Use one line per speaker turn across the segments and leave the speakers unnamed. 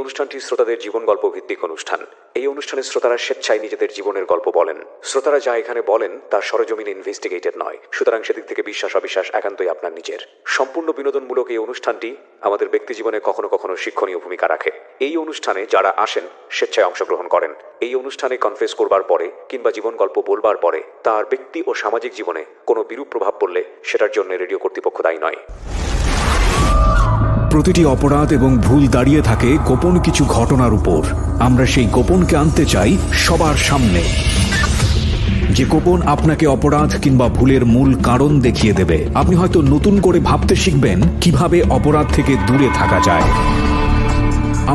অনুষ্ঠানটি শ্রোতাদের জীবন গল্প ভিত্তিক অনুষ্ঠান। এই অনুষ্ঠানে শ্রোতারা স্বেচ্ছায় নিজেদের জীবনের গল্প বলেন। শ্রোতারা যা এখানে বলেন তা সরেজমিনে ইনভেস্টিগেটেড নয়, সুতরাং সেদিক থেকে বিশ্বাস অবিশ্বাস একান্তই আপনার নিজের। সম্পূর্ণ বিনোদনমূলক এই অনুষ্ঠানটি আমাদের ব্যক্তি জীবনে কখনো কখনো শিক্ষণীয় ভূমিকা রাখে। এই অনুষ্ঠানে যারা আসেন স্বেচ্ছায় অংশগ্রহণ করেন। এই অনুষ্ঠানে কনফেস করবার পরে কিংবা জীবন গল্প বলবার পরে তার ব্যক্তি ও সামাজিক জীবনে কোনো বিরূপ প্রভাব পড়লে সেটার জন্য রেডিও কর্তৃপক্ষ দায়ী নয়।
প্রতিটি অপরাধ এবং ভুল দাঁড়িয়ে থাকে গোপন কিছু ঘটনার উপর। আমরা সেই গোপনকে আনতে চাই সবার সামনে, যে গোপন আপনাকে অপরাধ কিংবা ভুলের মূল কারণ দেখিয়ে দেবে। আপনি হয়তো নতুন করে ভাবতে শিখবেন কিভাবে অপরাধ থেকে দূরে থাকা যায়।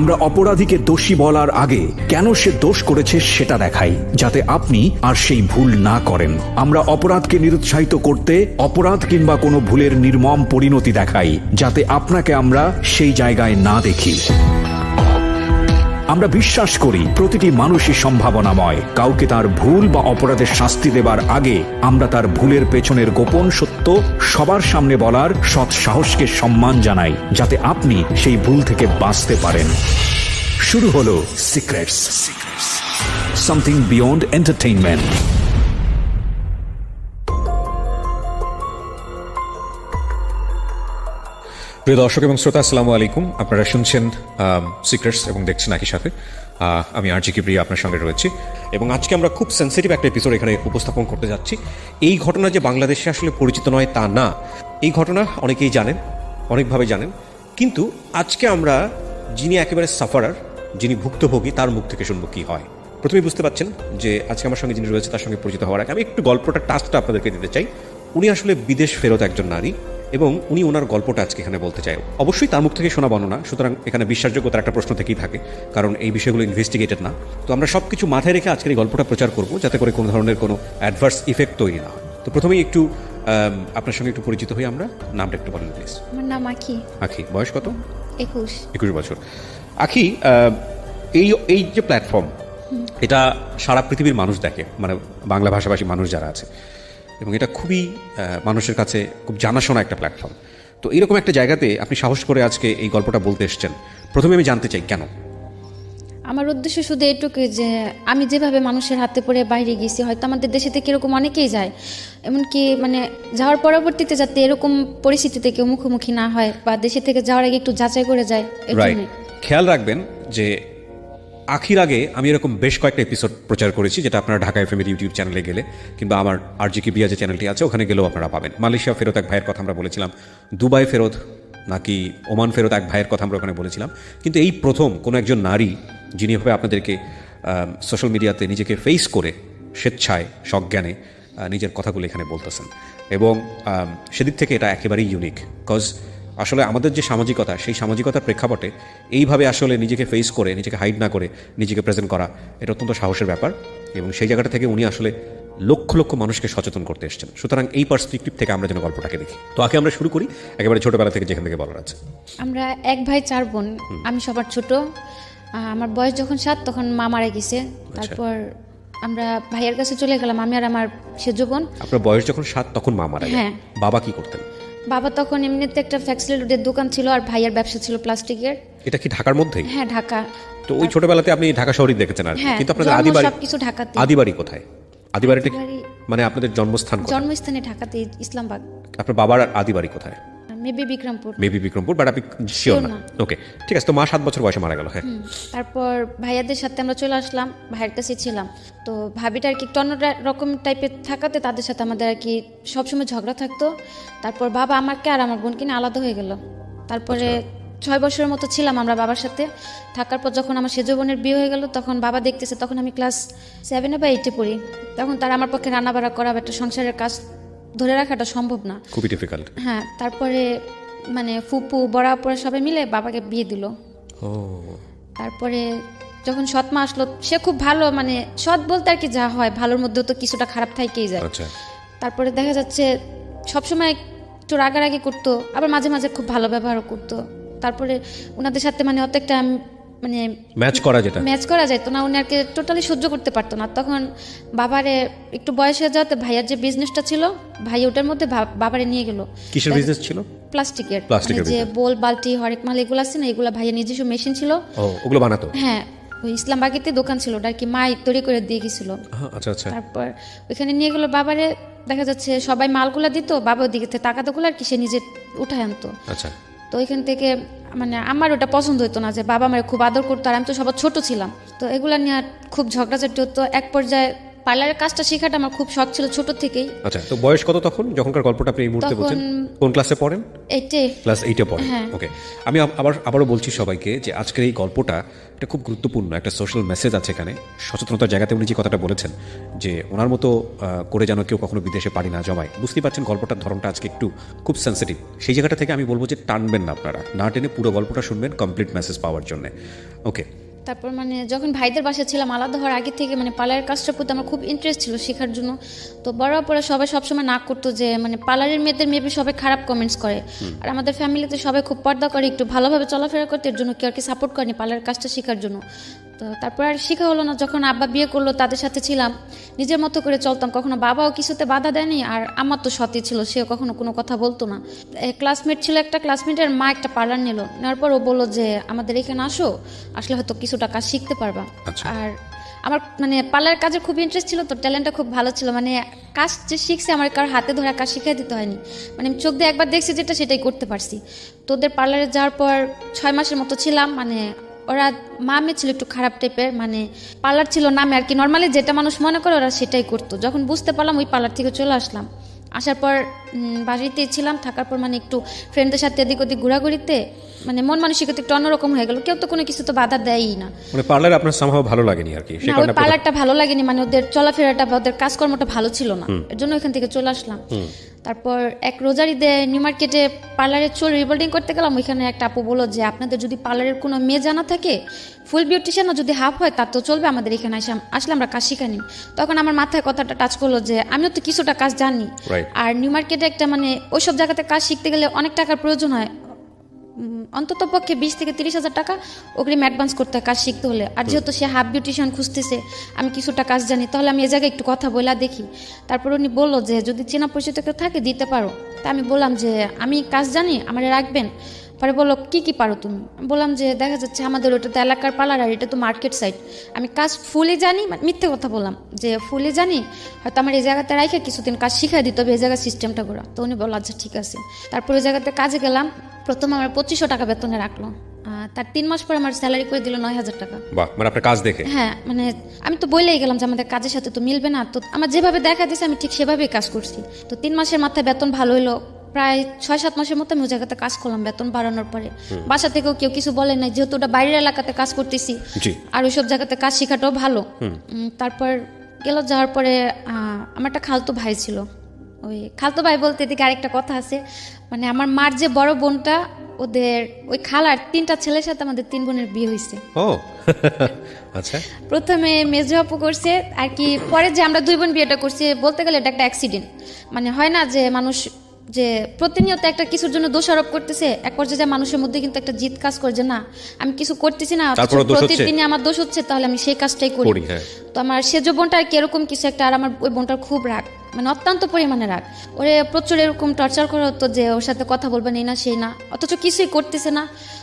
আমরা অপরাধীকে দোষী বলার আগে কেন সে দোষ করেছে সেটা দেখাই, যাতে আপনি আর সেই ভুল না করেন। আমরা অপরাধকে নিরুৎসাহিত করতে অপরাধ কিংবা কোনো ভুলের নির্মম পরিণতি দেখাই, যাতে আপনাকে আমরা সেই জায়গায় না দেখি। আমরা বিশ্বাস করি প্রতিটি মানুষই সম্ভাবনাময়। কাউকে তার ভুল বা অপরাধের শাস্তি দেবার আগে আমরা তার ভুলের পেছনের গোপন সত্য সবার সামনে বলার সৎ সাহসকে সম্মান জানাই, যাতে আপনি সেই ভুল থেকে বাঁচতে পারেন। শুরু হলো সিক্রেটস, সামথিং বিয়ন্ড এন্টারটেইনমেন্ট।
প্রিয় দর্শক এবং শ্রোতা, আসসালামু আলাইকুম। আপনারা শুনছেন সিক্রেটস এবং দেখছেন একই সাথে আমি আরজি কিবরিয়া আপনার সঙ্গে রয়েছি। এবং আজকে আমরা খুব সেন্সিটিভ একটা এপিসোড এখানে উপস্থাপন করতে যাচ্ছি। এই ঘটনা যে বাংলাদেশে আসলে পরিচিত নয় তা না, এই ঘটনা অনেকেই জানেন, অনেকভাবে জানেন। কিন্তু আজকে আমরা যিনি একেবারে সাফারার, যিনি ভুক্তভোগী, তার মুখ থেকে শুনবো কি হয়। প্রথমেই বুঝতে পারছেন যে আজকে আমার সঙ্গে যিনি রয়েছে তার সঙ্গে পরিচিত হওয়ার আগে আমি একটু গল্পটা টাচটা আপনাদেরকে দিতে চাই। উনি আসলে বিদেশ ফেরত একজন নারী এবং উনি ওনার গল্পটা আজকে এখানে বলতে চাই। অবশ্যই তার মুখ থেকে শোনা বর্ণনা, সুতরাং এখানে বিশ্বাসযোগ্যতার একটা প্রশ্ন থেকেই থাকে, কারণ এই বিষয়গুলো ইনভেস্টিগেটেড না। তো আমরা সব কিছু মাথায় রেখে আজকের এই গল্পটা প্রচার করব, যাতে করে কোনো ধরনের কোনো অ্যাডভার্স ইফেক্ট তৈরি না হয়। তো প্রথমেই একটু আপনার সঙ্গে একটু পরিচিত হই আমরা। নামটা একটু বলেন প্লিজ।
আমার নাম আখি।
আখি, বয়স কত?
21
বছর। আখি, এই যে প্ল্যাটফর্ম, এটা সারা পৃথিবীর মানুষ দেখে, মানে বাংলা ভাষাভাষী মানুষ যারা আছে, এবং এটা খুবই মানুষের কাছে খুব জানাশোনা একটা প্ল্যাটফর্ম। তো এইরকম একটা জায়গাতে আপনি সাহস করে আজকে এই গল্পটা বলতে এসছেন। প্রথমে আমি জানতে চাই কেন?
আমার উদ্দেশ্য শুধু এটুকুই যে আমি যেভাবে মানুষের হাতে পড়ে বাইরে গেছি, হয়তো আমাদের দেশে থেকে এরকম অনেকেই যায়, এমনকি মানে যাওয়ার পরবর্তীতে যাতে এরকম পরিস্থিতিতে কেউ মুখোমুখি না হয়, বা দেশে থেকে যাওয়ার আগে একটু যাচাই করে যায়।
রাইট, খেয়াল রাখবেন যে আখির আগে আমি এরকম বেশ কয়েকটা এপিসোড প্রচার করেছি, যেটা আপনারা ঢাকা এফএমের ইউটিউব চ্যানেলে গেলে কিংবা আমার আরজি কিবরিয়া যে চ্যানেলটি আছে ওখানে গেলেও আপনারা পাবেন। মালয়েশিয়া ফেরত এক ভাইয়ের কথা আমরা বলেছিলাম, দুবাই ফেরত নাকি ওমান ফেরত এক ভাইয়ের কথা আমরা ওখানে বলেছিলাম। কিন্তু এই প্রথম কোনো একজন নারী যিনি এভাবে আপনাদেরকে সোশ্যাল মিডিয়াতে নিজেকে ফেস করে স্বেচ্ছায় সজ্ঞানে নিজের কথাগুলো এখানে বলতেছেন, এবং সেদিক থেকে এটা একেবারেই ইউনিক। কজ আসলে আমাদের যে সামাজিকতা, সেই সামাজিকতার প্রেক্ষাপটে এইভাবে আসলে নিজেকে ফেস করে, নিজেকে হাইড না করে নিজেকে প্রেজেন্ট করা, এটা অত্যন্ত সাহসের ব্যাপার। এবং সেই জায়গাটা থেকে উনি আসলে লক্ষ লক্ষ মানুষকে সচেতন করতে এসেছেন। সুতরাং এই পার্সপেক্টিভ থেকে আমরা যেন গল্পটাকে দেখি। তো আগে আমরা শুরু করি একেবারে ছোটবেলা থেকে, যেখান থেকে বলার আছে।
আমরা এক ভাই 4 বোন, আমি সবার ছোট। আমার বয়স যখন 7 তখন মা মারা গেছে। তারপর আমরা ভাইয়ের কাছে চলে গেলাম, আমি আর আমার সেজ বোন।
আপনার বয়স যখন 7 তখন মা মারা গেছে?
হ্যাঁ।
বাবা কি করতেন?
বাবা তখন এমনিতে একটা ফ্যাক্সিলিটির দোকান ছিল, আর ভাইয়ের ব্যবসা ছিল প্লাস্টিকের।
এটা কি ঢাকার মধ্যেই?
হ্যাঁ, ঢাকা।
তো ওই ছোটবেলাতে আপনি ঢাকা শহরই দেখেছেন আর কি।
হ্যাঁ,
কিন্তু আপনাদের আদিবাড়ি
সবকিছু ঢাকাতে।
আদিবাড়ি কোথায়? আদিবাড়িটা মানে আপনাদের জন্মস্থান কোথায়?
জন্মস্থানে ঢাকাতে, ইসলামবাগ।
আপনার বাবার আদিবাড়ি কোথায়?
মেবি বিক্রমপুর,
বাট আপনি শিওর না? ওকে, ঠিক আছে। তো মা 7 বছর বয়সে মারা গেল। হ্যাঁ।
তারপর ভাইয়াদের সাথে আমরা চলে আসলাম, ভাইয়ের কাছে ছিলাম। তো ভাবিটা আর কি একটু অন্য রকম টাইপের থাকাতে তাদের সাথে আমাদের আর কি সবসময় ঝগড়া থাকতো। তারপর বাবা আমাকে আর আমার বোনকে নিয়ে আলাদা হয়ে গেল। তারপরে 6 বছরের মতো ছিলাম আমরা বাবার সাথে থাকার পর যখন আমার সেজ বোনের বিয়ে হয়ে গেল, তখন বাবা দেখতেছে, তখন আমি ক্লাস 7 বা 8 পড়ি। তখন তার আমার পক্ষে রান্না বাড়া করা, একটা সংসারের কাজ ধরে রাখাটা সম্ভব না,
খুবই ডিফিকাল্ট।
হ্যাঁ। তারপরে মানে ফুপু বড় আপুরা সবাই মিলে বাবাকে বিয়ে দিল। তারপরে যখন সৎ মা আসলো, সে খুব ভালো, মানে সৎ বলতে আর কি যা হয়, ভালোর মধ্যেও তো কিছুটা খারাপ থাকেই যায়। তারপরে দেখা যাচ্ছে সবসময় একটু রাগারাগি করতো, আবার মাঝে মাঝে খুব ভালো ব্যবহারও করতো। তারপরে ওনাদের সাথে মানে অত একটা মানে
ম্যাচ করা যেটা
ম্যাচ করা যেত না, উনি আর কি টোটালি সহ্য করতে পারতো না। তখন বাবারে একটু বয়স হয়ে যাওয়াতে ভাইয়ার যে বিজনেসটা ছিল, ভাই ওটার মধ্যে বাবারে নিয়ে গেল।
কিসের বিজনেস ছিল?
প্লাস্টিকের,
প্লাস্টিকের
যে বোল বালতি হরেক মাল এগুলো আছে না, এগুলো ভাইয়া নিজস্ব মেশিন ছিল।
ও, ওগুলো বানাতো?
হ্যাঁ, ওই ইসলামবাগেতে দোকান ছিল, ওটা আর কি মাই তৈরি করে দিয়ে গেছিল।
আচ্ছা আচ্ছা।
তারপর ওইখানে নিয়ে গেল বাবারে, দেখা যাচ্ছে সবাই মালগুলা দিত, বাবা ওদিকে থেকে টাকাগুলো আর কি সে নিজে উঠায় আনতো।
আচ্ছা।
তো ওইখান থেকে মানে আমার ওটা পছন্দ হতো না যে বাবা আমার খুব আদর করতো, আর আমি তো সবার ছোট ছিলাম, তো এগুলা নিয়ে খুব ঝগড়াঝাটি হতো। এক পর্যায়ে পার্লারের কাজটা শেখাটা আমার খুব শখ ছিল ছোট থেকেই।
আচ্ছা, তো বয়স কত তখন যখনকার গল্পটা আপনি এই মুহূর্তে বলছেন? কোন ক্লাসে পড়েন? ক্লাস 8-এ পড়েন। ওকে, আমি আবারও বলছি সবাইকে যে আজকের এই গল্পটা এটা খুব গুরুত্বপূর্ণ, একটা সোশ্যাল মেসেজ আছে এখানে, সচেতনতার জায়গাতে উনি যে কথাটা বলেছেন যে ওনার মতো করে যেন কেউ কখনো বিদেশে পাড়ি না জমায়। বুঝতেই পারছেন গল্পটার ধরনটা আজকে একটু খুব সেন্সিটিভ। সেই জায়গাটা থেকে আমি বলবো যে টানবেন না আপনারা, না টেনে পুরো গল্পটা শুনবেন কমপ্লিট মেসেজ পাওয়ার জন্য। ওকে।
তারপর মানে যখন ভাইদের বাসায় ছিলাম আলাদা হওয়ার আগে থেকে মানে পার্লারের কাজটার প্রতি আমার খুব ইন্টারেস্ট ছিল শেখার জন্য। তো বড় পরে সবাই সবসময় না করতো যে মানে পার্লারের মেয়েদের মেবি সবাই খারাপ কমেন্টস করে, আর আমাদের ফ্যামিলিতে সবাই খুব পর্দা করে, একটু ভালোভাবে চলাফেরা করতে, এর জন্য কেউ আর কি সাপোর্ট করেনি পার্লারের কাজটা শেখার জন্য। তো তারপর আর শেখা হলো না। যখন আব্বা বিয়ে করলো তাদের সাথে ছিলাম, নিজের মতো করে চলতাম, কখনো বাবাও কিছুতে বাধা দেয়নি, আর আমার তো সতী ছিল, সেও কখনো কোনো কথা বলতো না। ক্লাসমেট ছিল একটা, ক্লাসমেটের মা একটা পার্লার নিল, নেওয়ার পর ও বললো যে আমাদের এখানে আসো, আসলে হয়তো কিছুটা কাজ শিখতে পারবা। আর আমার মানে পার্লারের কাজের খুব ইন্টারেস্ট ছিল, তো ট্যালেন্টটা খুব ভালো ছিল, মানে কাজ যে শিখছে আমার কারোর হাতে ধরে কাজ শিখিয়ে দিতে হয়নি, মানে আমি চোখ দিয়ে একবার দেখছি যেটা সেটাই করতে পারছি। তো ওদের পার্লারে যাওয়ার পর 6 মাসের মতো ছিলাম। মানে ওরা মামে ছিল একটু খারাপ টাইপের, মানে পার্লার ছিল নামে আর কি, নর্মালি যেটা মানুষ মনে করে ওরা সেটাই করতো। যখন বুঝতে পারলাম ওই পার্লার থেকে চলে আসলাম। আসার পর বাড়িতেই ছিলাম, থাকার পর মানে একটু ফ্রেন্ডদের সাথে এদিক ওদিক ঘোরাঘুরিতে মানে মন মানসিকতা একটু অন্যরকম হয়ে গেল। কেউ তো কোনো কিছু তো বাধা দেয়ই না,
মানে পার্লার আপনার সামহাও ভালো লাগেনি আর কি?
ওই পার্লারটা ভালো লাগেনি, মানে ওদের চলাফেরাটা বা ওদের কাজকর্মটা ভালো ছিল না, এর জন্য ওইখান থেকে চলে আসলাম। তারপর এক রোজার ঈদে নিউ মার্কেটে পার্লারে চলে রিবোল্ডিং করতে গেলাম। ওইখানে একটা আপু বললো যে আপনাদের যদি পার্লারের কোনো মেয়ে জানা থাকে, ফুল বিউটিশিয়ানও যদি হাফ হয় তার তো চলবে, আমাদের এখানে আসলে আমরা কাজ শিখানি। তখন আমার মাথায় কথাটা টাচ করলো যে আমিও তো কিছুটা কাজ জানি, আর নিউ মার্কেটে একটা মানে ওইসব জায়গাতে কাজ শিখতে গেলে অনেক টাকার প্রয়োজন হয়, অন্তত পক্ষে 20 থেকে 30 হাজার টাকা অগ্রিম অ্যাডভান্স করতে হয় কাজ শিখতে হলে। আর যেহেতু সে হাফ বিউটিশিয়ান খুঁজতেছে, আমি কিছুটা কাজ জানি, তাহলে আমি এ জায়গায় একটু কথা বলা দেখি। তারপর উনি বললো যে যদি চেনা পরিচিত কেউ থাকে দিতে পারো। তা আমি বললাম যে আমি কাজ জানি, আমার রাখবেন। পরে বললো কি পারো তুমি? বললাম যে দেখা যাচ্ছে আমাদের ওটা তো এলাকার পার্লার, আর এটা তো মার্কেট সাইড, আমি কাজ ফুলে জানি, মিথ্যে কথা বললাম যে ফুলে জানি, হয়তো আমার এই জায়গাতে রাখে কিছুদিন কাজ শিখাই দিতে হবে, এই জায়গার সিস্টেমটা করা। তো উনি বললো আচ্ছা ঠিক আছে। তারপর ওই জায়গাতে কাজে গেলাম। প্রথম আমার 2500 টাকা বেতনে রাখলো, তার 3 মাস পর আমার স্যালারি করে দিল 9000 টাকা।
বাহ, মানে আপনার কাজ দেখে?
হ্যাঁ, মানে আমি তো বলেই গেলাম যে আমাদের কাজের সাথে তো মিলবে না, তো আমার যেভাবে দেখা দিয়েছে আমি ঠিক সেভাবেই কাজ করছি। তো 3 মাসের মাথায় বেতন ভালো হলো। প্রায় 6-7 মাসের মতো আমি ওই জায়গাতে কাজ করলাম বেতন বাড়ানোর পরে। বাসা থেকেও কেউ কিছু বলে নাই, যেহেতু ওটা বাইরের এলাকাতে কাজ করতেছি, আর ওইসব জায়গাতে কাজ শেখাটাও ভালো। তারপর যাওয়ার পরে আমার একটা খালতো ভাই ছিল। ওই খালতো ভাই বলতে এদিকে আরেকটা কথা আছে, মানে আমার মার যে বড় বোনটা, ওদের ওই খালার 3টা ছেলের সাথে আমাদের 3 বোনের বিয়ে হয়েছে।
ও আচ্ছা।
প্রথমে মেজো আপু করছে আর কি, পরে যে আমরা 2 বোন বিয়েটা করছি, বলতে গেলে এটা একটা অ্যাক্সিডেন্ট। মানে হয় না যে মানুষ যে প্রতিনিয়ত একটা কিছুর জন্য দোষারোপ করতেছে, এক পর্যায়ে যে মানুষের মধ্যে কিন্তু একটা জিত কাজ করে যে না আমি কিছু করতেছি না, প্রতিদিনই আমার দোষ হচ্ছে, তাহলে আমি সেই কাজটাই করি। তো আমার সেজো বোনটা আর কি এরকম কিছু একটা, আর আমার ওই বোনটার খুব রাগ, মানে অত্যন্ত পরিমাণে রাগ। ওরে প্রচুর এরকম টর্চার করা হতো যে ওর সাথে কথা বলবে না সেই না, অথচ কিছুই করতেছে না।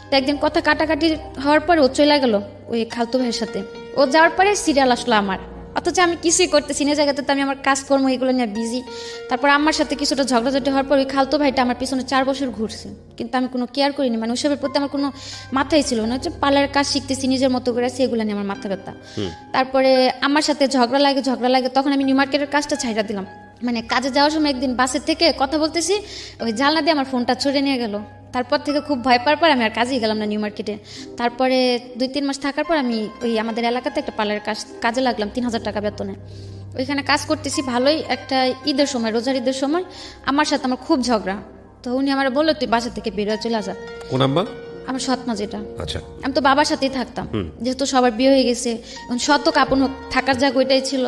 তো একদিন কথা কাটাকাটি হওয়ার পরে ও চলে গেল ওই খালতো ভাইয়ের সাথে। ও যাওয়ার পরে সিরিয়াল আসলো আমার, অথচ আমি কিছুই করতেছি না জায়গাতে, তো আমি আমার কাজকর্ম এগুলো নিয়ে বিজি। তারপর আমার সাথে কিছুটা ঝগড়াঝাটি হওয়ার পর ওই খালতো ভাইটা আমার পিছনে 4 বছর ঘুরছে, কিন্তু আমি কোনো কেয়ার করিনি, মানে ওইসবের প্রতি আমার কোনো মাথাই ছিল না। হচ্ছে পার্লারের কাজ শিখতেছি, নিজের মতো করে আছি, এগুলো নিয়ে আমার মাথা ব্যথা। তারপরে আমার সাথে ঝগড়া লাগে, তখন আমি নিউ মার্কেটের কাজটা ছাইড়া দিলাম। মানে কাজে যাওয়ার সময় একদিন বাসের থেকে কথা বলতেছি, ওই জানলা দিয়ে আমার ফোনটা ছুড়ে নিয়ে গেল। তারপর থেকে খুব ভয় পাওয়ার পর আমি আর কাজেই গেলাম না নিউ মার্কেটে। তারপরে 2-3 মাস থাকার পর আমি ওই আমাদের এলাকাতে একটা পার্লারের কাজে লাগলাম 3000 টাকা বেতনে। ওইখানে কাজ করতেছি ভালোই। একটা ঈদের সময়, রোজার ঈদের সময় আমার সাথে আমার খুব ঝগড়া। তো উনি আমার বললো তুই বাসা থেকে বেরোয় চলে যা।
কোন আম্মা?
আমার সৎমা যেটা।
আচ্ছা।
আমি তো বাবার সাথেই থাকতাম, যেহেতু সবার বিয়ে হয়ে গেছে, শত কাপন হোক থাকার জায়গা ওইটাই ছিল।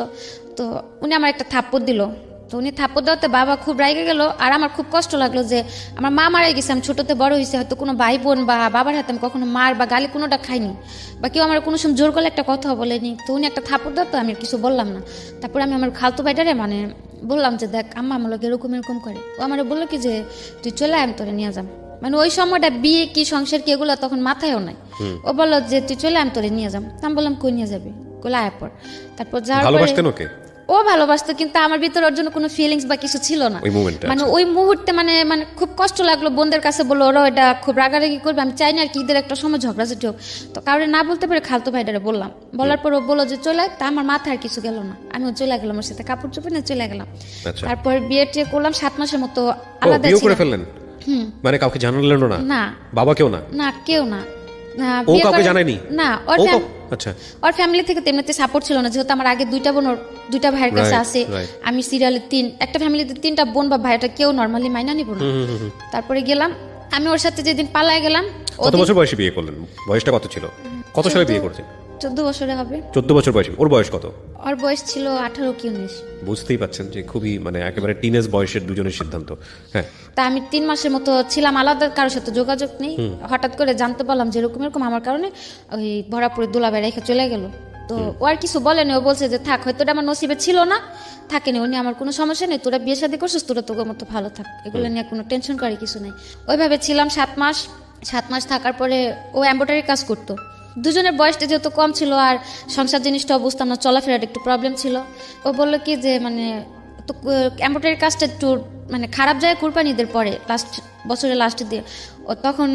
তো উনি আমার একটা থাপ্পড় দিল। তো উনি থাপ্পড় দেওয়াতে বাবা খুব রাগে গেল, আর আমার খুব কষ্ট লাগলো যে আমার মা মারা গেছে, আমি ছোটোতে বড় হয়েছে, হয়তো কোনো ভাই বোন বা বাবার হাতে আমি কখনো মার বা গালি কোনোটা খাইনি, বা কেউ আমার কোনো সময় জোর করলে একটা কথা বলেনি। তো উনি একটা থাপ্পড় দেওয়া, তো আমি কিছু বললাম না। তারপরে আমি আমার খালতো ভাইটারে মানে বললাম যে দেখ আম্মা আমার লোক এরকম এরকম করে। ও আমার বললো কি যে তুই চলে আয়, আমি তোরে নিয়ে যাম। মানে ওই সময়টা বিয়ে কি সংসার কি এগুলো তখন মাথায়ও নাই। ও বললো যে তুই চলে আয়, আমি তোরে নিয়ে যাম। আমি বললাম কই নিয়ে যাবি? কোলা আয় পর। তারপর যাওয়ার পরে
ভালোবাসতেন ওকে?
ও ভালোবাসতো, কিন্তু আমার ভিতরে ওর জন্য কোনো ফিলিংস বা কিছু ছিল না
ওই মোমেন্টে।
মানে ওই মুহূর্তে মানে মানে খুব কষ্ট লাগলো। বোনদের কাছে বললো, ওরা এটা খুব রাগারাগি করবে, আমি চাই না আর কি ঈদের একটা সময় ঝগড়াঝাটি হোক। তো কারণে না বলতে পারে খালতো ভাইটারে বললাম, বলার পর ও বললো যে চলে। তা আমার মাথায় আর কিছু গেল না, আমিও চলে গেলাম, ওর সাথে কাপড় চোপড় নিয়ে চলে গেলাম।
আচ্ছা।
তারপর বিয়ে টিয়ে করলাম, 7 মাসের মতো
ও,
আলাদা
বিয়ে করে
ছিলাম।
ফেললেন? মানে কাউকে জানালেন না?
না
বাবা কেউ না?
না কেউ না।
ও
বিয়ে
কাউকে
করে-
জানায়নি?
না, ওর
ও
ফ্যাম-
আচ্ছা।
ওর ফ্যামিলি থেকে তেমনিতে সাপোর্ট ছিল না, যেহেতু আমার আগে 2টা বোন, ওর 2টা ভাইয়ের কাছে
Right,
আছে।
right.
আমি সিরিয়ালে একটা ফ্যামিলিতে 3টা বোন বা ভাইটা কেউ নর্মালি মাইনা নিব না। তারপরে গেলাম আমি ওর সাথে, যেদিন পালায় গেলাম।
কত বছর বয়সে বিয়ে করলেন? বয়সটা কত ছিল? কত সালে বিয়ে করছেন?
14 বছরে হবে।
14 বছর বয়সে। ওর বয়স কত?
ওর বয়স ছিল 18 কি 19।
বুঝতেই পাচ্ছেন যে খুবই মানে একেবারে টিনেজ বয়সের দুজনের সিদ্ধান্ত। হ্যাঁ,
তা আমি 3 মাসের মতো ছিলাম আলাদা, কারোর সাথে যোগাযোগ নেই। হঠাৎ করে জানতে পারলাম যে এরকম এরকম আমার কারণে ওই ভরাপুরে দুলাভাই রেখে চলে গেল। তো ও আর কিছু বলেনি, ও বলছে যে থাক, হয়তো এটা আমার নসিবে ছিল না, থাকেনি, উনি আমার কোনো সমস্যা নেই, তোরা বিয়ে শাদী করছিস, তোরা তোর মতো ভালো থাক, এগুলো নিয়ে কোনো টেনশন করে কিছু নেই। ওইভাবে ছিলাম 7 মাস থাকার পরে ও এমব্রয়ডারি কাজ করতো। দুজনের বয়সটা যেহেতু কম ছিল আর সংসার জিনিসটাও বুঝতাম না, চলাফেরার একটু প্রবলেম ছিল। ও বললো কি যে মানে তো এমব্রয়ডারি কাজটা একটু মানে খারাপ যায় কুরবানিদের পরে, বছরের লাস্টের দিয়ে। ও তখন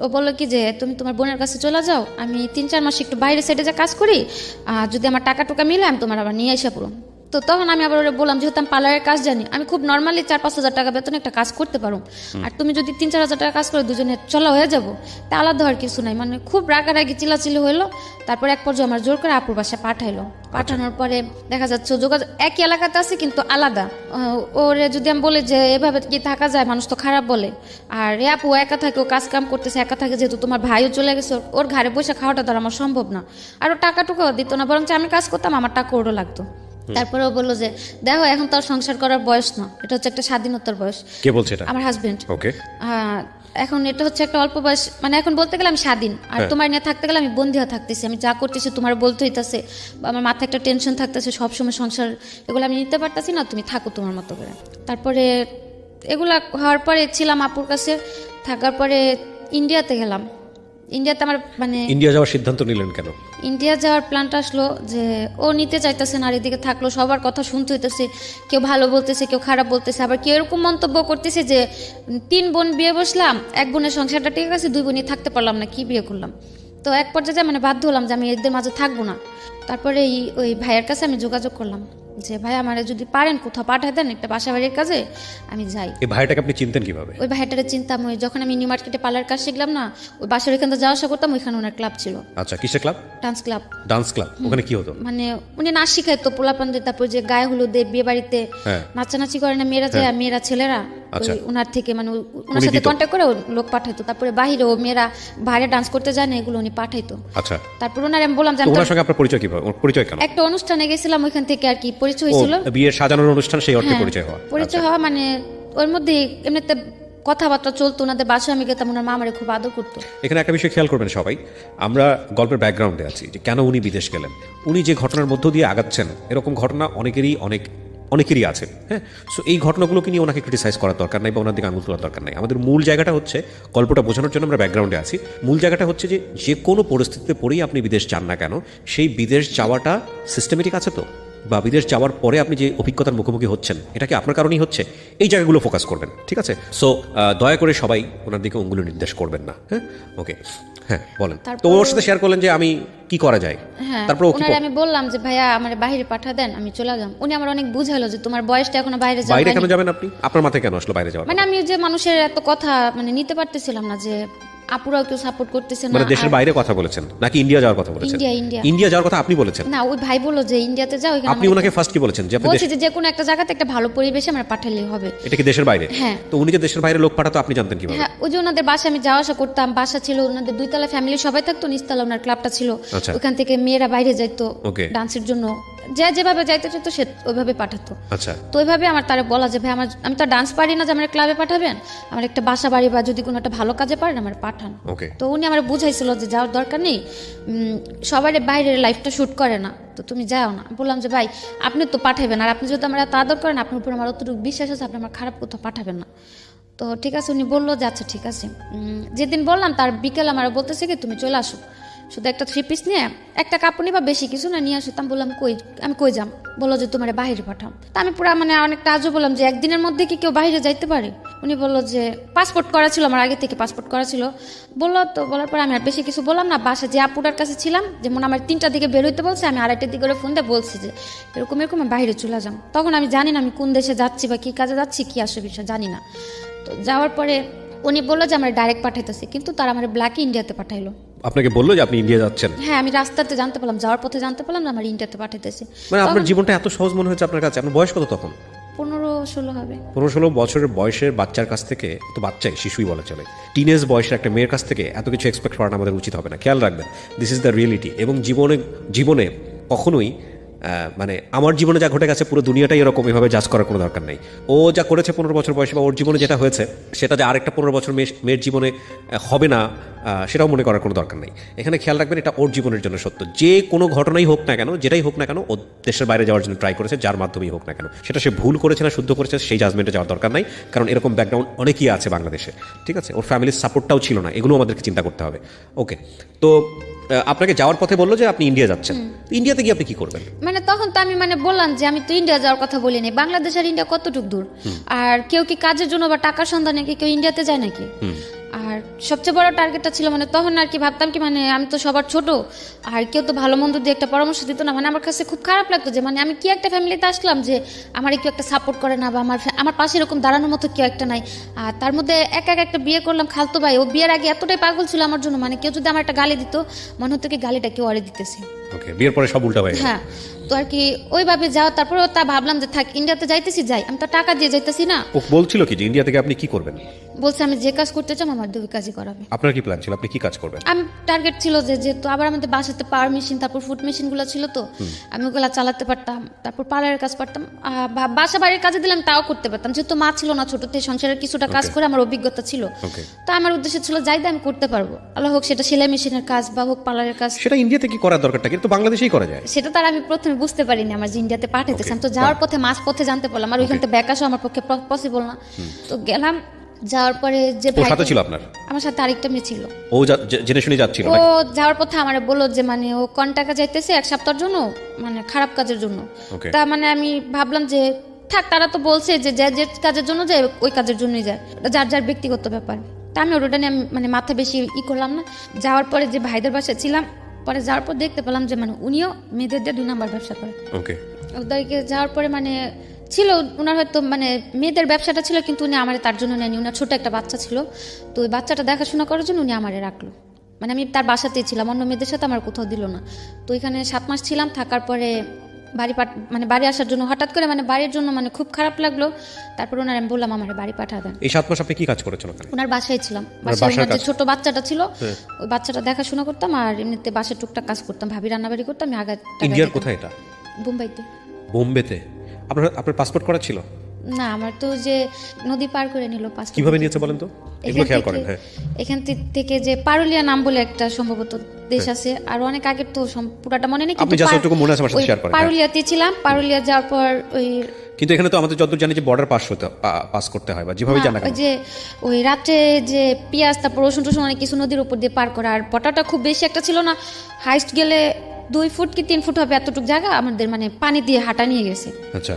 ও বললো কি যে তুমি তোমার বোনের কাছে চলে যাও, আমি 3-4 মাস একটু বাইরে সাইডে যা কাজ করি, যদি আমার টাকা টুকা মিলে আমি তোমার আবার নিয়ে আসা পড়ো। তো তখন আমি আবার ওরা বললাম, যেহেতু আমি পার্লারের কাজ জানি, আমি খুব নর্মালি 4-5 হাজার টাকা বেতনে একটা কাজ করতে পারো, আর তুমি যদি 3-4 হাজার টাকা কাজ করে দুজনে চলা হয়ে যাবো, তা আলাদা হওয়ার কিছু নাই। মানে খুব রাগারাগি চিলাচিলি হইলো। তারপর এক পর্যায়ে আমার জোর করে আপুর বাসায় পাঠাইলো। পাঠানোর পরে দেখা যাচ্ছে যোগাযোগ একই এলাকাতে আছে কিন্তু আলাদা। ওরে যদি আমি বলি যে এভাবে কি থাকা যায়, মানুষ তো খারাপ বলে। আর এ আপু একা থাকে, ও কাজ কাম করতেছে একা থাকে, যেহেতু তোমার ভাইও চলে গেছে, ওর ঘরে বসে খাওয়াটা তো আমার সম্ভব না। আর ও টাকা টুকাও দিত না, বরং আমি কাজ করতাম, আমার টাকা ওরও লাগতো। তারপরে ও বললো যে দেখো এখন তো আর সংসার করার বয়স না, এটা হচ্ছে একটা স্বাধীনতার বয়স।
কে বলছে এটা?
আমার হাজবেন্ড।
ওকে।
এখন এটা হচ্ছে একটা অল্প বয়স, মানে এখন বলতে গেলে আমি স্বাধীন, আর তোমার নিয়ে থাকতে গেলে আমি বন্দি হয়ে থাকতেছি। আমি যা করতেছি তোমার বলতে হইতাছে, আমার মাথায় একটা টেনশন থাকতেছে সবসময়, সংসার এগুলো আমি নিতে পারতেছি না, তুমি থাকো তোমার মতো করে। তারপরে এগুলা হওয়ার পরে ছিলাম আপুর কাছে, থাকার পরে ইন্ডিয়াতে গেলাম। ইন্ডিয়াতে আমার মানে
ইন্ডিয়া যাওয়ার সিদ্ধান্ত নিলেন কেন?
ইন্ডিয়া যাওয়ার প্ল্যানটা আসলো যে ও নিতে চাইতেছে না, আর এদিকে থাকলো সবার কথা শুনতে হইতেছে, কেউ ভালো বলতেছে, কেউ খারাপ বলতেছে, আবার কেউ এরকম মন্তব্য করতেছে যে 3 বোন বিয়ে বসলাম, 1 বোনের সংসারটা ঠিক আছে, 2 বোনই থাকতে পারলাম না, কি বিয়ে করলাম। তো এক পর্যায়ে মানে বাধ্য হলাম যে আমি এদের মাঝে থাকবো না। তারপরে ওই ভাইয়ের কাছে আমি যোগাযোগ করলাম যে ভাই আমার যদি পারেন কোথাও পাঠায় দেন একটা বাসা বাড়ির কাজে, আমি যাই।
এই ভাইটাকে আপনি চিনতেন কিভাবে?
ওই ভাইটারে চিনতাম, ওই যখন আমি নিউ মার্কেটে পার্লার কাজ শিখলাম না, ওই বাসার ওইখান থেকে যাওয়া আসা করতাম, ওইখানে ওনার ক্লাব ছিল।
আচ্ছা, কিসের club?
Dance club.
Dance club. ওখানে কি হতো?
মানে উনি নাচ শিখাইতো পোলাপানদের, তারপর যে গায়ে হলুদে বিয়ে বাড়িতে নাচানাচি করে না মেয়েরা যায়, মেয়েরা ছেলেরা
আচ্ছা।
ওনার থেকে মানে ওনার সাথে কন্ট্যাক্ট করে লোক পাঠাইতো। তারপরে বাহিরে ও মেয়েরা বাইরে ডান্স করতে যায় না, এগুলো উনি পাঠাইতো।
আচ্ছা।
তারপর ওনার আমি বললাম যে
ওনার সঙ্গে আপনার পরিচয় কিভাবে? ওর পরিচয় কেন?
একটা অনুষ্ঠানে গেছিলাম, ওইখান থেকে আর কি পরিচয় হয়েছিল।
বিয়ের সাজানোর অনুষ্ঠান, সেই অর্থে
হ্যাঁ,
পরিচয় হওয়া।
পরিচয় হওয়া মানে ওর মধ্যে এমনিতে কথাবার্তা চলতো, ওনাদের বাসায় আমি গেতাম, ওনার মা আমারে খুব আদর করতো।
এখানে একটা বিষয় খেয়াল করবেন সবাই, আমরা গল্পের ব্যাকগ্রাউন্ডে আছি যে কেন উনি বিদেশ গেলেন। উনি যে ঘটনার মধ্য দিয়ে আগাচ্ছেন, এরকম ঘটনা অনেকেরই আছে। হ্যাঁ, সো এই ঘটনাগুলোকে নিয়ে ওনাকে ক্রিটিসাইজ করার দরকার নাই বা ওনার দিকে আঙুল তোলার দরকার নাই। আমাদের মূল জায়গাটা হচ্ছে, গল্পটা বোঝানোর জন্য আমরা ব্যাকগ্রাউন্ডে আছি, মূল জায়গাটা হচ্ছে যে কোনো পরিস্থিতিতে পড়েই আপনি বিদেশ যান না কেন, সেই বিদেশ যাওয়াটা সিস্টেমেটিক আছে তো, বা বিদেশ যাওয়ার পরে আপনি যে অভিজ্ঞতার মুখোমুখি হচ্ছেন এটা কি আপনার কারণেই হচ্ছে, এই জায়গাগুলো ফোকাস করবেন। ঠিক আছে? সো দয়া করে সবাই ওনার দিকে অঙ্গুলি নির্দেশ করবেন না। হ্যাঁ, ওকে। হ্যাঁ, বলেন। তো ওর সাথে শেয়ার করলেন যে আমি কি করা যায়।
হ্যাঁ,
তারপর
ওনারে আমি বললাম যে ভাইয়া আমার বাইরে পাঠা দেন, আমি চলে যাম। উনি আমার অনেক বুঝাইলো যে তোমার বয়সটা এখনো বাইরে যাওয়া
বাইরে কেন
হয়নি।
যাবেন আপনি? আপনার মাথায় কেন আসলো বাইরে যাওয়ার?
মানে আমি যে মানুষের এত কথা মানে নিতে পারতেছিলাম না, যে আপুরাও কেউ সাপোর্ট করতেছে না।
মানে দেশের বাইরে কথা বলেছেন নাকি ইন্ডিয়া যাওয়ার কথা বলেছেন? ইন্ডিয়া যাওয়ার কথা আপনি বলেছেন
না, ওই ভাই বললো যে ইন্ডিয়াতে যাও।
আপনি ওনাকে ফার্স্ট কি বলেছেন? যে আপনি
বলছি যে কোনো একটা জায়গাতে একটা ভালো পরিবেশে আমরা পাঠালেই হবে।
এটা কি দেশের বাইরে?
হ্যাঁ।
তো উনি যে দেশের বাইরে লোক পাঠাতো আপনি জানতেন কিভাবে?
হ্যাঁ, ওই যে ওনাদের বাসায় আমি যাওয়া আসা করতাম, বাসা ছিল ওনাদের 2 তলা ফ্যামিলি সবাই থাকতো, নিচতলা ওনার ক্লাবটা ছিল, ওখান থেকে মেয়েরা বাইরে যাইতো ডান্সের জন্য, যেভাবে যাইতে চাইতো সে ওইভাবে পাঠাতো।
আচ্ছা,
তো ওইভাবে আমার তারা বলা যে ভাই আমি তো ডান্স পারি না যে আমার ক্লাবে পাঠাবেন, আমার একটা বাসা বাড়ি বা যদি কোনো একটা ভালো কাজে পারেন আমার পাঠান।
ওকে।
তো উনি আমার বুঝাইছিল যে যাওয়ার দরকার নেই, সবার বাইরের লাইফটা শ্যুট করে না, তো তুমি যাও না। বললাম যে ভাই আপনি তো পাঠাবেন, আর আপনি যদি আমার এত আদর করেন, আপনার উপর আমার অতটুকু বিশ্বাস আছে, আপনি আমার খারাপ কোথাও পাঠাবেন না। তো ঠিক আছে, উনি বললো যে আচ্ছা ঠিক আছে। যেদিন বললাম তার বিকেল আমার বলতেছে কি তুমি চলে আসো, শুধু একটা 3 পিস নিয়ে একটা কাপড় নিবা, বেশি কিছু না নিয়ে আসো। আমি বললাম আমি কই যাম? বললো যে তোমার বাইরে পাঠাম। তা আমি পুরো মানে অনেকটা আজও বললাম যে একদিনের মধ্যে কি কেউ বাইরে যাইতে পারে? উনি বললো যে পাসপোর্ট করা ছিল, আমার আগে থেকে পাসপোর্ট করা ছিল। বললো তো, বলার পর আমি আর বেশি কিছু বললাম না। বাসা যে আপুটার কাছে ছিলাম, যেমন আমার 3টার দিকে বের হইতে বলছে, আমি 2:30টার দিকে ফোন দিয়ে বলছি যে এরকম আমি বাইরে চলে যাম। তখন আমি জানি না আমি কোন দেশে যাচ্ছি বা কি কাজে যাচ্ছি, কি আসবে বিষয় জানি না। তো যাওয়ার পরে উনি বললো যে আমার ডাইরেক্ট পাঠাইতেছে, কিন্তু তারা আমার ব্ল্যাক ইন্ডিয়াতে পাঠাইলো।
আপনাকে বললো যে আপনি ইন্ডিয়া যাচ্ছেন?
হ্যাঁ, আমি রাস্তাতে জানতে পারলাম, যাওয়ার পথে জানতে পারলাম যে আমার ইন্ডিয়াতে পাঠাইতেছে।
মানে আপনার জীবনটা এত সহজ মনে হচ্ছে আপনার কাছে? আপনার বয়স কত তখন?
15-16 হবে।
15-16 বছরের বয়সের বাচ্চার কাছ থেকে, তো বাচ্চাই, শিশুই বলা চলে, টিনেজ বয়সের একটা মেয়ের কাছ থেকে এত কিছু এক্সপেক্ট করাটা আমাদের উচিত হবে না। খেয়াল রাখবেন, দিস ইজ দ্য রিয়েলিটি। এবং জীবনে কখনোই মানে আমার জীবনে যা ঘটে গেছে পুরো দুনিয়াটাই এরকম, এভাবে জাজ করার কোনো দরকার নেই। ও যা করেছে 15 বছর বয়সে, বা ওর জীবনে যেটা হয়েছে সেটা যে আরেকটা 15 বছর মেয়ের জীবনে হবে না, সেটাও মনে করার কোনো দরকার নেই। এখানে খেয়াল রাখবেন, এটা ওর জীবনের জন্য সত্য। যে কোনো ঘটনাই হোক না কেন, যেটাই হোক না কেন, ও দেশের বাইরে যাওয়ার জন্য ট্রাই করেছে, যার মাধ্যমেই হোক না কেন, সেটা সে ভুল করেছে না শুদ্ধ করেছে সেই জাজমেন্টে যাওয়ার দরকার নাই। কারণ এরকম ব্যাকগ্রাউন্ড অনেকই আছে বাংলাদেশে, ঠিক আছে? ওর ফ্যামিলির সাপোর্টটাও ছিল না, এগুলো আমাদেরকে চিন্তা করতে হবে। ওকে, তো আপনাকে যাওয়ার পথে বললো যে আপনি ইন্ডিয়া যাচ্ছেন। ইন্ডিয়াতে গিয়ে আপনি কি করবেন?
মানে তখন তো আমি বললাম যে আমি তো ইন্ডিয়া যাওয়ার কথা বলিনি। বাংলাদেশ আর ইন্ডিয়া কতটুকু দূর? আর কেউ কি কাজের জন্য বা টাকার সন্ধানে কি কেউ ইন্ডিয়াতে যায় নাকি? আর সবচেয়ে বড় টার্গেটটা ছিল তখন আর কি ভাবতাম কি আমি তো সবার ছোট, আর কেউ তো ভালো মন্দ দিয়ে একটা পরামর্শ দিত না। আমার কাছে খুব খারাপ লাগতো যে আমি কি একটা ফ্যামিলিতে আসলাম যে আমার কেউ একটা সাপোর্ট করে না, বা আমার পাশে এরকম দাঁড়ানোর মতো কেউ একটা নাই। আর তার মধ্যে একটা বিয়ে করলাম খালতো ভাই, ও বিয়ের আগে এতটাই পাগল ছিল আমার জন্য, কেউ যদি আমার একটা গালি দিত মনে হতো কি গালিটা কেউ আরে দিতেছে।
ওকে, বিয়ের পরে সব উল্টা হয়ে গেল।
হ্যাঁ, তো আর কি ওইভাবে যাওয়া। তারপরে তা ভাবলাম যে থাক, ইন্ডিয়াতে যাইতেছি যাই, আমি তো টাকা দিয়ে যাইতেছি না।
ও বলছিল কি যে ইন্ডিয়া থেকে আপনি কি করবেন?
বলছে আমি যে কাজ করতে চাই আমার দুই কাজই করাবে।
আপনার কি প্ল্যান ছিল? আপনি কি কাজ করবেন?
আমি টার্গেট ছিল যে যেহেতু আবার আমাদের বাসাতে পাওয়ার মেশিন, তারপর ফুড মেশিন গুলো ছিল, তো আমি ওগুলা চালাতে পারতাম। তারপর পার্লারের কাজ পারতাম, বাসা বাড়ির কাজে দিলাম তাও করতে পারতাম, যেহেতু মা ছিল না, ছোটতে সংসারের কিছুটা কাজ করে আমার অভিজ্ঞতা ছিল। তো আমার উদ্দেশ্য ছিল যাই আমি করতে পারবো, আল্লাহ হোক সেটা সেলাই মেশিনের কাজ বা হোক পার্লারের কাজ।
সেটা ইন্ডিয়াতে কি করার দরকারটা কিন্তু বাংলাদেশেই করা যায়।
সেটা তার আমি প্রথমে বুঝতে পারিনি আমার যে ইন্ডিয়াতে পাঠাইতেছে। আমি তো যাওয়ার পথে মাঝ পথে জানতে পারলাম, আর ওইখানটা ব্যাক আসা আমার পক্ষে পসিবল না। তো গেলাম, যাওয়ার পরে যে
ওর সাথে ছিল আপনার?
আমার সাথে আরেকটা মেয়ে ছিল।
ও জেনে শুনে যাচ্ছিল?
ও যাওয়ার পথে আমার বললো যে ও কোন টাকা যাইতেছে 1 সপ্তাহের জন্য, খারাপ কাজের জন্য। তা আমি ভাবলাম যে থাক, তারা তো বলছে যে যে কাজের জন্য যায় ওই কাজের জন্যই যায়, যার যার ব্যক্তিগত ব্যাপার। তা আমি ওটা নিয়ে মাথা বেশি করলাম না। যাওয়ার পরে যে ভাইদের বাসায় ছিলাম, পরে যাওয়ার পর দেখতে পেলাম যে উনিও মেয়েদের দিয়ে 2 নাম্বার ব্যবসা করে।
ওকে,
ওদেরকে যাওয়ার পরে ছিল ওনার হয়তো মেয়েদের ব্যবসাটা ছিল, কিন্তু উনি আমার তার জন্য নেয়নি। ওনার ছোট একটা বাচ্চা ছিল, তো ওই বাচ্চাটা দেখাশোনা করার জন্য উনি আমারে রাখলো। আমি তার বাসাতেই ছিলাম, অন্য মেয়েদের সাথে আমার কোথাও দিল না। তো এখানে 7 মাস ছিলাম, থাকার পরে বাড়ি আসার জন্য হঠাৎ করে বাড়ির জন্য খুব খারাপ লাগলো। তারপর ওনার আমি বললাম আমার বাড়ি পাঠাবেন।
এই 7 মাস আপনি কি কাজ করেছেন ওখানে?
ওনার বাসায় ছিলাম, বাসায় ওনার যে ছোট বাচ্চাটা ছিল ওই বাচ্চাটা দেখাশোনা করতাম, আর এমনিতে বাসায় টুকটাক কাজ করতাম, ভাবি রান্নাবাড়ি করতাম। আমি আগে
ইন্ডিয়ার কোথায় এটা?
বোম্বাইতে।
বোম্বেতে? আপনার পাসপোর্ট করা ছিল
না? আমার তো যে নদী পার করে নিল পাসপোর্ট।
কিভাবে নিয়েছে বলেন তো, এগুলো খেয়াল করেন? হ্যাঁ,
এখান থেকে যে পারুলিয়া নাম বলে একটা সম্ভবত দেশ আছে, আর অনেক আগের তো পুরাটা মনে নেই,
আপনি জাস্ট একটু মনে আছে আমার সাথে শেয়ার করেন।
পারুলিয়াতে ছিলাম, পারুলিয়া যাওয়ার পর ওই
কিন্তু এখানে তো আমাদের যতদূর জানি যে বর্ডার পাস করতে হয়, বা যেভাবে জানা
ওই যে ওই রাতে যে পেঁয়াজ তারপর রসুন টসুন অনেক কিছু নদীর উপর দিয়ে পার করা। আর বর্ডারটা খুব বেশি একটা ছিল না, হাইস্ট গেলে 2 ফুট কি 3 ফুট হবে, এতটুকু জায়গা আমাদের পানি দিয়ে হাঁটা নিয়ে গেছে।
আচ্ছা,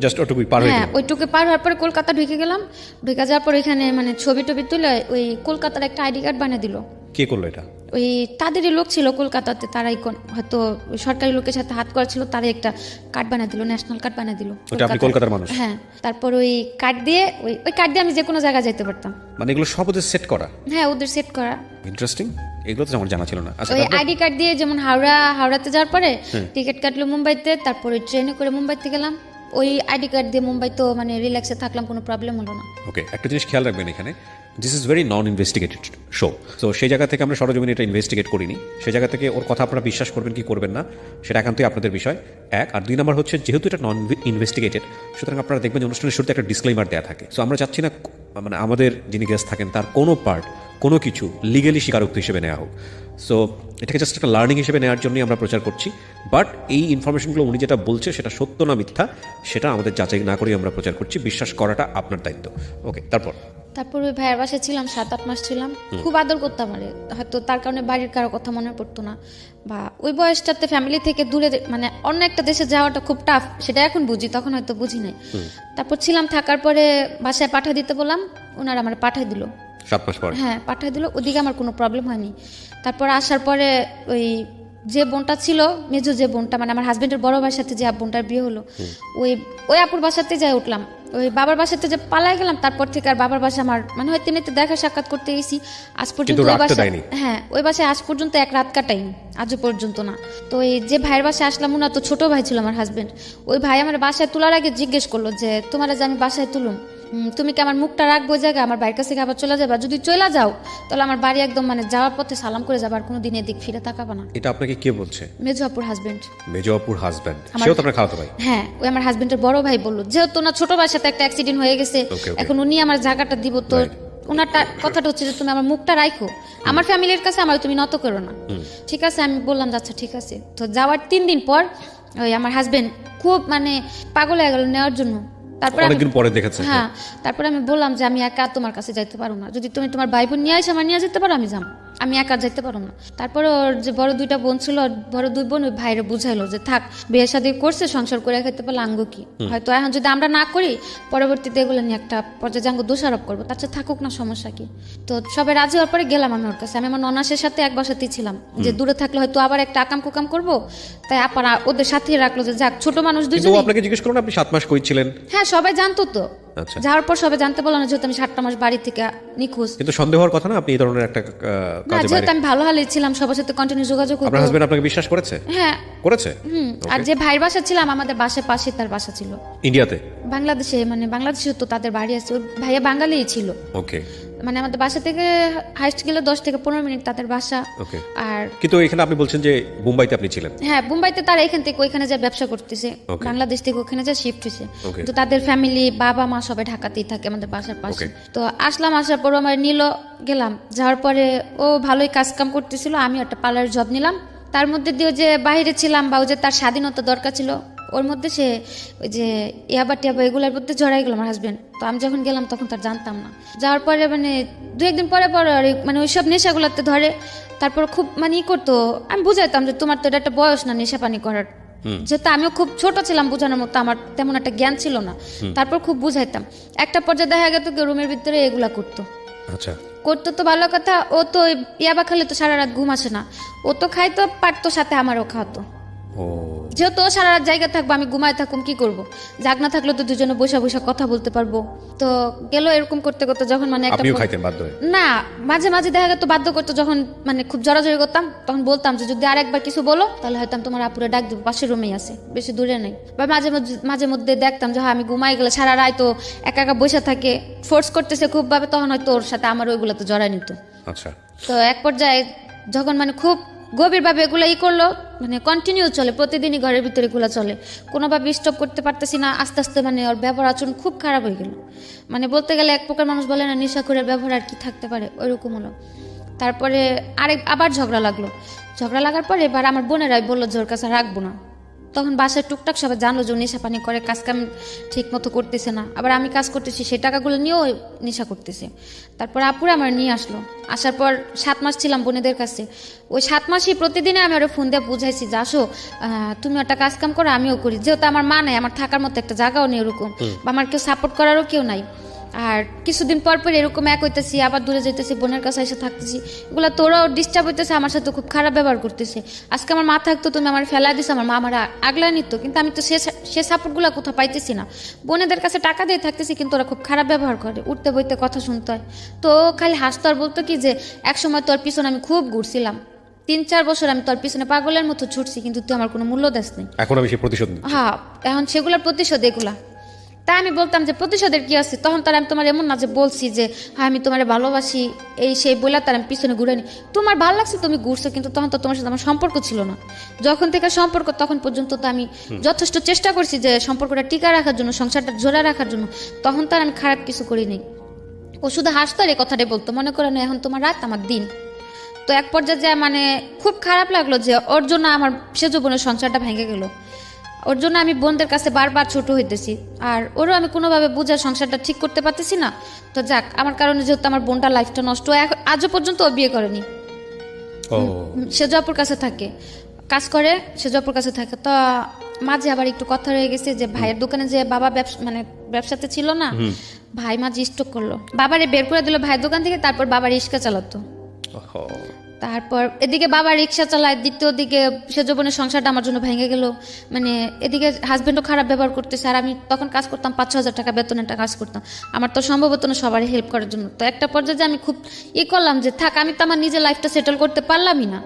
জাস্ট ওটুকুই পার হয়ে গেল।
হ্যাঁ, ওইটুকু পার হওয়ার পরে কলকাতা ঢুকে গেলাম। ঢুকে যাওয়ার পর এখানে ছবি টবি তুলে ওই কলকাতার একটা আইডি কার্ড বানিয়ে দিল।
কে করলো এটা?
ওই তাদেরই লোক ছিল কলকাতাতে, তারাই হয়তো সরকারি লোকের সাথে হাত করা ছিল, তারাই একটা কার্ড বানিয়ে দিল, ন্যাশনাল কার্ড বানিয়ে দিল।
ওটা আপনি কলকাতার মানুষ?
হ্যাঁ, তারপর ওই কার্ড দিয়ে ওই কার্ড দিয়ে আমি যে কোনো জায়গায় যেতে পারতাম।
এগুলো সব ওদের সেট করা?
হ্যাঁ, ওদের সেট করা।
ইন্টারেস্টিং, এগুলো তো আমার জানা ছিল না। আচ্ছা,
ওই আইডি কার্ড দিয়ে যেমন হাওড়াতে যাওয়ার পরে টিকিট কাটলো মুম্বাইতে, তারপরে ট্রেনে করে মুম্বাইতে গেলাম। ওই আইডি কার্ড দিয়ে মুম্বাই তো রিল্যাক্সে থাকলাম, কোনো প্রবলেম হলো না।
ওকে, একটা জিনিস খেয়াল রাখবেন এখানে, this is very non investigated show. তো সেই জায়গা থেকে আমরা সরজমিনে এটা ইনভেস্টিগেট করিনি। সেই জায়গা থেকে ওর কথা আপনারা বিশ্বাস করবেন কি করবেন না সেটা একান্তই আপনাদের বিষয়, এক। আর 2 নম্বর হচ্ছে, যেহেতু এটা নন ইনভেস্টিগেটেড, সুতরাং আপনারা দেখবেন যে অনুষ্ঠানের শুরুতে একটা ডিসক্লেমার দেওয়া থাকে। সো আমরা চাচ্ছি না মানে আমাদের যিনি গেস্ট থাকেন তার কোনো পার্ট, কোনো কিছু লিগালি স্বীকারোক্তি হিসেবে নেওয়া হোক। সো এটাকে জাস্ট একটা লার্নিং হিসেবে নেওয়ার জন্যই আমরা প্রচার করছি। বাট এই ইনফরমেশনগুলো উনি যেটা বলছে সেটা সত্য না মিথ্যা সেটা আমাদের যাচাই না করেই আমরা প্রচার করছি। বিশ্বাস করাটা আপনার দায়িত্ব। ওকে, তারপর
ওই ভাইয়ের বাসায় ছিলাম 7-8 মাস ছিলাম, খুব আদর করতাম। আরে হয়তো তার কারণে বাড়ির কারো কথা মনে পড়তো না, বা ওই বয়সটাতে ফ্যামিলি থেকে দূরে মানে অন্য একটা দেশে যাওয়াটা খুব টাফ, সেটা এখন বুঝি, তখন হয়তো বুঝি নাই। তারপর ছিলাম, থাকার পরে বাসায় পাঠিয়ে দিতে বললাম, ওনারা আমার পাঠিয়ে দিল
7 মাস পর।
হ্যাঁ পাঠিয়ে দিল, ওদিকে আমার কোনো প্রবলেম হয়নি। তারপর আসার পরে ওই যে বোনটা ছিল, মেজো যে বোনটা, মানে আমার হাজবেন্ডের বড় ভাইয়ের সাথে যে বোনটার বিয়ে হলো, ওই আপুর বাসাতে যাই উঠলাম। ওই বাবার বাসাতে যে পালাই গেলাম, তারপর থেকে আর বাবার বাসা আমার মানে হয়তো এমনিতে দেখা সাক্ষাৎ করতে গেছি, আজ পর্যন্ত ওই বাসায়, হ্যাঁ ওই বাসায় আজ পর্যন্ত এক রাত কাটাইনি, আজও পর্যন্ত না। তো এই যে ভাইয়ের বাসায় আসলাম, ওনার তো ছোট ভাই ছিল আমার হাজবেন্ড, ওই ভাই আমার বাসায় তোলার আগে জিজ্ঞেস করলো যে তোমার যে আমি বাসায় তুলুম, তুমি কি আমার মুখটা রাখবো ওই জায়গায়, আমার বাড়ির কাছে আবার চলে যাবে, যদি চলে যাও তাহলে আমার বাড়ি একদম মানে যাওয়ার পথে সালাম করে যাবে, আর কোনোদিন এদিক ফিরে তাকাবা না।
এটা আপনাকে কে বলছে?
মেজো আপুর হাজবেন্ড।
মেজো আপুর হাজবেন্ড, সেও তো আপনার খাওয়াতো ভাই?
হ্যাঁ, ওই আমার হাজবেন্ডের বড় ভাই বললো, যেহেতু না ছোট ভাইয়ের সাথে একটা অ্যাক্সিডেন্ট হয়ে গেছে, এখন উনি আমার জায়গাটা দিব, তো ওনারটা কথাটা হচ্ছে যে তুমি আমার মুখটা রাখো, আমার ফ্যামিলির কাছে আমার তুমি নত করো না। ঠিক আছে, আমি বললাম আচ্ছা ঠিক আছে। তো যাওয়ার 3 দিন পর ওই আমার হাজবেন্ড খুব মানে পাগল হয়ে গেল নেওয়ার জন্য। তারপর
অনেকদিন পরে দেখেছে।
হ্যাঁ, তারপরে আমি বললাম যে আমি একা তোমার কাছে যাইতে পারো না, যদি তুমি তোমার ভাই বোন নিয়ে আসো আমার নিয়ে যেতে পারো, আমি যাম, আমি একা যাইতে পারো না। তারপরে ওর যে বড় 2টা বোন ছিল, বড় 2 বোন ওই ভাইরে বুঝাইলো যে থাক, বিয়ে শাদী করছে, সংসার করে খাইতে পারলে আঙ্গ কি, হয়তো এখন যদি আমরা না করি পরবর্তীতে এগুলো নিয়ে একটা পর্যায়ে আঙ্গ দোষারোপ করবো, তার চেয়ে থাকুক না, সমস্যা কি। তো সবাই রাজি হওয়ার পরে গেলাম আমি ওর কাছে। আমি আমার ননাসের সাথে এক বাসাতেই ছিলাম, যে দূরে থাকলে হয়তো আবার একটা আকাম কুকাম করবো, তাই আপারা ওদের সাথেই রাখলো যে যাক, ছোট মানুষ দুজন।
আপনাকে জিজ্ঞেস করুন আপনি 7 মাস কই ছিলেন?
হ্যাঁ, সবাই জানতো তো।
আচ্ছা,
যাওয়ার পর সবাই জানতে পারলো না, যেহেতু আমি 7টা মাস বাড়ি থেকে নিখোঁজ।
কিন্তু সন্দেহ হওয়ার কথা না, আপনি এই ধরনের একটা কাজে বাইরে।
যেহেতু আমি ভালো হালে ছিলাম, সবার সাথে কন্টিনিউ যোগাযোগ করতে।
আপনার হাজবেন্ড আপনাকে বিশ্বাস করেছে?
হ্যাঁ
করেছে।
আর যে ভাইয়ের বাসা ছিলাম, আমাদের বাসার পাশে তার বাসা ছিল,
ইন্ডিয়াতে?
বাংলাদেশে, মানে বাংলাদেশে তো তাদের বাড়ি আছে, ওই ভাইয়া বাঙালিই ছিল।
ওকে,
মানে আমাদের বাসা থেকে হাইস্ট গেলে 10 থেকে 15 মিনিট তাদের বাসা।
ওকে।
আর
কিন্তু এখানে আপনি বলছেন যে মুম্বাইতে আপনি ছিলেন?
হ্যাঁ, মুম্বাইতে তারা এখান থেকে ওইখানে যা ব্যবসা করতেছে, বাংলাদেশ থেকে ওখানে যা শিফট হয়েছে, তো তাদের ফ্যামিলি বাবা মা সবাই ঢাকাতেই থাকে আমাদের বাসার পাশে। তো আসলাম, আসার পর আমার নিল, গেলাম, যাওয়ার পরে ও ভালোই কাজ কাম করতেছিল, আমি একটা পার্লারের জব নিলাম। তার মধ্যে দিয়ে যে বাইরে ছিলাম, বা যে তার স্বাধীনতা দরকার ছিল, ওর মধ্যে সে ওই যে ইয়াবা টিয়াবা এগুলোর মধ্যে জড়াই গেল আমার হাজবেন্ড। তো আমি যখন গেলাম তখন তার জানতাম না, যাওয়ার পরে মানে 2-1 দিন পরে পর মানে ওইসব নেশাগুলোতে ধরে। তারপর খুব মানে ই করতো, আমি বুঝাইতাম যে তোমার তো এটা একটা বয়স না নেশা পানি করার, যেহেতু আমিও খুব ছোট ছিলাম, বোঝানোর মতো আমার তেমন একটা জ্ঞান ছিল না। তারপর খুব বুঝাইতাম, একটা পর্যায়ে দেখা গেত রুমের ভিতরে এগুলা করতো।
আচ্ছা,
করতো তো ভালো কথা, ও তো ইয়াবা খেলে তো সারা রাত ঘুম আসে না, ও তো খাইতো পারতো, সাথে আমারও খাওয়াতো। যেহেতু সারা রাত জায়গা থাকবো, আমি ঘুমায় থাকুম, কি করবো, জাগ না থাকলে তো দুজনে বসে বসে কথা বলতে পারবো। তো গেল এরকম করতে করতে, যখন মানে একটা না মাঝে মাঝে দেখা গেত বাধ্য করতো, যখন মানে খুব জড়াজড়ি করতাম, তখন বলতাম যে যদি আরেকবার কিছু বলো তাহলে হয়তো আমি তোমার আপুরে ডাক দেবো, পাশের রুমেই আছে, বেশি দূরে নেই। বা মাঝে মধ্যে দেখতাম যে আমি ঘুমাই গেলে সারা রাত তো একা একা বসে থাকে, ফোর্স করতেছে খুব ভাবে, তখন হয়তো ওর সাথে আমার ওইগুলো তো জড়াই নিত।
আচ্ছা।
তো এক পর্যায়ে যখন মানে খুব গভীরভাবে এগুলো করলো, মানে কন্টিনিউ চলে, প্রতিদিনই ঘরের ভিতরে এগুলো চলে, কোনোভাবে স্টপ করতে পারতেছি না। আস্তে আস্তে মানে ওর ব্যবহার আচরণ খুব খারাপ হয়ে গেল, মানে বলতে গেলে এক প্রকার মানুষ বলে না নেশাখোরের ব্যবহার আর কি থাকতে পারে, ওইরকম হলো। তারপরে আবার ঝগড়া লাগলো। ঝগড়া লাগার পরে এবার আমার বোনেরাই বললো যে ওর কাছে রাখবো না। তখন বাসায় টুকটাক সবাই জানলো যে নেশা পানি করে, কাজ কাম ঠিক মতো করতেছে না, আবার আমি কাজ করতেছি, সেই টাকাগুলো নিয়েও নেশা করতেছে। তারপর আপুরা আমার নিয়ে আসলো, আসার পর 7 মাস ছিলাম বোনেদের কাছে। ওই 7 মাসই প্রতিদিনে আমি ওরা ফোন দিয়ে বুঝাইছি যে আসো তুমি একটা কাজ কাম করো, আমিও করি, যেহেতু আমার মা নাই, আমার থাকার মতো একটা জায়গাও নেই ওরকম, বা আমার কেউ সাপোর্ট করারও কেউ নাই। আর কিছুদিন পর পর এরকম এক হইতেছি, আবার দূরে যেতেছি, বোনের কাছে এসে থাকতেছি, এগুলো তোরাও ডিস্টার্ব হইতেছে, আমার সাথে খুব খারাপ ব্যবহার করতেছে। আজকে আমার মা থাকতো, তুমি আমার ফেলা দিছো, আমার মা আমার আগলায় নিত, কিন্তু আমি তো সে সাপোর্টগুলো কোথাও পাইতেছি না। বোনেদের কাছে টাকা দিয়ে থাকতেছি, কিন্তু ওরা খুব খারাপ ব্যবহার করে, উঠতে বইতে কথা শুনতে হয়। তো খালি হাসতো আর বলতো কি যে একসময় তোর পিছনে আমি খুব ঘুরছিলাম, 3-4 বছর আমি তোর পিছনে পাগলের মতো ছুটছি, কিন্তু তুই আমার কোনো মূল্য দেস নেই,
এখন আমি সেই প্রতিশোধ নিই।
হ্যাঁ, এখন সেগুলোর প্রতিশোধ এগুলা। তাই আমি বলতাম যে প্রতিশোধের কি আছে, তখন তার আমি তোমার এমন না যে বলছি যে হ্যাঁ আমি তোমার ভালোবাসি এই সেই বলে তার আমি পিছনে ঘুরে নি, তোমার ভালো লাগছে তুমি ঘুরছো, কিন্তু তখন তো তোমার সাথে আমার সম্পর্ক ছিল না। যখন থেকে সম্পর্ক তখন পর্যন্ত তো আমি যথেষ্ট চেষ্টা করছি যে সম্পর্কটা টিকা রাখার জন্য, সংসারটা জোড়া রাখার জন্য, তখন তার আমি খারাপ কিছু করিনি। ও শুধু হাসতো আর এই কথাটাই বলতো, মনে করো না এখন তোমার রাত আমার দিন। তো এক পর্যায়ে যে মানে খুব খারাপ লাগলো যে ওর জন্য আমার সেজ বোনের সংসারটা ভেঙে গেল, ওর জন্য আমি বোনদের কাছে বারবার ছোট হইতেছি, আর ওরও আমি কোনোভাবে বুঝার সংসারটা ঠিক করতে পারতেছি না। তো যাক, আমার কারণে যেহেতু আমার বোনটার লাইফটা নষ্ট, আজও পর্যন্ত ও বিয়ে করেনি, সেজ আপুর কাছে থাকে, কাজ করে, সেজ আপুর কাছে থাকে। তো মাঝে আবার একটু কথা রয়ে গেছে যে ভাইয়ের দোকানে যে বাবা মানে ব্যবসাতে ছিল না, ভাই মাঝে স্টক করলো, বাবারে বের করে দিল ভাইয়ের দোকান থেকে, তারপর বাবা রিক্সা চালাতো। তারপর এদিকে বাবা রিক্সা চালায়, দ্বিতীয় দিকে সেজ বোনের সংসারটা আমার জন্য ভেঙে গেল। মানে এদিকে হাজবেন্ডও খারাপ ব্যবহার করতেছে, আর আমি তখন কাজ করতাম 5-6 হাজার টাকা বেতনের একটা কাজ করতাম, আমার তো সম্ভব হতো না সবারই হেল্প করার জন্য। তো একটা পর্যায়ে যে আমি খুব করলাম যে থাক, আমি তো আমার নিজের লাইফটা সেটেল করতে পারলামই না,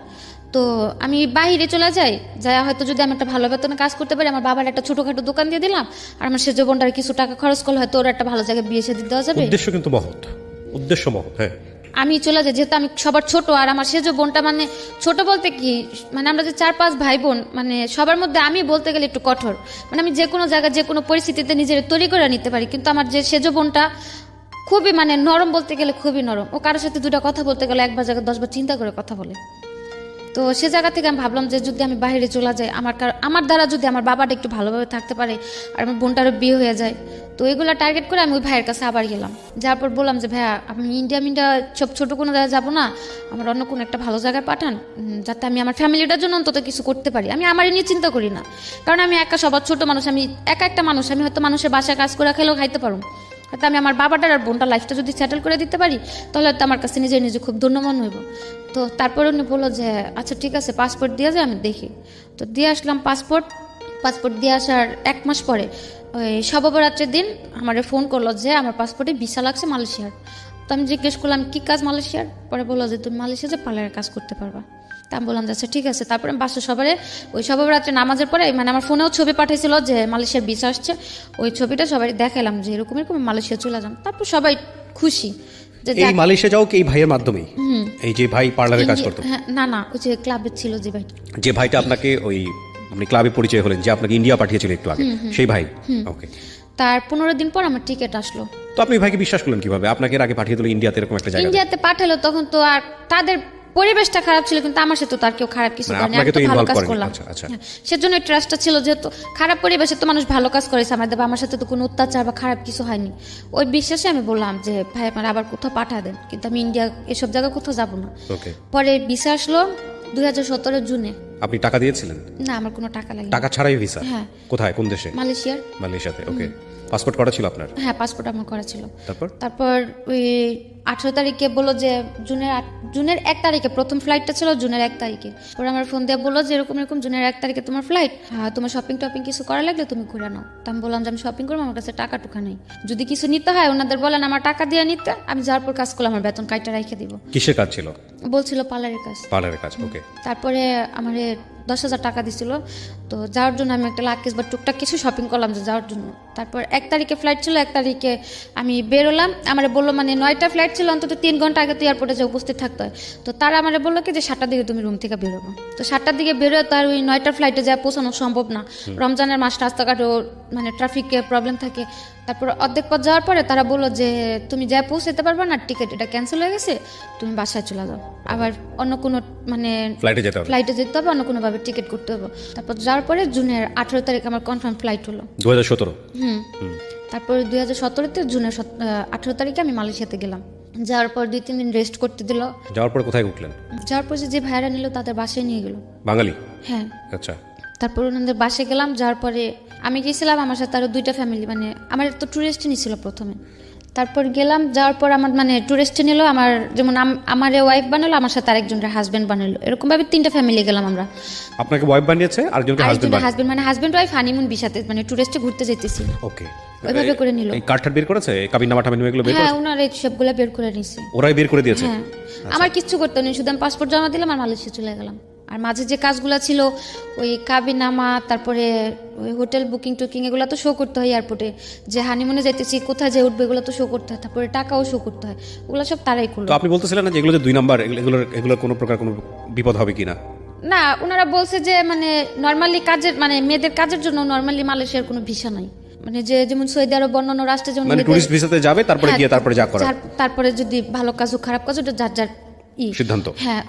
তো আমি বাইরে চলে যাই, যাই হয়তো যদি আমি একটা ভালো বেতনে কাজ করতে পারি, আমার বাবার একটা ছোটখাটো দোকান দিয়ে দিলাম, আর আমার সেজ বোনটার কিছু টাকা খরচ করলে হয়তো ওর একটা ভালো জায়গায় বিয়ে শাদী দেওয়া যাবে।
উদ্দেশ্য কিন্তু মহৎ, উদ্দেশ্য মহৎ। হ্যাঁ,
আমি চলে যাই, যেহেতু আমি সবার ছোট, আর আমার সেজ বোনটা মানে ছোট বলতে কি, মানে আমরা যে 4-5 ভাই বোন, মানে সবার মধ্যে আমি বলতে গেলে একটু কঠোর, মানে আমি যে কোনো জায়গায় যে কোনো পরিস্থিতিতে নিজের তৈরি করে নিতে পারি, কিন্তু আমার যে সেজ বোনটা খুবই মানে নরম, বলতে গেলে খুবই নরম। ও কারোর সাথে 2টা কথা বলতে গেলে একবার জায়গায় 10 বার চিন্তা করে কথা বলে। তো সে জায়গা থেকে আমি ভাবলাম যে যদি আমি বাইরে চলে যাই, আমার দ্বারা যদি আমার বাবাটা একটু ভালোভাবে থাকতে পারে, আর আমার বোনটারও বিয়ে হয়ে যায়, তো এগুলো টার্গেট করে আমি ওই ভাইয়ের কাছে আবার গেলাম। যার পর বললাম যে ভাইয়া, আমি ইন্ডিয়া সব ছোট কোনো জায়গায় যাবো না, আমার অন্য কোনো একটা ভালো জায়গায় পাঠান, যাতে আমি আমার ফ্যামিলিটার জন্য অন্তত কিছু করতে পারি। আমি আমারই নিয়ে চিন্তা করি না, কারণ আমি একা সবার ছোট মানুষ, আমি একা একটা মানুষ, আমি হয়তো মানুষের বাসায় কাজ করে খেলেও খাইতে পারবো, হয়তো আমি আমার বাবাটার আর বোনটার লাইফটা যদি সেটেল করে দিতে পারি, তাহলে হয়তো আমার কাছে নিজে খুব ধন্য মনে হইব। তো তারপরে উনি বললো যে আচ্ছা ঠিক আছে, পাসপোর্ট দিয়ে যায়, আমি দেখি। তো দিয়ে আসলাম পাসপোর্ট দিয়ে আসার 1 মাস পরে ওই শবে-বরাতের দিন আমার ফোন করলো যে আমার পাসপোর্টে ভিসা লাগছে মালয়েশিয়ার। তো আমি জিজ্ঞেস করলাম কি কাজ মালয়েশিয়ার, পরে বললো যে তুমি মালয়েশিয়া যে পার্লারের কাজ করতে পারবা। তা আমি বললাম যে আচ্ছা ঠিক আছে। তারপরে বাসা সবারে ওই শবে-বরাতে নামাজের পরে, মানে আমার ফোনেও ছবি পাঠাইছিল যে মালয়েশিয়ার ভিসা আসছে, ওই ছবিটা সবাই দেখালাম যে এরকম মালয়েশিয়া চলে যান। তারপর সবাই খুশি।
এই মালয়েশিয়া যাও কি এই ভাইয়ের মাধ্যমেই? এই যে ভাই পার্লারে কাজ করতো?
হ্যাঁ, না ওই যে ক্লাবে ছিল যে ভাই,
যে ভাইটা আপনাকে ওই আপনি ক্লাবে পরিচয় হলেন, যে আপনাকে ইন্ডিয়া পাঠিয়েছিল একটু আগে, সেই ভাই? ওকে।
তার 15 দিন পর আমার টিকিট আসলো।
তো আপনি ভাইকে বিশ্বাস করলেন কিভাবে? আপনাকে এর আগে পাঠিয়ে দিল ইন্ডিয়াতে, এরকম একটা জায়গা?
ইন্ডিয়াতে পাঠালো তখন তো আর তাদের পরিবেশটা খারাপ ছিল, কিন্তু আমার সাথে তো আর কেউ খারাপ কিছু করেনি, আমি তো ভালো কাজ করলাম। সেজন্য ট্রাস্টটা ছিল, যেহেতু খারাপ পরিবেশে তো মানুষ ভালো কাজ করেছে আমার সাথে তো কোনো অত্যাচার বা খারাপ কিছু হয়নি। ওই বিশ্বাসে আমি বললাম যে ভাই আমার আবার কোথাও পাঠা দেন, কিন্তু আমি ইন্ডিয়া এসব জায়গায় কোথাও যাবো না। পরে ভিসা আসলো 2017 জুনে।
আপনি টাকা দিয়েছিলেন?
না, আমার কোনো টাকা লাগেনি।
টাকা ছাড়াই ভিসা?
হ্যাঁ।
কোথায়, কোন দেশে?
মালয়েশিয়াতে।
ওকে। পাসপোর্ট করা ছিল আপনার?
হ্যাঁ, পাসপোর্ট আমার করা ছিল।
তারপর
ওই 18 তারিখে বললো যে জুনের 1 তারিখে প্রথম ফ্লাইটটা ছিল, জুনের 1 তারিখে। ওরা আমার ফোন দিয়ে বললো যে এরকম জুনের 1 তারিখে তোমার ফ্লাইট, তোমার শপিং কিছু করা লাগলে তুমি ঘুরে নাও। তো আমি বললাম যে আমি শপিং করবো, আমার কাছে টাকা টুকা নেই, যদি কিছু নিতে হয় ওনাদের বলেন আমার টাকা দিয়ে নিতে, আমি যাওয়ার পর কাজ করলে আমার বেতন কাইটা রেখে দিব।
কিসের কাজ ছিল?
বলছিল পার্লারের কাজ।
ওকে।
তারপরে আমার 10,000 টাকা দিছিল, তো যাওয়ার জন্য আমি একটা লাকেজ বা টুকটাক কিছু শপিং করলাম যে যাওয়ার জন্য। তারপর 1 তারিখে ফ্লাইট ছিল, 1 তারিখে আমি বেরোলাম। আমার বললো মানে 9টা ফ্লাইট ছিল, অন্তত 3 ঘন্টা আগে তো এয়ারপোর্টে যে উপস্থিত থাকতে হয়। তো তারা আমার বললো কি যে 7টার দিকে তুমি রুম থেকে বেরোবো। তো 7টার দিকে বেরোয় তার ওই 9টার ফ্লাইটে যা পৌঁছানো সম্ভব না, রমজানের মাস, রাস্তাঘাটে মানে ট্রাফিকে প্রবলেম থাকে। তারপর অর্ধেক পথ যাওয়ার পরে তারা বললো যে তুমি যা পৌঁছাতে পারবে না, টিকিট এটা ক্যান্সেল হয়ে গেছে, তুমি বাসায় চলে যাও, আবার অন্য কোনো মানে ফ্লাইটে যেতে হবে, অন্য কোনোভাবে টিকিট করতে হবে। তারপর যাওয়ার পরে জুনের 18 তারিখ আমার কনফার্ম ফ্লাইট হলো।
2017?
তারপর 2017-তে জুনের 18 তারিখে আমি মালয়েশিয়াতে গেলাম। যাওয়ার পর 2-3 দিন রেস্ট করতে দিল।
যাওয়ার পর কোথায় উঠলেন?
যাওয়ার পর যে ভাইরা নিল তাদের বাসায় নিয়ে গেল।
বাঙালি?
হ্যাঁ।
আচ্ছা।
তারপর ওনাদের বাসায় গেলাম, যাওয়ার পরে আমি গেছিলাম, আমার সাথে আরো 2টা ফ্যামিলি, মানে আমার তো ট্যুরিস্টই নিছিল প্রথমে। তারপর গেলাম, যাওয়ার পর আমার মানে ট্যুরিস্টে নিল, আমার যেমন আমার ওয়াইফ বানালো, আমার সাথে আরেকজনের হাজবেন্ড বানালো, এরকম ভাবে 3টা ফ্যামিলি গেলাম আমরা।
আপনাকে ওয়াইফ বানিয়েছে, আরেকজনকে হাজবেন্ড,
মানে হাজবেন্ড ওয়াইফ হানিমুন ভিসাতে, মানে টুরিস্টে ঘুরতে যাইতেছি।
ওকে।
ওইভাবে করে নিল।
এই কার্ডটা বের করেছে, কাবিননামা টামিননামা এগুলো বের করেছে?
হ্যাঁ, ওনারা এই সবগুলো বের করে নিছে।
ওরাই বের করে দিয়েছে?
হ্যাঁ, আমার কিচ্ছু করতে নেই, শুধু আমি পাসপোর্ট জমা দিলাম আর মালয়েশিয়া চলে গেলাম। আর মাঝে যে কাজগুলো ছিল ওই কাবিনামা, তারপরে ওই হোটেল বুকিং টুকিং, এগুলো তো শো করতে হয় এয়ারপোর্টে, যে হানিমুনে যাইতেছি কোথায় যে উঠবে এগুলো তো শো করতে হয়, তারপরে টাকাও শো করতে হয়, ওগুলো সব তারাই করলো।
তো আপনি বলতেছিলেন না যে এগুলো যে 2 নাম্বার, এগুলোর কোনো প্রকার কোনো বিপদ হবে কিনা?
না, ওনারা বলছে যে মানে নর্মালি কাজের মানে মেয়েদের কাজের জন্য নর্মালি মালয়েশিয়ার কোনো ভিসা নাই, মানে যে যেমন সৌদি আরব অন্যান্য রাষ্ট্রে যেমন
মানে টুরিস্ট ভিসাতে যাবে, তারপরে
হ্যাঁ,
গিয়ে তারপরে যা করার
তারপরে যদি ভালো কাজ হোক খারাপ কাজ, ওটা যার যার
সিদ্ধান্ত।
হ্যাঁ,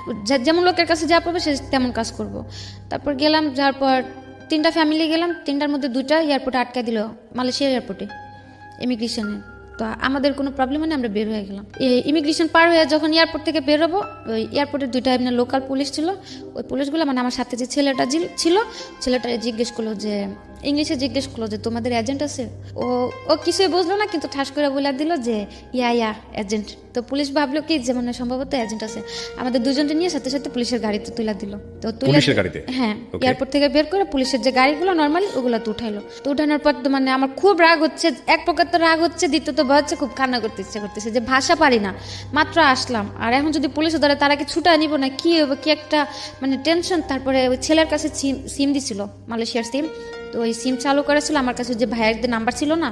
যেমন লোকের কাছে যা পাবে সে তেমন কাজ করব। তারপর গেলাম, যাওয়ার পর 3টা ফ্যামিলি গেলাম, 3টার মধ্যে 2টা এয়ারপোর্টে আটকে দিল, মালয়েশিয়ার এয়ারপোর্টে ইমিগ্রেশনে। তো আমাদের কোনো প্রবলেম নেই, আমরা বের হয়ে গেলাম। ইমিগ্রেশন পার হয়ে যখন এয়ারপোর্ট থেকে বের হবো, ওই এয়ারপোর্টে 2টা এমনি লোকাল পুলিশ ছিল, ওই পুলিশগুলো মানে আমার সাথে যে ছেলেটা ছিল, ছেলেটারে জিজ্ঞেস করলো যে ইংলিশে জিজ্ঞেস করলো যে তোমাদের এজেন্ট আছে? ও কিছুই বুঝলো না, কিন্তু ঠাস করে বলে দিল যে ইয়া এজেন্ট। তো পুলিশ ভাবলো কি যে মানে সম্ভবত এজেন্ট আছে, আমাদের দুজনকে নিয়ে সাথে সাথে পুলিশের গাড়িতে তুলে দিল। তো
পুলিশের গাড়িতে?
হ্যাঁ, এয়ারপোর্ট থেকে বের করে পুলিশের যে গাড়িগুলো নর্মালি ওগুলো তো উঠাইলো। তো উঠানোর পর তো মানে আমার খুব রাগ হচ্ছে, এক প্রকার তো রাগ হচ্ছে, দ্বিতীয়ত ভয় হচ্ছে, খুব কান্না করতে ইচ্ছে করতেছে যে ভাষা পারি না, মাত্র আসলাম, আর এখন যদি পুলিশে ধরে তারা কি ছুটা নিব না, কি হবে, কি একটা মানে টেনশন। তারপরে ওই ছেলের কাছে সিম দিছিল, মালয়েশিয়ার সিম, তো ওই সিম চালু করেছিল, আমার কাছে যে ভাইয়ের নাম্বার ছিল না,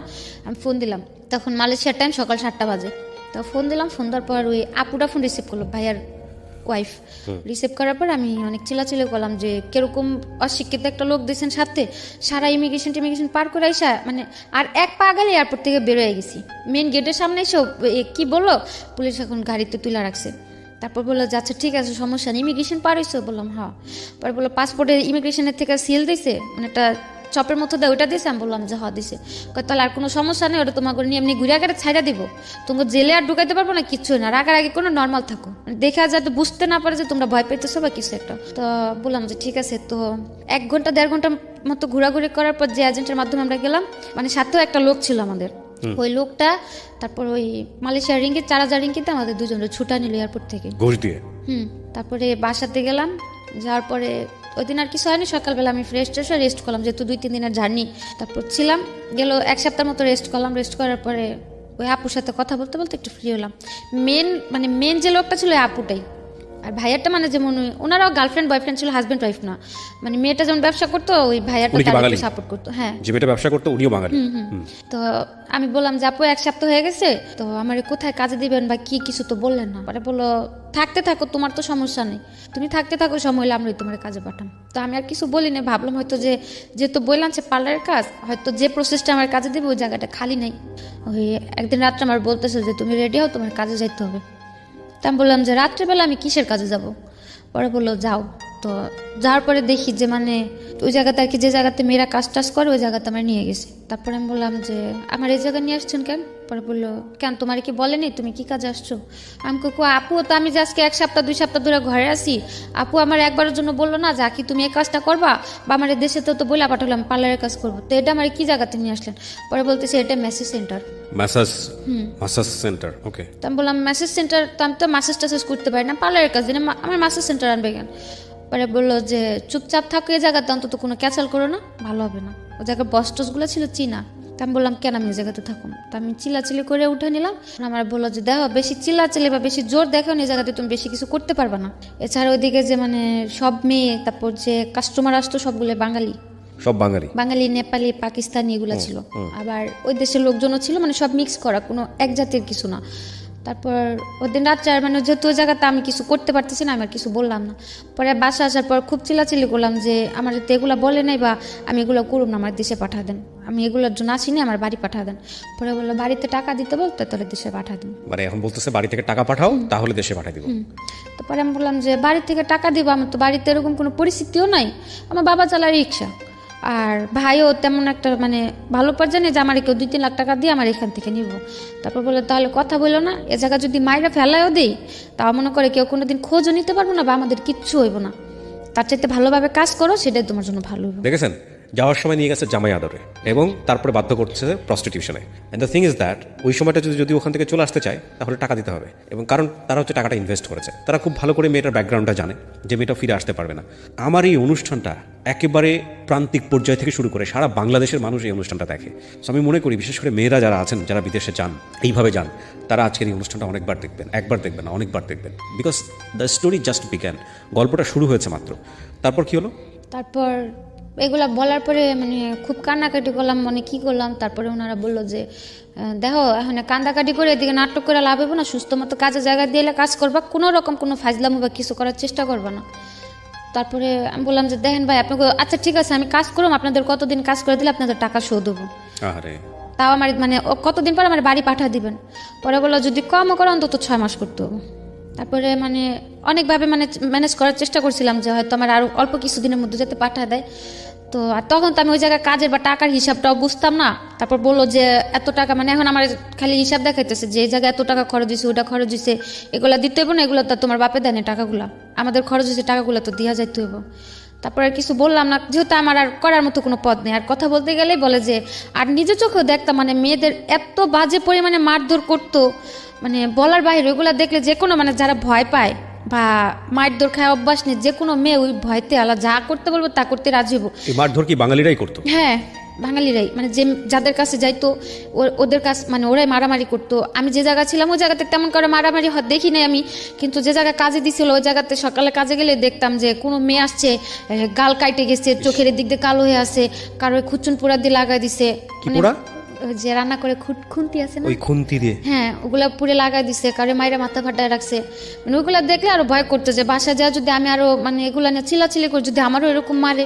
আমি ফোন দিলাম, তখন মালয়েশিয়ার টাইম সকাল 7টা বাজে। তো ফোন দিলাম, ফোন দেওয়ার পর ওই আপুটা ফোন রিসিভ করলো, ভাইয়ার ওয়াইফ রিসিভ করার পর আমি অনেক চিল্লাচিল্লি করলাম যে কিরকম অশিক্ষিত একটা লোক দিয়েছেন সাথে, সারা ইমিগ্রেশন পার করে আইসা মানে আর এক পা গেলে এয়ারপোর্ট থেকে বেরোয় গেছি, মেন গেটের সামনে এসে কি বললো, পুলিশ এখন গাড়িতে তুলে রাখছে। তারপর বললো যে আচ্ছা ঠিক আছে সমস্যা নেই, ইমিগ্রেশন পার হয়েছে? বললাম হ্যাঁ। পরে বললো পাসপোর্টের ইমিগ্রেশনের থেকে সিল দিয়েছে, মানে একটা চপের মতো দেয়, ওইটা দিয়েছে? আমি বললাম যে হ্যাঁ দিছে। তাহলে আর কোনো সমস্যা নেই, ওটা তোমার করে নিয়ে এমনি ঘুরে আগে ছাইড়া দিব, তোমাকে জেলে আর ঢুকাইতে পারবো না, কিচ্ছু না, রাগারাগি কোনো নর্মাল থাকো, মানে দেখা যাতে বুঝতে না পারে যে তোমরা ভয় পেতেছো বা কিছু একটা। তো বললাম যে ঠিক আছে। তো 1 ঘন্টা 1.5 ঘন্টা মতো ঘোরাঘুরি করার পর যে এজেন্টের মাধ্যমে আমরা গেলাম, মানে সাথেও একটা লোক ছিল আমাদের, ওই লোকটা তারপর ওই মালয়েশিয়ার রিঙ্গিত 4000 রিঙ্গিতে আমাদের দুজনের ছুটা নিল এয়ারপোর্ট থেকে
ঘুষ দিয়ে।
তারপরে বাসাতে গেলাম, যাওয়ার পরে ওই দিন আর কিছু হয়নি, সকালবেলা আমি ফ্রেশ রেস্ট করলাম, যেহেতু 2-3 দিনের জার্নি। তারপর ছিলাম গেল 1 সপ্তাহের মতো রেস্ট করলাম। রেস্ট করার পরে ওই আপুর সাথে কথা বলতে বলতে একটু ফ্রি হলাম। মেন যে লোকটা ছিল ওই আপুটাই, আর ভাইয়ারটা মানে যেমন ওনারাও গার্লফ্রেন্ড বয়ফ্রেন্ড ছিল, হাজব্যান্ড ওয়াইফ না, মানে মেয়েটা যেমন ব্যবসা করতো ওই ভাইয়ারটা তাকে সাপোর্ট করতো। হ্যাঁ,
যে মেয়েটা ব্যবসা করতো উনিও বাঙালি।
তো আমি বললাম যে আপু 1 সপ্তাহ হয়ে গেছে, তো আমার কোথায় কাজে দিবেন বা কি কিছু তো বললেন না। পরে বললো থাকতে থাকো, তোমার তো সমস্যা নেই, তুমি থাকতে থাকো, সময় হলে আমরাই তোমার কাজে পাঠাম। তো আমি আর কিছু বলি না, ভাবলাম হয়তো যেহেতু বললাম সে পার্লারের কাজ, হয়তো যে প্রসেসটা আমার কাজে দেবে ওই জায়গাটা খালি নেই। ওই একদিন রাত্রে আমার বলতেছে যে তুমি রেডি হও, তোমার কাজে যাইতে হবে। তা আমি বললাম যে রাত্রেবেলা আমি কিসের কাজে যাব? পরে বললো যাও। তো যাওয়ার পরে দেখি যে মানে ওই জায়গাতে আর কি, যে জায়গাতে মেয়েরা কাজ টাজ করে ওই জায়গাতে আমার নিয়ে গেছে। তারপরে আমি বললাম যে আমার এই জায়গায় নিয়ে আসছেন কেন? পরে বললো কেন তোমার কি বলেনি, তুমি কি কাজে আসছো? আমি কো আপু তো আমি যে আজকে 1 সপ্তাহ 2 সপ্তাহ ধরে ঘরে আসি, আপু আমার একবারের জন্য বললো না যা কি তুমি এই কাজটা করবা, বা আমার এই দেশে তো বলে পাঠালাম পার্লারের কাজ করবো, তো এটা আমার কি জায়গাতে নিয়ে আসলেন? পরে বলতেছে এটা মেসেজ সেন্টার।
মাসাজ সেন্টার, ওকে।
তো আমি বললাম মেসেজ সেন্টার, তো আমি তো মাসাজ টাসাজ করতে পারি না, পার্লারের কাজ দিন আমার মাসাজ সেন্টার আনবে কেন? পরে বললো যে চুপচাপ থাকো এই জায়গাতে, অন্তত কোনো ক্যাচাল করো না, ভালো হবে না। ওই জায়গার বস টসগুলো ছিল চীনা। তো আমি বললাম কেন আমি এই জায়গাতে থাকুন? তো আমি চিল্লাচিল্লি করে উঠে নিলাম। আমার বললো যে দেখো বেশি চিল্লাচিল্লি বা বেশি জোর দেখো এই জায়গাতে তুমি বেশি কিছু করতে পারবা না। এছাড়া ওইদিকে যে মানে সব মেয়ে, তারপর যে কাস্টমার আসতো সবগুলো বাঙালি,
সব বাঙালি,
নেপালি, পাকিস্তানি এগুলো ছিল, আবার ওই দেশের লোকজনও ছিল, মানে সব মিক্স করা, কোনো এক জাতির কিছু না। তারপর ওদিন রাত্রে মানে যেহেতু ওই জায়গাতে আমি কিছু করতে পারতেছি না, আমি আর কিছু বললাম না। পরে বাসা আসার পর খুব চিল্লাচিল্লি করলাম যে আমার যাতে এগুলো বলে নাই বা আমি এগুলো করুন না, আমার দেশে পাঠা দেন, আমি এগুলোর জন্য আসিনি, আমার বাড়ি পাঠা দেন। পরে বললো বাড়িতে টাকা দিতে বলতে তোর দেশে পাঠা দেন।
মানে এখন বলতেছে বাড়ি থেকে টাকা পাঠাও, তাহলে দেশে পাঠিয়ে দিব।
তারপরে আমি বললাম যে বাড়ি থেকে টাকা দিব, আমার তো বাড়িতে এরকম কোনো পরিস্থিতিও নাই, আমার বাবা চালায় রিক্সা, আর ভাইও তেমন একটা মানে ভালো পর্যায়ে নেই যে আমার কেউ 2-3 লাখ টাকা দিয়ে আমার এখান থেকে নিব। তারপর বললো তাহলে কথা বললো না, এ জায়গা যদি মায়েরা ফেলায়ও দেই তাও মনে করে কেউ কোনোদিন খোঁজও নিতে পারবো না বা আমাদের কিচ্ছু হইব না, তার চাইতে ভালোভাবে কাজ করো, সেটাই তোমার জন্য ভালো হবে।
দেখেছেন যাওয়ার সময় নিয়ে গেছে জামাই আদরে, এবং তারপরে বাধ্য করছে প্রস্টিটিউশনে। And the thing is that ওই সময়টা যদি ওখান থেকে চলে আসতে চায় তাহলে টাকা দিতে হবে, এবং কারণ তারা হচ্ছে টাকাটা ইনভেস্ট করেছে, তারা খুব ভালো করে মেয়েটার ব্যাকগ্রাউন্ডটা জানে যে মেয়েটা ফিরে আসতে পারবে না। আমার এই অনুষ্ঠানটা একেবারে প্রান্তিক পর্যায় থেকে শুরু করে সারা বাংলাদেশের মানুষ এই অনুষ্ঠানটা দেখে। সো আমি মনে করি বিশেষ করে মেয়েরা যারা আছেন, যারা বিদেশে যান, এইভাবে যান, তারা আজকের এই অনুষ্ঠানটা অনেকবার দেখবেন, একবার দেখবেন না, অনেকবার দেখবেন, because the story just began. গল্পটা শুরু হয়েছে মাত্র। তারপর কি হলো?
তারপর এগুলা বলার পরে মানে খুব কান্নাকাটি করলাম, মানে কি করলাম। তারপরে ওনারা বললো যে দেখো এখন কান্দাকাটি করে এদিকে নাটক করে লাভ হবে না, সুস্থ মতো কাজের জায়গা দিয়ে কাজ করবা, কোনো রকম কোনো ফাজলামো বা কিছু করার চেষ্টা করবা না। তারপরে আমি বললাম যে দেখেন ভাই আপনাকে, আচ্ছা ঠিক আছে আমি কাজ করবো, আপনাদের কতদিন কাজ করে দিলে আপনাদের টাকা শো দেবো,
আরে
তাও আমার মানে কতদিন পর আমার বাড়ি পাঠা দিবেন। পরে বললো যদি কমও করো অন্তত 6 মাস করতে হবে। তারপরে মানে অনেকভাবে মানে ম্যানেজ করার চেষ্টা করছিলাম যে হয়তো আমার আরও অল্প কিছুদিনের মধ্যে যাতে পাঠা দেয়। তো আর তখন তো আমি ওই জায়গায় কাজের বা টাকার হিসাবটাও বুঝতাম না। তারপর বললো যে এত টাকা, মানে এখন আমার খালি হিসাব দেখাইতেছে যে এই জায়গায় এত টাকা খরচ হয়েছে, ওটা খরচ হয়েছে, এগুলো দিতে হইব না, এগুলো তো তোমার বাপে দেয় না টাকাগুলো, আমাদের খরচ হয়েছে টাকাগুলো তো দেওয়া যাইতে হইব। তারপর আর কিছু বললাম না, যেহেতু আমার আর করার মতো কোনো পথ নেই। আর কথা বলতে গেলেই বলে যে, আর নিজের চোখেও দেখতাম মানে মেয়েদের এত বাজে পরিমাণে মারধর করতো, মানে বলার বাইরে। ওইগুলো দেখলে যে কোনো মানে যারা ভয় পায় বা মারধর খায় অভ্যাস নেই, যে কোনো মেয়ে ওই ভয়তে আলা যা করতে বলবো তা করতে রাজি হবো।
এই মারধর কি বাঙালিরাই করতো?
হ্যাঁ, বাঙালিরাই, মানে যে যাদের কাছে যাইতো ওদের কাছে মানে ওরাই মারামারি করতো। আমি যে জায়গা ছিলাম ওই জায়গাতে তেমন করে মারামারি দেখি নাই আমি, কিন্তু যে জায়গায় কাজে দিছিল ওই জায়গাতে সকালে কাজে গেলে দেখতাম যে কোনো মেয়ে আসছে গাল কাইটে গেছে, চোখের দিক দিয়ে কালো হয়ে আছে, কারো খুচুন পোড়া দিয়ে লাগাই দিছে, মানে ওই যে রান্না করে খুন্তি আছে না,
ওই খুন্তি দিয়ে,
হ্যাঁ ওগুলা পুরে লাগাই দিছে, কারো মায়েরা মাথা ফাটায় রাখছে। মানে ওইগুলা দেখলে আরো ভয় করতে যে বাসায় যা যদি আমি আরো মানে এগুলা নিয়ে চিল্লাচিল্লি করি, যদি আমারও এরকম মারে।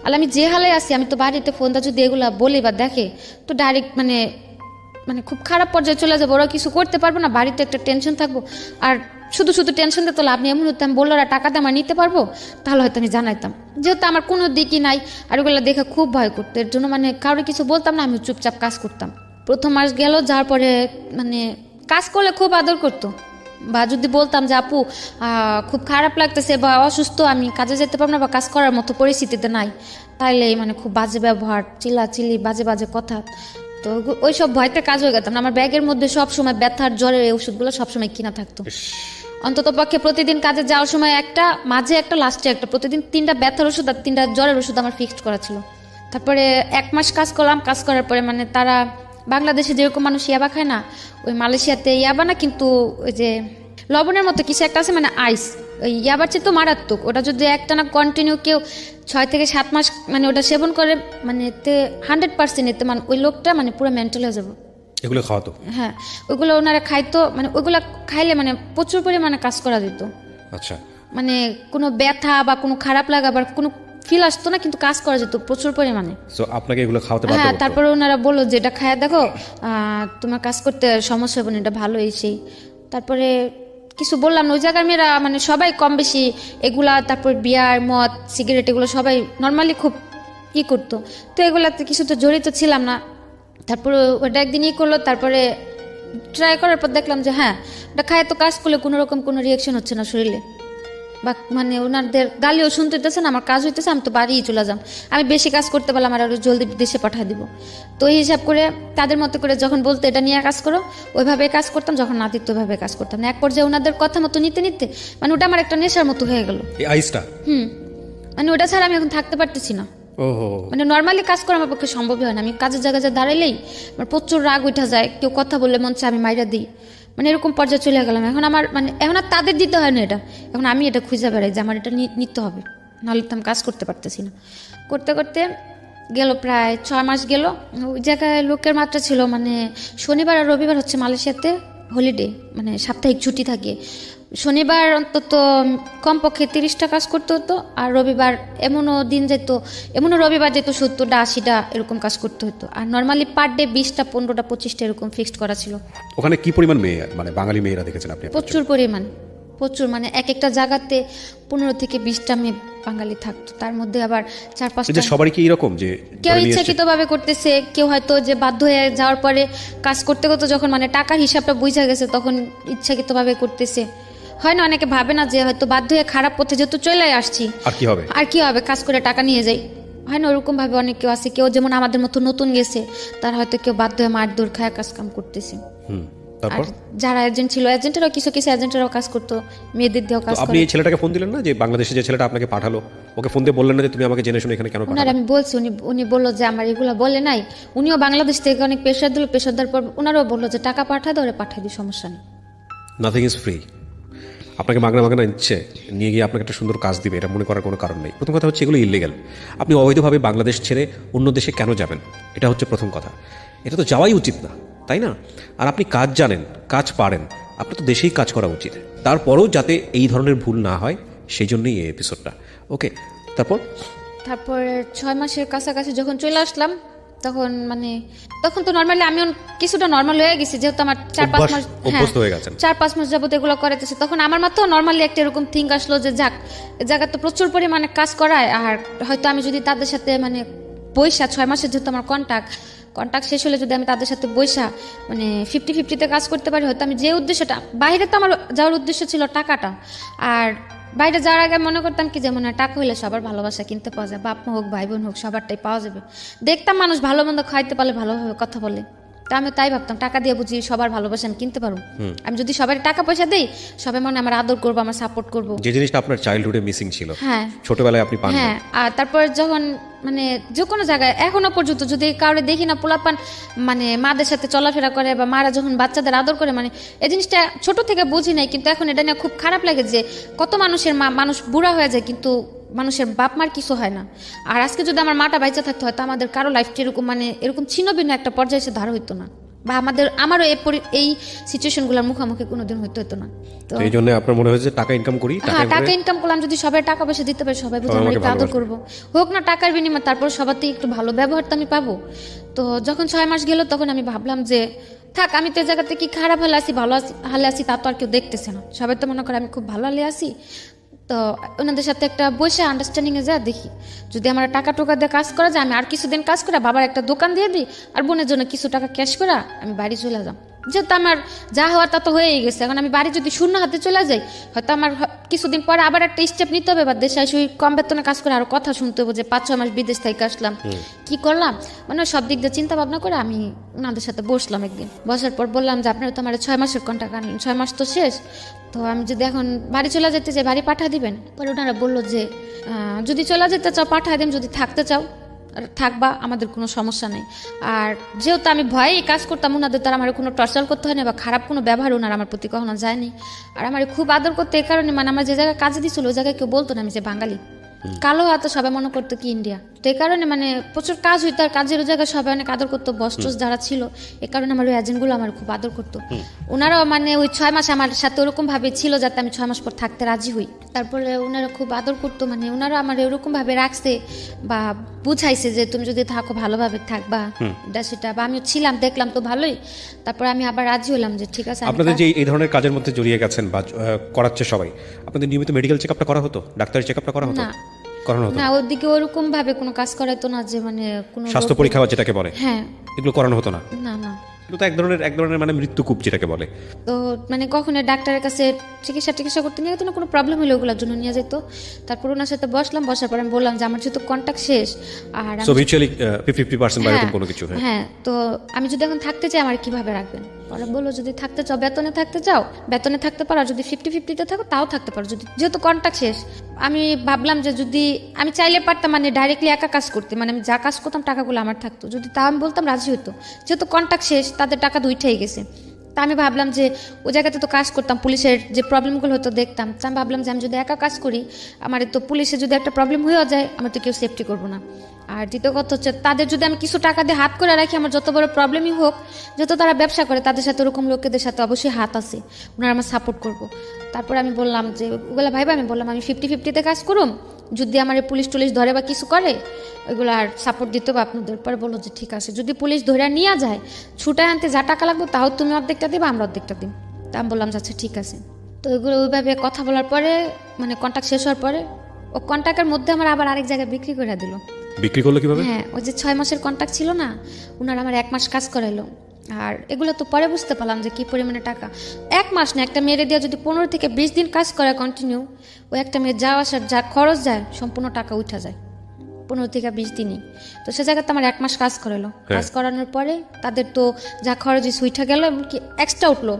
আর আমি যে হালে আছি, আমি তো বাড়িতে ফোনটা যদি এগুলা বলি বা দেখে তো ডাইরেক্ট মানে মানে খুব খারাপ পর্যায়ে চলে যাবো, ওরা কিছু করতে পারবো না, বাড়িতে একটা টেনশন থাকবো। আর শুধু শুধু টেনশন দিতে লাভ নেই। এমন হতো আমি বললো টাকা দিয়ে আমার নিতে পারবো, তাহলে হয়তো আমি জানাইতাম। যেহেতু আমার কোনো দিকই নাই আর ওগুলো দেখে খুব ভয় করতো, এর জন্য মানে কারো কিছু বলতাম না, আমি চুপচাপ কাজ করতাম। প্রথম মাস গেল, যার পরে মানে কাজ করলে খুব আদর করতো, বা যদি বলতাম যে আপু খুব খারাপ লাগতেছে বা অসুস্থ, আমি কাজে যেতে পারবো না বা কাজ করার মতো পরিস্থিতিতে নাই, তাইলে মানে খুব বাজে ব্যবহার, চিল্লাচিল্লি, বাজে বাজে কথা। তো ওই সব ভয়তে কাজ হয়ে গেতাম না। আমার ব্যাগের মধ্যে সবসময় ব্যথার জ্বরের এই ওষুধগুলো সবসময় কিনা থাকতো। অন্তত পক্ষে প্রতিদিন কাজে যাওয়ার সময় একটা, মাঝে একটা, লাস্টে একটা, প্রতিদিন 3টা ব্যথার ওষুধ আর 3টা জ্বরের ওষুধ আমার ফিক্সড করা ছিল। তারপরে 1 মাস কাজ করলাম। কাজ করার পরে মানে তারা বাংলাদেশে যেরকম মানুষ ইয়াবা খায় না, ওই মালয়েশিয়াতে ইয়াবা না, কিন্তু ওই যে লবণের মতো কিছু একটা আছে, মানে আইস, ওই ইয়াবার চেয়ে তো মারাত্মক। ওটা যদি একটানা কন্টিনিউ কেউ 6 থেকে 7 মাস মানে ওটা সেবন করে, মানে এতে 100% এতে মানে ওই লোকটা মানে পুরো মেন্টাল হয়ে যাবো।
এগুলো খাওয়াতো?
হ্যাঁ, ওইগুলো ওনারা খাইতো, মানে ওইগুলো খাইলে মানে প্রচুর পরিমাণে কাজ করা যেত।
আচ্ছা,
মানে কোনো ব্যথা বা কোনো খারাপ লাগা বা কোনো ফিল আসতো না, কিন্তু কাজ করা যেত প্রচুর পরিমাণে।
সো আপনাকে এগুলো খাওয়াতে বাধ্য
হ্যাঁ,
করতো?
তারপরে ওনারা বললো যে এটা খায়া দেখো, তোমার কাজ করতে সমস্যা হবে না, এটা ভালো এই সেই। তারপরে কিছু বললাম না, ওই জায়গার মেয়েরা মানে সবাই কম বেশি এগুলা, তারপর বিয়ার, মদ, সিগারেট, এগুলো সবাই নর্মালি খুব ই করতো। তো এগুলাতে কিছু তো জড়িত ছিলাম না। তারপরে ওটা একদিন ই করলো, তারপরে ট্রাই করার পর দেখলাম যে হ্যাঁ, ওটা খায় তো কাজ করলে কোনো রকম কোনো রিয়াকশন হচ্ছে না শরীরে, বা মানে ওনাদের গালিও শুনতে হইতেছে না, আমার কাজ হইতেছে, আমি তো বাড়িই চলে যাম, আমি বেশি কাজ করতে পারলাম আর আরো জলদি দেশে পাঠিয়ে দিব। তো এই হিসাব করে তাদের মতো করে যখন বলতো এটা নিয়ে কাজ করো, ওইভাবে কাজ করতাম, যখন না দিত ওইভাবে কাজ করতাম না। এক পর্যায়ে ওনাদের কথা মতো নিতে নিতে মানে ওটা আমার একটা নেশার মতো হয়ে গেল,
এই আইসটা।
মানে ওটা ছাড়া আমি এখন থাকতে পারতেছি না।
ওহো,
মানে নর্মালি কাজ করা আমার পক্ষে সম্ভবই হয় না। আমি কাজের জায়গায় যা দাঁড়াইলেই আমার প্রচুর রাগ উঠা যায়, কেউ কথা বললে মন চায় আমি মাইরা দিই, মানে এরকম পর্যায়ে চলে গেলাম। এখন আমার মানে এখন আর তাদের দিতে হয় না, এটা এখন আমি এটা খুঁজে বেড়াই যে আমার এটা নিতে হবে, নাহলে তো আমি কাজ করতে পারতেছি না। করতে করতে গেল প্রায় 6 মাস গেল। ওই জায়গায় লোকের মাত্রা ছিল, মানে শনিবার আর রবিবার হচ্ছে মালয়েশিয়াতে হলিডে, মানে সাপ্তাহিক ছুটি থাকে। শনিবার অন্তত কমপক্ষে 30টা কাজ করতে হতো, আর রবিবার এমনও দিন যেত, এমনও রবিবার যেত 70টা 80টা এরকম কাজ করতে হতো। আর নর্মালি পার ডে 20টা 15টা 25টা এরকম ফিক্সড করা ছিল।
ওখানে কি পরিমাণ মেয়ে, মানে বাঙালি মেয়েরা দেখেছেন আপনি?
প্রচুর পরিমাণ, প্রচুর, মানে এক একটা জায়গাতে 15 থেকে 20টা মেয়ে বাঙালি থাকতো। তার মধ্যে আবার 4-5টা,
সবারই কি এরকম যে
কেউ ইচ্ছাকৃত ভাবে করতেছে, কেউ হয়তো যে বাধ্য হয়ে যাওয়ার পরে কাজ করতে করতে যখন মানে টাকার হিসাবটা বুঝা গেছে তখন ইচ্ছাকৃত ভাবে করতেছে। হয় না, অনেকে ভাবে না যে হয়তো বাধ্য হয়ে খারাপ পথে যেহেতু চলে আসছি,
আর কি হবে,
কাজ করে টাকা নিয়ে যাই, হয় না ওরকমভাবে অনেক কেউ আছে, কেউ যেমন আমাদের মতো নতুন গেছে, তারা হয়তো কেউ বাধ্য হয়ে মারধর খায় কাজ কাম করতেছে। আর
তারপর
যারা এজেন্ট ছিল, এজেন্টেরাও কিছু কিছু এজেন্টেরাও কাজ করতো, মেয়েদের দিয়েও কাজ
আপনি
করে।
এই ছেলেটাকে ফোন দিলেন না, যে বাংলাদেশে যে ছেলেটা আপনাকে পাঠালো, ওকে ফোন দিয়ে বললেন না যে তুমি আমাকে জেনে শুনে এখানে কেন
ওনার
পাঠালে?
আমি বলছি, উনি বললো যে আমার এগুলো বলে নাই। উনিও বাংলাদেশ থেকে অনেক প্রেশার দিল, প্রেশার দেওয়ার পর ওনারাও বললো যে টাকা পাঠা দাও, ওরা পাঠিয়ে দিই, সমস্যা নেই।
Nothing is free. আপনাকে মাগনা মাগনা নিচ্ছে, নিয়ে গিয়ে আপনাকে একটা সুন্দর কাজ দিবে, এটা মনে করার কোনো কারণ নেই। প্রথম কথা হচ্ছে এগুলো ইলিগাল। আপনি অবৈধভাবে বাংলাদেশ ছেড়ে অন্য দেশে কেন যাবেন, এটা হচ্ছে প্রথম কথা। এটা তো যাওয়াই উচিত না, তাই না? আর আপনি কাজ জানেন, কাজ পারেন, আপনার তো দেশেই কাজ করা উচিত। তারপরেও যাতে এই ধরনের ভুল না হয়, সেই জন্যই এই এপিসোডটা। ওকে, তারপর
6 মাসের কাছাকাছি যখন চলে আসলাম, তখন তো নর্মালি আমি কিছুটা নর্মাল হয়ে গেছি, যেহেতু আমার 4-5 মাস
অভ্যস্ত হয়ে গেছেন।
4-5 মাস যাবত এগুলো করাইতেছে। তখন আমার মাথাও নর্মালি একটা এরকম থিঙ্ক আসলো যে যাক, এই জায়গায় তো প্রচুর পরিমাণে কাজ করায়, আর হয়তো আমি যদি তাদের সাথে বৈশা 6 মাসের যেহেতু আমার কন্ট্যাক্ট শেষ হলে যদি আমি তাদের সাথে বৈশা 50-50-তে কাজ করতে পারি, হয়তো আমি যে উদ্দেশ্যটা, বাইরে তো আমার যাওয়ার উদ্দেশ্য ছিল টাকাটা, আর বাইরে যাওয়ার আগে মনে করতাম কি যে টাকা হইলে সবার ভালোবাসা কিনতে পাওয়া যায়, বাপ মা হোক ভাই বোন হোক সবারটাই পাওয়া যাবে। দেখতাম মানুষ ভালো মন্দ খাইতে পারলে ভালোভাবে কথা বলে, তা আমি তাই ভাবতাম টাকা দিয়ে বুঝি সবার ভালোবাসা আমি কিনতে পারবো। আমি যদি সবাই টাকা পয়সা দেই, সবাই আমার আদর করবো, আমার সাপোর্ট করবো।
যে জিনিসটা আপনার চাইল্ডহুডে মিসিং ছিল,
হ্যাঁ,
ছোটবেলায় আপনি পান।
হ্যাঁ। আর তারপর যখন যে কোনো জায়গায় এখনো পর্যন্ত যদি কাউরে দেখি না পোলাপান মাদের সাথে চলাফেরা করে, বা মারা যখন বাচ্চাদের আদর করে, এই জিনিসটা ছোট থেকে বুঝি নাই, কিন্তু এখন এটা নিয়ে খুব খারাপ লাগে যে কত মানুষের মানুষ বুড়া হয়ে যায়, কিন্তু মানুষের বাপ মার কিছু হয় না। আর আজকে যদি আমার মাটা বাইচা থাকতো, হয়তো আমাদের কারো লাইফটা এরকম ছিন্ন ভিন্ন একটা পর্যায়ে এসে ধার হইতো না, বা আমারও এই সিচুয়েশনগুলোর মুখোমুখি কোনোদিন হতো না। তো
এই জন্য আপনার মনে হয়েছে টাকা ইনকাম করি,
টাকা ইনকাম করলাম, যদি সবাই টাকা পয়সা দিতে পারে, সবাই বুঝে আমার একটু আদর করবো, হোক না টাকার বিনিময়ে, তারপর সবার থেকে একটু ভালো ব্যবহার তো আমি পাবো। তো যখন 6 মাস গেল, তখন আমি ভাবলাম যে থাক, আমি তো এই জায়গাতে কি খারাপ হালে আছি ভালো হালে আছি তা তো আর কেউ দেখতেছে না, সবাই তো মনে করে আমি খুব ভালো হালে আছি। তো ওনাদের সাথে একটা বসে আন্ডারস্ট্যান্ডিংয়ে যা দেখি, যদি আমার টাকা টোকা দিয়ে কাজ করা যায়, আমি আর কিছুদিন কাজ করে বাবার একটা দোকান দিয়ে দিই, আর বোনের জন্য কিছু টাকা ক্যাশ করা আমি বাড়ি চলে যাম। যেহেতু আমার যা হওয়ার তা তো হয়েই গেছে, এখন আমি বাড়ি যদি শূন্য হাতে চলে যাই, হয়তো আমার কিছুদিন পরে আবার একটা স্টেপ নিতে হবে, বা দেশে এসে কম বেতনে কাজ করে আরো কথা শুনতে হবে যে 5-6 মাস বিদেশ থেকে আসলাম, কি করলাম, সব দিক দিয়ে চিন্তা ভাবনা করে আমি ওনাদের সাথে বসলাম। একদিন বসার পর বললাম যে আপনারা তো আমার 6 মাসের কন্ট্রাক্ট আনলেন, 6 মাস তো শেষ, তো আমি যদি এখন বাড়ি চলে যেতে চাই, বাড়ি পাঠা দিবেন? পরে ওনারা বললো যে যদি চলে যেতে চাও পাঠা দিন, যদি থাকতে চাও থাকবা, আমাদের কোনো সমস্যা নেই। আর যেহেতু আমি ভয়ে কাজ করতাম, ওনাদের তারা আমার কোনো টর্চার করতে হয় না, বা খারাপ কোনো ব্যবহার ওনারা আমার প্রতি কখনো যায়নি। আর আমার খুব আদর করতে, এই কারণে আমার যে জায়গায় কাজে দিচ্ছিল, ওই জায়গায় কেউ বলতো না আমি যে বাঙালি, কালো হয়তো সবাই মনে করতো কি ইন্ডিয়া। তো এই কারণে প্রচুর কাজ হইতো, আর কাজের জায়গায় সবাই অনেক আদর করতো, বস যারা ছিল, এই কারণে আমার ওই এজেন্টগুলো আমার খুব আদর করতো। ওনারাও ওই 6 মাস আমার সাথে ওরকম ভাবে ছিল যাতে আমি 6 মাস পর থাকতে রাজি হই। তারপরে ওনারা খুব আদর করতো, ওনারা আমার এরকম ভাবে রাখছে বা বুঝাইছে যে তুমি যদি থাকো ভালোভাবে থাকবা, এটা সেটা, বা আমিও ছিলাম, দেখলাম তো ভালোই। তারপরে আমি আবার রাজি হলাম যে ঠিক আছে।
আপনাদের যে এই ধরনের কাজের মধ্যে জড়িয়ে গেছেন বা করাচ্ছে সবাই, আপনাদের নিয়মিত মেডিকেল চেকআপটা করা হতো, ডাক্তারি চেকআপটা করা হতো?
না, ওদিকে ওরকম ভাবে কোনো কাজ করাইতো না, যে কোনো
স্বাস্থ্য পরীক্ষা যেটাকে বলে,
হ্যাঁ,
এগুলো করানো হতো না।
না না,
এগুলো তো এক ধরনের মৃত্যুকূপ যেটাকে বলে।
তো কখনো ডাক্তারের কাছে চিকিৎসা করতে নিয়ে যেত না, কোনো প্রবলেম হলে ওগুলোর জন্য নিয়ে যেত। তারপর ওনার সাথে বসার পর আমি বললাম যে আমার যেহেতু কন্ট্যাক্ট শেষ, আর
সো মিউচুয়ালি 50% বা এরকম কোনো কিছু।
হ্যাঁ, তো আমি যদি এখন থাকতে চাই, আমার কিভাবে রাখবেন? ওরা বললো যদি থাকতে চাও, বেতনে থাকতে চাও, বেতনে থাকতে পারো, আর যদি 50-50-তে থাকো তাও থাকতে পারো, যেহেতু কন্ট্যাক্ট শেষ। আমি ভাবলাম যে যদি আমি চাইলে পারতাম ডাইরেক্টলি একা কাজ করতে, আমি যা কাজ করতাম টাকাগুলো আমার থাকতো, যদি তাও আমি বলতাম রাজি হতো। যেহেতু কন্ট্যাক্ট শেষ, তাদের টাকা দুইটাই গেছে। তা আমি ভাবলাম যে ওই জায়গাতে তো কাজ করতাম, পুলিশের যে প্রবলেমগুলো হতো দেখতাম, তা আমি ভাবলাম যে আমি যদি একা কাজ করি, আমার তো পুলিশে যদি একটা প্রবলেম হয়েও যায়, আমার তো কেউ সেফটি করবো না। আর দ্বিতীয় কথা হচ্ছে, তাদের যদি আমি কিছু টাকা দিয়ে হাত করে রাখি, আমার যত বড় প্রবলেমই হোক, যত তারা ব্যবসা করে, তাদের সাথে ওরকম লোকেদের সাথে অবশ্যই হাত আছে, ওনারা আমার সাপোর্ট করবো। তারপর আমি বললাম যে ওগুলো ভাইবা, আমি বললাম আমি 50-50-তে কাজ করুম, যদি আমার পুলিশ টুলিশ ধরে বা কিছু করে, ওইগুলো আর সাপোর্ট দিতে হবে আপনাদের। পরে বললো যে ঠিক আছে, যদি পুলিশ ধরে নিয়ে যায়, ছুটায় আনতে যা টাকা লাগবে তাও তুমি অর্ধেকটা দিবা, আমরা অর্ধেকটা দিই। তা আমি বললাম আচ্ছা ঠিক আছে। তো ওইগুলো ওইভাবে কথা বলার পরে, কন্ট্যাক্ট শেষ হওয়ার পরে, ও কন্ট্যাক্টের মধ্যে আমার আবার আরেক জায়গায় বিক্রি করে দিল।
বিক্রি করলো কিভাবে?
হ্যাঁ, ওই যে 6 মাসের কন্ট্যাক্ট ছিল না, ওনারা আমার 1 মাস কাজ করাইলো। আর এগুলো তো পরে বুঝতে পারলাম যে কি পরিমাণে টাকা। 1 মাস না, একটা মেয়ের দিয়ে যদি 15 থেকে 20 দিন কাজ করে কন্টিনিউ, ওই একটা মেয়ের যাওয়া আসার যা খরচ যায়, সম্পূর্ণ টাকা উঠা যায়। 15 থেকে 20 দিনই। তো সে জায়গাতে আমার 1 মাস কাজ করালো। কাজ করানোর পরে তাদের তো যা খরচ উঠে গেল, এমনকি এক্সট্রা উঠলো।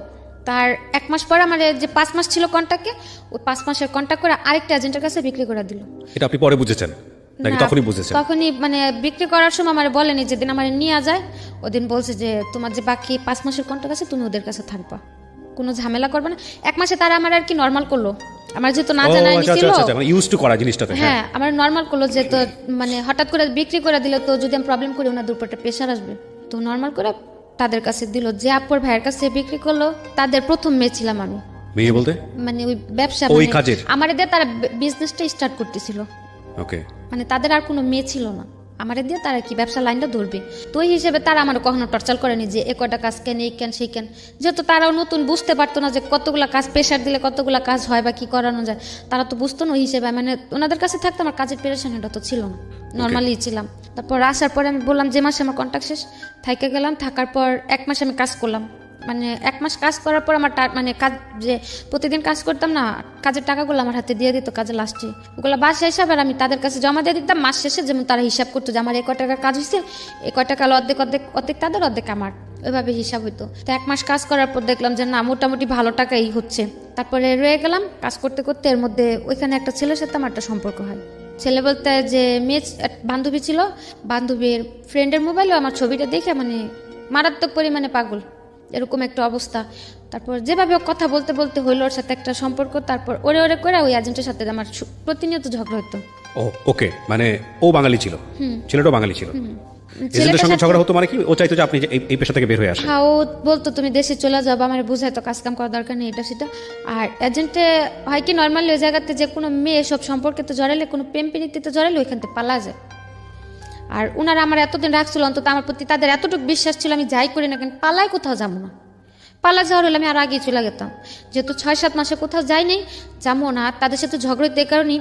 তার 1 মাস পরে আমার যে 5 মাস ছিল কন্ট্রাক্টে, ওই 5 মাসের কন্ট্রাক্ট করে আরেকটা এজেন্টের কাছে বিক্রি করে দিল।
এটা আপনি পরে বুঝেছেন নাকি
না,
তখনই বুঝেছেন?
তখনই মানে বিক্রি করার সময় আমার বলেনি, যেদিন আমার নিয়ে যায় ওদিন বলছে যে তোমার যে বাকি 5 মাসের কন্ট্রাক্ট আছে তুমি ওদের কাছে থাকবা, কোনো ঝামেলা করবে না। 1 মাসে তারা আমার আর কি নর্মাল করলো, আমার যেহেতু না জানা ছিল,
মানে ইউজ টু করা জিনিসটাতে।
হ্যাঁ আমার নর্মাল করলো যে তো মানে হঠাৎ করে বিক্রি করে দিলে তো যদি আমি প্রবলেম করি ওনাদের উপর একটা প্রেশার আসবে, তো নর্মাল করে তাদের কাছে দিল। যে আপুর ভাইয়ের কাছে বিক্রি করলো তাদের প্রথম মেয়ে ছিলাম আমি।
মেয়ে বলতে
মানে ওই ব্যবসা
ওই
মানে
কাজের?
আমার দিয়ে তারা বিজনেসটা স্টার্ট করতেছিল,
ওকে।
মানে তাদের আর কোনো মেয়ে ছিল না, আমারে দিয়ে তারা কি ব্যবসা লাইনটা ধরবে। তো ওই হিসেবে তারা আমার কখনো টর্চার করেনি যে এ কয়টা কাজ কেন, এই কেন সেই কেন। যেহেতু তারাও নতুন, বুঝতে পারতো না যে কতগুলা কাজ প্রেশার দিলে কতগুলা কাজ হয় বা কি করানো যায়, তারা তো বুঝতো না। ওই হিসেবে মানে ওনাদের কাছে থাকতে আমার কাজের পেরেশানিটা তো ছিল না, নর্মালি ছিলাম। তারপর আসার পরে আমি বললাম যে মাসে আমার কন্ট্রাক্ট শেষ, থাইকে গেলাম। থাকার পর 1 মাস আমি কাজ করলাম, মানে 1 মাস কাজ করার পর আমার মানে কাজ যে প্রতিদিন কাজ করতাম না, কাজের টাকাগুলো আমার হাতে দিয়ে দিত কাজে লাস্টে, ওগুলো বাসায় হিসাব আর আমি তাদের কাছে জমা দিয়ে দিতাম। মাস শেষে যেমন তারা হিসাব করতো যে আমার এই কয় টাকার কাজ হয়েছে, এই কয় টাকা অর্ধেক অর্ধেক অর্ধেক তাদের অর্ধেক আমার, ওইভাবে হিসাব হইতো। তো 1 মাস কাজ করার পর দেখলাম যে না মোটামুটি ভালো টাকাই হচ্ছে। তারপরে রয়ে গেলাম কাজ করতে করতে। এর মধ্যে ওইখানে একটা ছেলের সাথে আমার একটা সম্পর্ক হয়। ছেলে বলতে যে মেয়ে বান্ধবী ছিল, বান্ধবীর ফ্রেন্ডের মোবাইলে আমার ছবিটা দেখে মানে মারাত্মক পরিমাণে পাগল, এরকম একটা অবস্থা। তারপর যেভাবে ও কথা বলতে বলতে হইলো ওর সাথে একটা সম্পর্ক। তারপর ওরে ওরে করে ওই এজেন্টের সাথে আমার প্রতিনিয়ত ঝগড়া হতো।
ও ওকে, মানে ও বাঙালি ছিল, ছেলেটাও বাঙালি ছিল। এজেন্টের
ছেলেটার
সঙ্গে
সাথে-
ঝগড়া হতো মানে কি? ও চাইতো যে আপনি যে এই পেশা থেকে বের হয়ে আসেন।
হ্যাঁ, ও বলতো তুমি দেশে চলে যাবো, আমার বুঝাইতো কাজ কাম করার দরকার নেই এটা সেটা। আর এজেন্টে হয় কি নর্মালি ওই জায়গাতে যে কোনো মেয়ে সব সম্পর্কে তো জড়াইলে, কোনো প্রেম প্রীতিতে জড়াইলে ওইখান থেকে পালা যায়। আর ওনারা আমার এতদিন রাখছিল, অন্তত আমার প্রতি তাদের এতটুকু বিশ্বাস ছিল আমি যাই করি না কেন পালায় কোথাও যাবো না। পালা যাওয়ার হলে আমি আর আগেই চলে যেতাম, যেহেতু 6-7 মাসে কোথাও যাই নাই, যাবো না। তাদের সাথে ঝগড়া হইতে এই কারণেই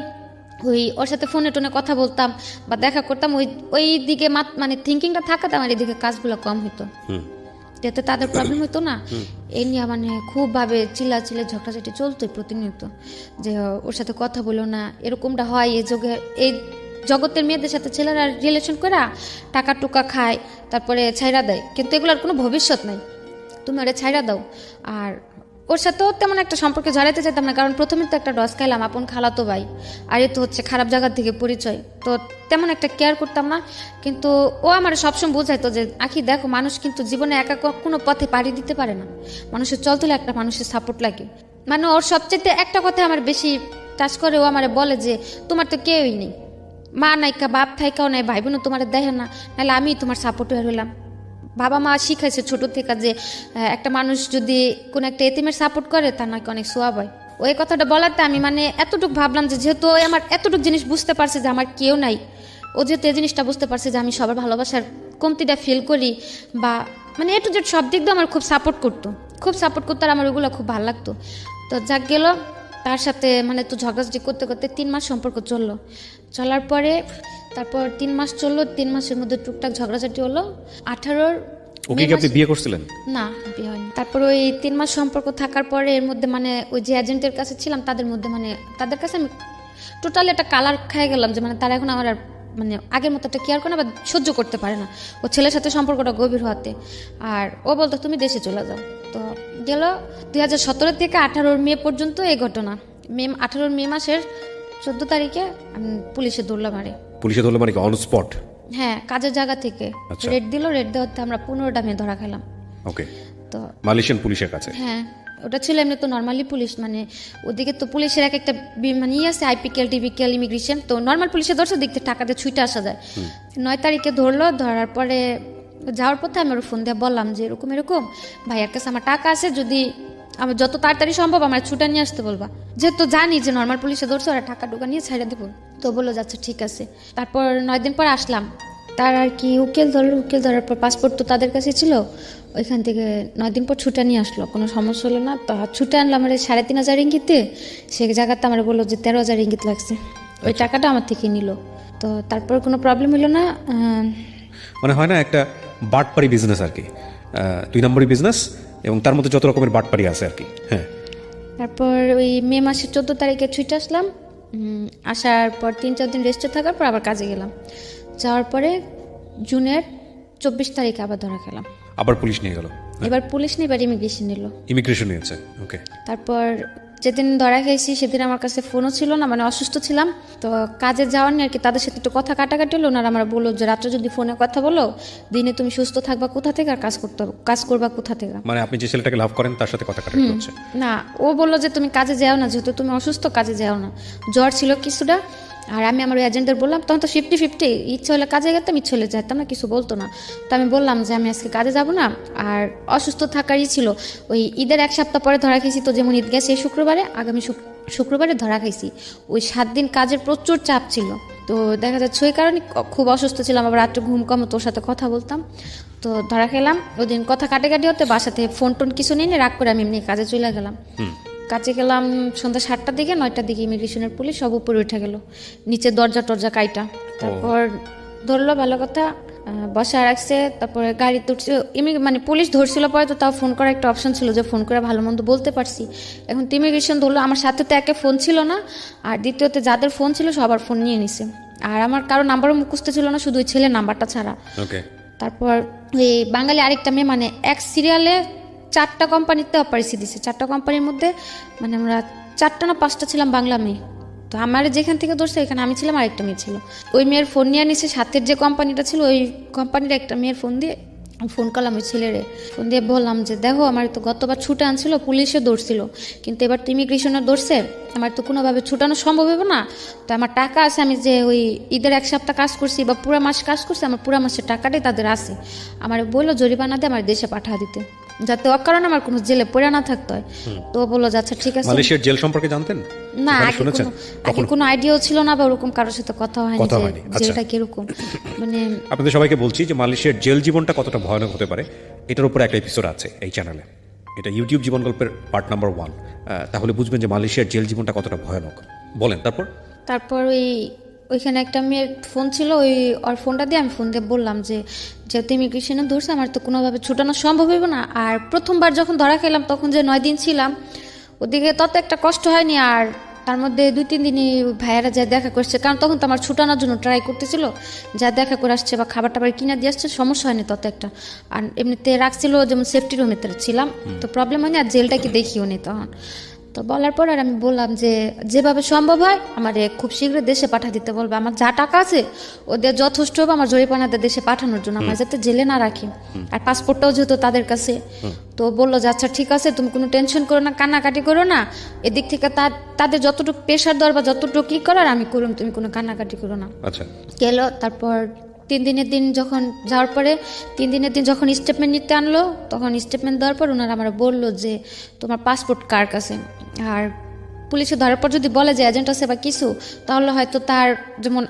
ওই ওর সাথে ফোনে টোনে কথা বলতাম বা দেখা করতাম, ওই দিকে মানে থিঙ্কিংটা থাকাতে আমার এদিকে কাজগুলো কম হতো, যাতে তাদের প্রবলেম হতো না। এই নিয়ে মানে খুবভাবে চিল্লাচিল্লি ঝগড়াঝাটি চলতোই প্রতিনিয়ত, যে ওর সাথে কথা বলো না, এরকমটা হয় এই যুগে। এই জগতের মেয়েদের সাথে ছেলেরা রিলেশন করে টাকা টুকা খায়, তারপরে ছাইরা দেয়, কিন্তু এগুলোর কোনো ভবিষ্যৎ নাই, তুমি ওরা ছাইরা দাও। আর ওর সাথেও তেমন একটা সম্পর্কে জড়াইতে চাইতাম না, কারণ প্রথমে তো একটা ডস খাইলাম, আপন খালাতো ভাই, আর এ তো হচ্ছে খারাপ জায়গার থেকে পরিচয়, তো তেমন একটা কেয়ার করতাম না। কিন্তু ও আমার সবসময় বোঝাইতো যে আখি দেখো, মানুষ কিন্তু জীবনে একা কোনো পথে পাড়ি দিতে পারে না, মানুষের চলতে হলে একটা মানুষের সাপোর্ট লাগে। মানে ওর সবচেয়ে একটা কথা আমার বেশি টাচ করে, ও আমার বলে যে তোমার তো কেউই নেই, মা নাইকা বাপ থাইকাও নাই, ভাই বোনও তোমার দেখে না, নাহলে আমি তোমার সাপোর্ট হয়ে রইলাম। বাবা মা শিখাইছে ছোট থেকে যে একটা মানুষ যদি কোনো একটা এতিমের সাপোর্ট করে তার নাকি অনেক সোয়াব হয়। ওই কথাটা বলাতে আমি মানে এতটুকু ভাবলাম যে যেহেতু ওই আমার এতটুকু জিনিস বুঝতে পারছে যে আমার কেউ নাই, ও যেহেতু এই জিনিসটা বুঝতে পারছে যে আমি সবার ভালোবাসার কমতিটা ফিল করি, বা মানে এটু যে সব দিক দিয়ে আমার খুব সাপোর্ট করতো আর আমার ওগুলো খুব ভালো লাগতো। তো যাক গেল, তার সাথে মানে তো ঝগড়াঝাটি করতে করতে 3 মাস সম্পর্ক চলার পরে তারপর 3 মাস চললো, 3 মাসের মধ্যে টুকটাক ঝগড়াঝাটি হলো। 18
ওকে কি আপনি বিয়ে করছিলেন?
না, বিয়ে হয়নি। তারপর ওই 3 মাস সম্পর্ক থাকার পরে এর মধ্যে মানে ওই যে এজেন্টের কাছে ছিলাম তাদের মধ্যে মানে তাদের কাছে আমি টোটালি একটা কালার খেয়ে গেলাম, যে মানে তারা এখন আমার আর মানে আগের মতো একটা কেয়ার করে না বা সহ্য করতে পারে না ও ছেলের সাথে সম্পর্কটা গভীর হতে। আর ও বলতো তুমি দেশে চলে যাও। তো গেল 2017 থেকে 18 মে পর্যন্ত এই ঘটনা। 18 মে মাসের 14 তারিখে পুলিশে দৌড়লা মারে।
পুলিশে ধরলো মানে কি অন স্পট?
হ্যাঁ, কাজের জায়গা থেকে রেড দিল, রেড দেওয়াতে আমরা 15টা মেয়ে ধরা খেলাম।
ওকে,
তো
মালয়েশিয়ান পুলিশের কাছে?
হ্যাঁ, ওটা ছিল এমনি তো নর্মালি পুলিশ, মানে ওদিকে তো পুলিশের এক একটা মানে আছে আইপিকেল টিপিকেল ইমিগ্রেশন, তো নর্মাল পুলিশে ধরছে দেখতে টাকাতে ছুটে আসা যায়। 9 তারিখে ধরলো, ধরার পরে যাওয়ার পথে আমি ওর ফোন দিয়ে বললাম যে এরকম এরকম ভাইয়ার কাছে আমার টাকা আছে, যদি আমি যত তাড়াতাড়ি সম্ভব আমার ছুটা নিয়ে আসতে বলবা, যেহেতু জানি যে নর্মাল পুলিশে ধরছে ওরা টাকা টুকা নিয়ে ছাইড়া দেবো। তো বললো যাচ্ছে ঠিক আছে। তারপর 9 দিন পর আসলাম, তার আর কি উকিল ধরার পর পাসপোর্ট তো তাদের কাছে ছিল, ওইখান থেকে 9 দিন পর ছুটা নিয়ে আসলো, কোনো সমস্যা হলো না। তো ছুটা আনলাম আমার 3,500 রিঙ্গিতে, সে জায়গাতে আমার বললো যে 13,000 রিঙ্গিত লাগছে, ওই টাকাটা আমার থেকে নিল। তো তারপর কোনো প্রবলেম হলো না।
মানে হয় না একটা বাটপারি বিজনেস আর কি, 2 নম্বরই বিজনেস, এবং তার মধ্যে যত রকমের বাটপারি আছে আর কি। হ্যাঁ,
তারপর ওই মে মাসের 14 তারিখে ছুটে আসলাম, আসার পর 3-4 দিন রেস্টে থাকার পর আবার কাজে গেলাম। যাওয়ার পরে জুনের 24 তারিখে আবার ধরা খেলাম।
আবার পুলিশ নিয়ে গেল?
এবার পুলিশ নিয়ে এবার ইমিগ্রেশন নিল।
ইমিগ্রেশন নিয়েছে, ওকে।
তারপর যেদিন ধরা খেয়েছি সেদিন আমার কাছে ফোনও ছিল না, মানে অসুস্থ ছিলাম। তো কাজে যাওয়ার নিয়ে আর কি তাদের সাথে একটু কথা কাটাকাটি হলো। ওনারা আমার বললো যে রাত্রে যদি ফোনে কথা বলো, দিনে তুমি সুস্থ থাকবা কোথা থেকে আর কাজ করবা কোথা থেকে।
মানে আপনি যে ছেলেটাকে লাভ করেন তার সাথে কথা কাটাকাটি হচ্ছে?
না, ও বললো যে তুমি কাজে যাও না, যেহেতু তুমি অসুস্থ কাজে যাও না। জ্বর ছিল কিছুটা, আর আমি আমার এজেন্টদের বললাম, তখন তো 50-50, ইচ্ছে হলে কাজে যেতাম, ইচ্ছে হলে যেতাম না, কিছু বলতো না। তো আমি বললাম যে আমি আজকে কাজে যাব না, আর অসুস্থ থাকারই ছিল। ওই ঈদের 1 সপ্তাহ পরে ধরা খাইছি, তো যেমন ঈদ গেছে এই শুক্রবারে, আগামী শুক্রবারে ধরা খাইছি। ওই 7 দিন কাজের প্রচুর চাপ ছিল, তো দেখা যাচ্ছে ওই কারণে খুব অসুস্থ ছিলাম। আবার রাত্রে ঘুম কম, তোর সাথে কথা বলতাম, তো ধরা খেলাম। ওই দিন কথা কাটাকাটি হতে বাসাতে ফোন টোন কিছু নেই, রাগ করে আমি এমনি কাজে চলে গেলাম। কাজে গেলাম সন্ধ্যা 7টার দিকে, 9টার দিকে ইমিগ্রেশনের পুলিশ সব উপরে উঠে গেল, নিচে দরজা টরজা কাইটা। তারপর ধরলো, ভালো কথা, বসা রাখছে। তারপরে গাড়িতে উঠছে, মানে পুলিশ ধরছিল পরে, তো তাও ফোন করার একটা অপশন ছিল যে ফোন করে ভালো মন্দ বলতে পারছি। এখন তো ইমিগ্রেশন ধরলো, আমার সাথে তো একে ফোন ছিল না, আর দ্বিতীয়তে যাদের ফোন ছিল সবার ফোন নিয়ে নিছে। আর আমার কারো নাম্বারও মুখস্থ ছিল না, শুধু ওই ছেলের নাম্বারটা ছাড়া। তারপর ওই বাঙালি আরেকটা মেয়ে, মানে এক সিরিয়ালে 4টা কোম্পানিতে অপারেসি দিছে। 4টা কোম্পানির মধ্যে মানে আমরা 4টা না 5টা ছিলাম বাংলা মেয়ে। তো আমার যেখান থেকে ধরছে এখানে আমি ছিলাম, আরেকটা মেয়ে ছিল। ওই মেয়ের ফোন নিয়ে নিছে, সাথের যে কোম্পানিটা ছিল ওই কোম্পানির একটা মেয়ের ফোন দিয়ে ফোন করলাম ওই ছেলেরে। ফোন দিয়ে বললাম যে দেখো, আমার তো গতবার ছুটে আনছিল, পুলিশে ধরছিল, কিন্তু এবার তো ইমিগ্রেশনে ধরছে, আমার তো কোনোভাবে ছুটানো সম্ভব হবে না। তো আমার টাকা আছে, আমি যে ওই ঈদের 1 সপ্তাহ কাজ করছি বা পুরো মাস কাজ করছি, আমার পুরো মাসের টাকাটাই তাদের আছে। আমার বললো জরিমানা দিয়ে আমার দেশে পাঠা দিতে, যাতে অকারণে আমার কোনো জেলে পড়ে না থাকতে হয়। তো বললো যে আচ্ছা ঠিক আছে।
মালয়েশিয়ার জেল সম্পর্কে জানতেন
না, আগে কোনো আইডিয়াও ছিল না, বা ওরকম কারোর সাথে কথা হয়নি যে জেলটা কিরকম। মানে
আপনাদের সবাইকে বলছি যে মালয়েশিয়ার জেল জীবনটা কতটা ভয়ানক হতে পারে, এটার উপর একটা এপিসোড আছে এই চ্যানেলে। এটা ইউটিউব জীবন গল্পের পার্ট নাম্বার 1। তাহলে বুঝবেন যে মালয়েশিয়ার জেল জীবনটা কতটা ভয়ানক। বলেন তারপর
ওইখানে একটা মেয়ের ফোন ছিল, ওর ফোনটা দিয়ে আমি ফোন দিয়ে বললাম যে যেহেতু ইমিগ্রেশনে ধরছে, আমার তো কোনোভাবে ছুটানো সম্ভব হবে না। আর প্রথমবার যখন ধরা খেলাম তখন যে 9 দিন ছিলাম, ওদিকে তত একটা কষ্ট হয়নি। আর তার মধ্যে 2-3 দিনই ভাইয়ারা যা দেখা করছে, কারণ তখন তো আমার ছুটানোর জন্য ট্রাই করতেছিল, যা দেখা করে আসছে বা খাবার টাবার কিনে দিয়ে আসছে, সমস্যা হয়নি তত একটা। আর এমনিতে রাখছিল, যেমন সেফটি রুমে ছিলাম, তো প্রবলেম হয়নি। আর জেলটাকে দেখিও নি তখন। তো বলার পর আর আমি বললাম যে যেভাবে সম্ভব হয় আমার খুব শীঘ্রই দেশে পাঠা দিতে বলবে। আমার যা টাকা আছে ওদের যথেষ্ট হবে আমার জরিমানাদের দেশে পাঠানোর জন্য, আমার যাতে জেলে না রাখি। আর পাসপোর্টটাও যেহেতু তাদের কাছে। তো বললো যে আচ্ছা ঠিক আছে, তুমি কোনো টেনশন করো না, কান্নাকাটি করো না, এদিক থেকে তাদের যতটুকু প্রেশার দেওয়ার বা যতটুকু কি করার আমি করুন, তুমি কোনো কান্নাকাটি করো না।
আচ্ছা
গেল। তারপর 3 দিনের দিন যখন যাওয়ার পরে 3 দিনের দিন যখন স্টেটমেন্ট নিতে আনলো, তখন স্টেটমেন্ট দেওয়ার পর ওনারা আমার বললো যে তোমার পাসপোর্ট কার কাছে। আর পুলিশে ধরার পর যদি বলে যে এজেন্ট আছে বা কিছু, তাহলে হয়তো তার যেমন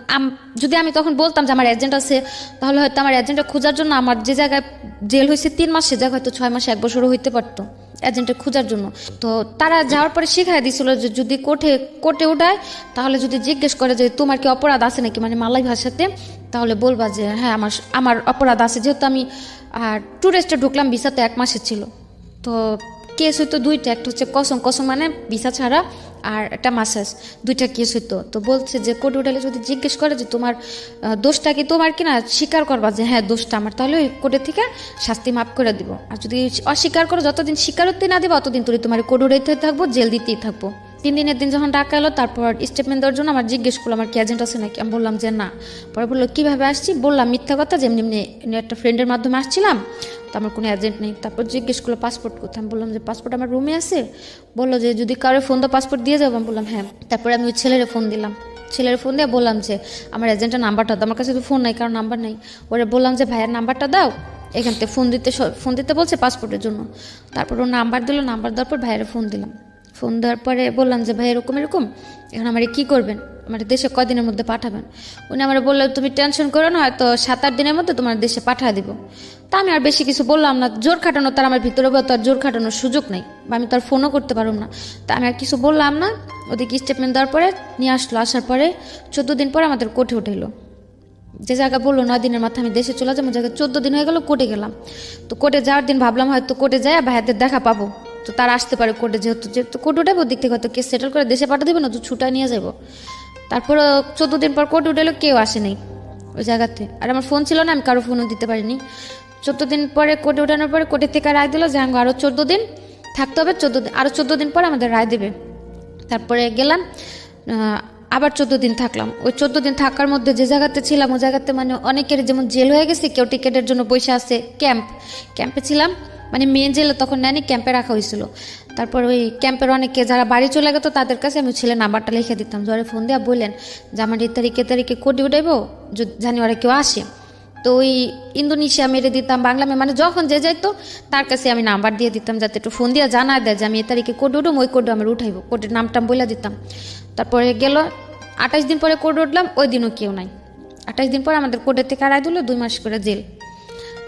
যদি আমি তখন বলতাম যে আমার এজেন্ট আছে, তাহলে হয়তো আমার এজেন্টটা খোঁজার জন্য আমার যে জায়গায় জেল হয়েছে 3 মাস, সে জায়গায় হয়তো 6 মাসে 1 বছরও হইতে পারতো এজেন্টের খোঁজার জন্য। তো তারা যাওয়ার পরে শিখাই দিয়েছিল যে যদি কোর্টে উঠায়, তাহলে যদি জিজ্ঞেস করে যে তোমার কি অপরাধ আছে নাকি, মানে মালয় ভাষাতে, তাহলে বলবা যে হ্যাঁ আমার অপরাধ আছে। যেহেতু আমি ট্যুরিস্টে ঢুকলাম, ভিসা তো 1 মাসের ছিল। তো কেস হইতো 2টা, একটা হচ্ছে কসম মানে ভিসা ছাড়া, আর একটা মাসাজ, 2টা কেস হইতো। তো বলছে যে কোর্ট উঠালে যদি জিজ্ঞেস করে যে তোমার দোষটা কি তোমার কিনা, স্বীকার করবা যে হ্যাঁ দোষটা আমার, তাহলে ওই কোর্টের থেকে শাস্তি মাফ করে দিব। আর যদি অস্বীকার করো, যতদিন স্বীকারোক্তি না দিবা অতদিন তুই তোমার কোর্ট উঠাইতে থাকবো, জেল দিতেই থাকবো। 3 দিনের দিন যখন ডাকা এলো, তারপর স্টেটমেন্ট দেওয়ার জন্য আমার জিজ্ঞেস করলো আমার কি এজেন্ট আছে নাকি। আমি বললাম যে না। পরে বললো কিভাবে আসছি, বললাম মিথ্যা কথা, যে এমনি একটা ফ্রেন্ডের মাধ্যমে আসছিলাম, তো আমার কোনো এজেন্ট নেই। তারপর জিজ্ঞেস করলো পাসপোর্ট কোথায়, আমি বললাম যে পাসপোর্ট আমার রুমে আছে। বললো যে যদি কারো ফোন দাও পাসপোর্ট দিয়ে যাবো। আমি বললাম হ্যাঁ। তারপরে আমি ওই ছেলের ফোন দিলাম, ছেলের ফোন দিয়ে বললাম যে আমার এজেন্টের নাম্বারটা দাও, আমার কাছে তো ফোন নাই, কারণ নাম্বার নাই। ওরা বললাম যে ভাইয়ের নাম্বারটা দাও, এখান থেকে ফোন দিতে বলছে পাসপোর্টের জন্য। তারপর ও নাম্বার দিল, নাম্বার দেওয়ার পর ভাইয়ের ফোন দিলাম। ফোন দেওয়ার পরে বললাম যে ভাই এরকম এখন আমার কি করবেন, আমার দেশে কদিনের মধ্যে পাঠাবেন। উনি আমার বললো তুমি টেনশন করো না, হয়তো 7-8 দিনের মধ্যে তোমার দেশে পাঠিয়ে দিব। তা আমি আর বেশি কিছু বললাম না, জোর খাটানো তার আমার ভিতরে তো আর জোর খাটানোর সুযোগ নেই, বা আমি তার ফোনও করতে পারব না। তা আমি আর কিছু বললাম না। ওদিকে স্টেটমেন্ট দেওয়ার পরে নিয়ে আসলো, আসার পরে 14 দিন পরে আমাদের কোর্টে উঠাইলো। যে জায়গা বললো 9 দিনের মাথায় আমি দেশে চলে যাবো, জায়গায় 14 দিন হয়ে গেল, কোর্টে গেলাম। তো কোর্টে যাওয়ার দিন ভাবলাম হয়তো কোর্টে যায় ভাইয়াদের দেখা পাবো, তো তারা আসতে পারে কোর্টে, যেহেতু কোর্ট উঠাবো দিক থেকে হয়তো কেস সেটেল করে দেশে পাঠা দেবে না তো ছুটায় নিয়ে যাবো। তারপরে 14 দিন পর কোর্ট উঠালো, কেউ আসে নাই ওই জায়গাতে, আর আমার ফোন ছিল না, আমি কারো ফোনও দিতে পারিনি। 14 দিন পরে কোর্টে উঠানোর পরে কোর্টের থেকে রায় দিল যে আরও 14 দিন থাকতে হবে, 14 দিন আরও 14 দিন পরে আমাদের রায় দেবে। তারপরে গেলাম, আবার 14 দিন থাকলাম। ওই 14 দিন থাকার মধ্যে যে জায়গাতে ছিলাম ওই জায়গাতে মানে অনেকের যেমন জেল হয়ে গেছে, কেউ টিকেটের জন্য বসে আছে, ক্যাম্পে ছিলাম, মানে মেন জেলে তখন নেয়নি, ক্যাম্পে রাখা হয়েছিল। তারপর ওই ক্যাম্পের অনেকে যারা বাড়ি চলে গেতো তাদের কাছে আমি ছেলে নাম্বারটা লিখে দিতাম, যারা ফোন দিয়ে বললেন যে আমার এই তারিখে কোর্টে উঠাইবো, জানি ওরা কেউ আসে। তো ওই ইন্দোনেশিয়া মেরে দিতাম, বাংলা মানে যখন যে যাইতো তার কাছে আমি নাম্বার দিয়ে দিতাম, যাতে একটু ফোন দিয়ে জানায় দেয় যে আমি এই তারিখে কোর্টে উঠুম, ওই কোর্টে আমার উঠাইবো, কোর্টের নামটাম বলে দিতাম। তারপরে গেল 28 দিন পরে কোর্টে উঠলাম, ওই দিনও কেউ নাই। 28 দিন পরে আমাদের কোর্টের থেকে রায় দিল 2 মাস করে জেল।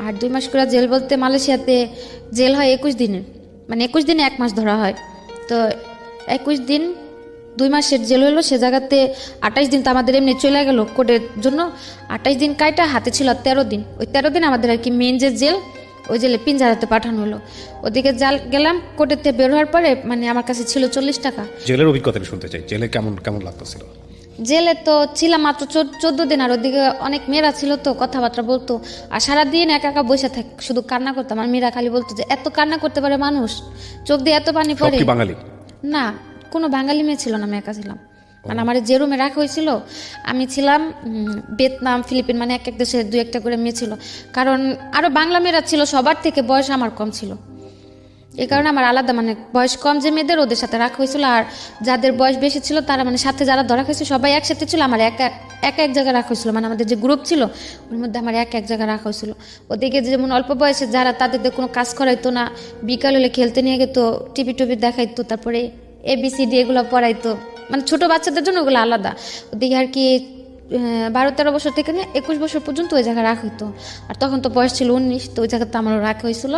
আর 2 মাস করে জেল বলতে মালয়েশিয়াতে জেল হয় 21 দিনের, মানে 21 দিনে 1 মাস ধরা হয়। তো 21 দিন 2 মাসের জেল হলো, সে জায়গাতে 28 দিন তো আমাদের এমনি চলে গেল কোর্টের জন্য। 28 দিন কাইটা হাতে ছিল 13 দিন, ওই 13 দিন আমাদের আর কি মেন যে জেল ওই জেলে পিঞ্জারাতে পাঠানো হলো। ওদিকে গেলাম, কোর্টের থেকে বের হওয়ার পরে মানে আমার কাছে ছিল 40 টাকা।
জেলের অভিজ্ঞতাটা শুনতে চাই, জেলে কেমন লাগতেছিল?
জেলে তো ছিলাম মাত্র 14 দিন, আর ওদিকে অনেক মেয়েরা ছিল তো কথাবার্তা বলতো, আর সারাদিন একা একা বসে থাক, শুধু কান্না করতাম। আর মেয়েরা খালি বলতো যে এত কান্না করতে পারে মানুষ, চোখ দিয়ে এত পানি পড়ে।
সব কি বাঙালি?
না, কোনো বাঙালি মেয়ে ছিল না, আমি একা ছিলাম। মানে আমার যে রুমে রাখা হয়েছিল আমি ছিলাম, ভিয়েতনাম, ফিলিপিন, মানে এক এক দেশের 2-1টা করে মেয়ে ছিল। কারণ আরো বাংলা মেয়েরা ছিল, সবার থেকে বয়স আমার কম ছিল, এই কারণে আমার আলাদা মানে বয়স কম যে মেয়েদের ওদের সাথে রাখা হয়েছিল। আর যাদের বয়স বেশি ছিল তারা মানে সাথে যারা ধরা হয়েছে সবাই একসাথে ছিল, আমার এক জায়গায় রাখা হয়েছিল। মানে আমাদের যে গ্রুপ ছিল ওর মধ্যে আমার এক জায়গায় রাখা হয়েছিল। ওদিকে যেমন অল্প বয়সে যারা, তাদের কোনো কাজ করাইতো না, বিকাল হলে খেলতে নিয়ে যেত, টিভি দেখাইতো, তারপরে ABCD এগুলো পড়াইতো, মানে ছোট বাচ্চাদের জন্য ওগুলো আলাদা। ওদিকে আর কি 12-13 বছর থেকে নিয়ে 21 বছর পর্যন্ত ওই জায়গায় রাখা হইতো। আর তখন তো বয়স ছিল 19, তো ওই জায়গাতে আমারও রাখা হয়েছিল।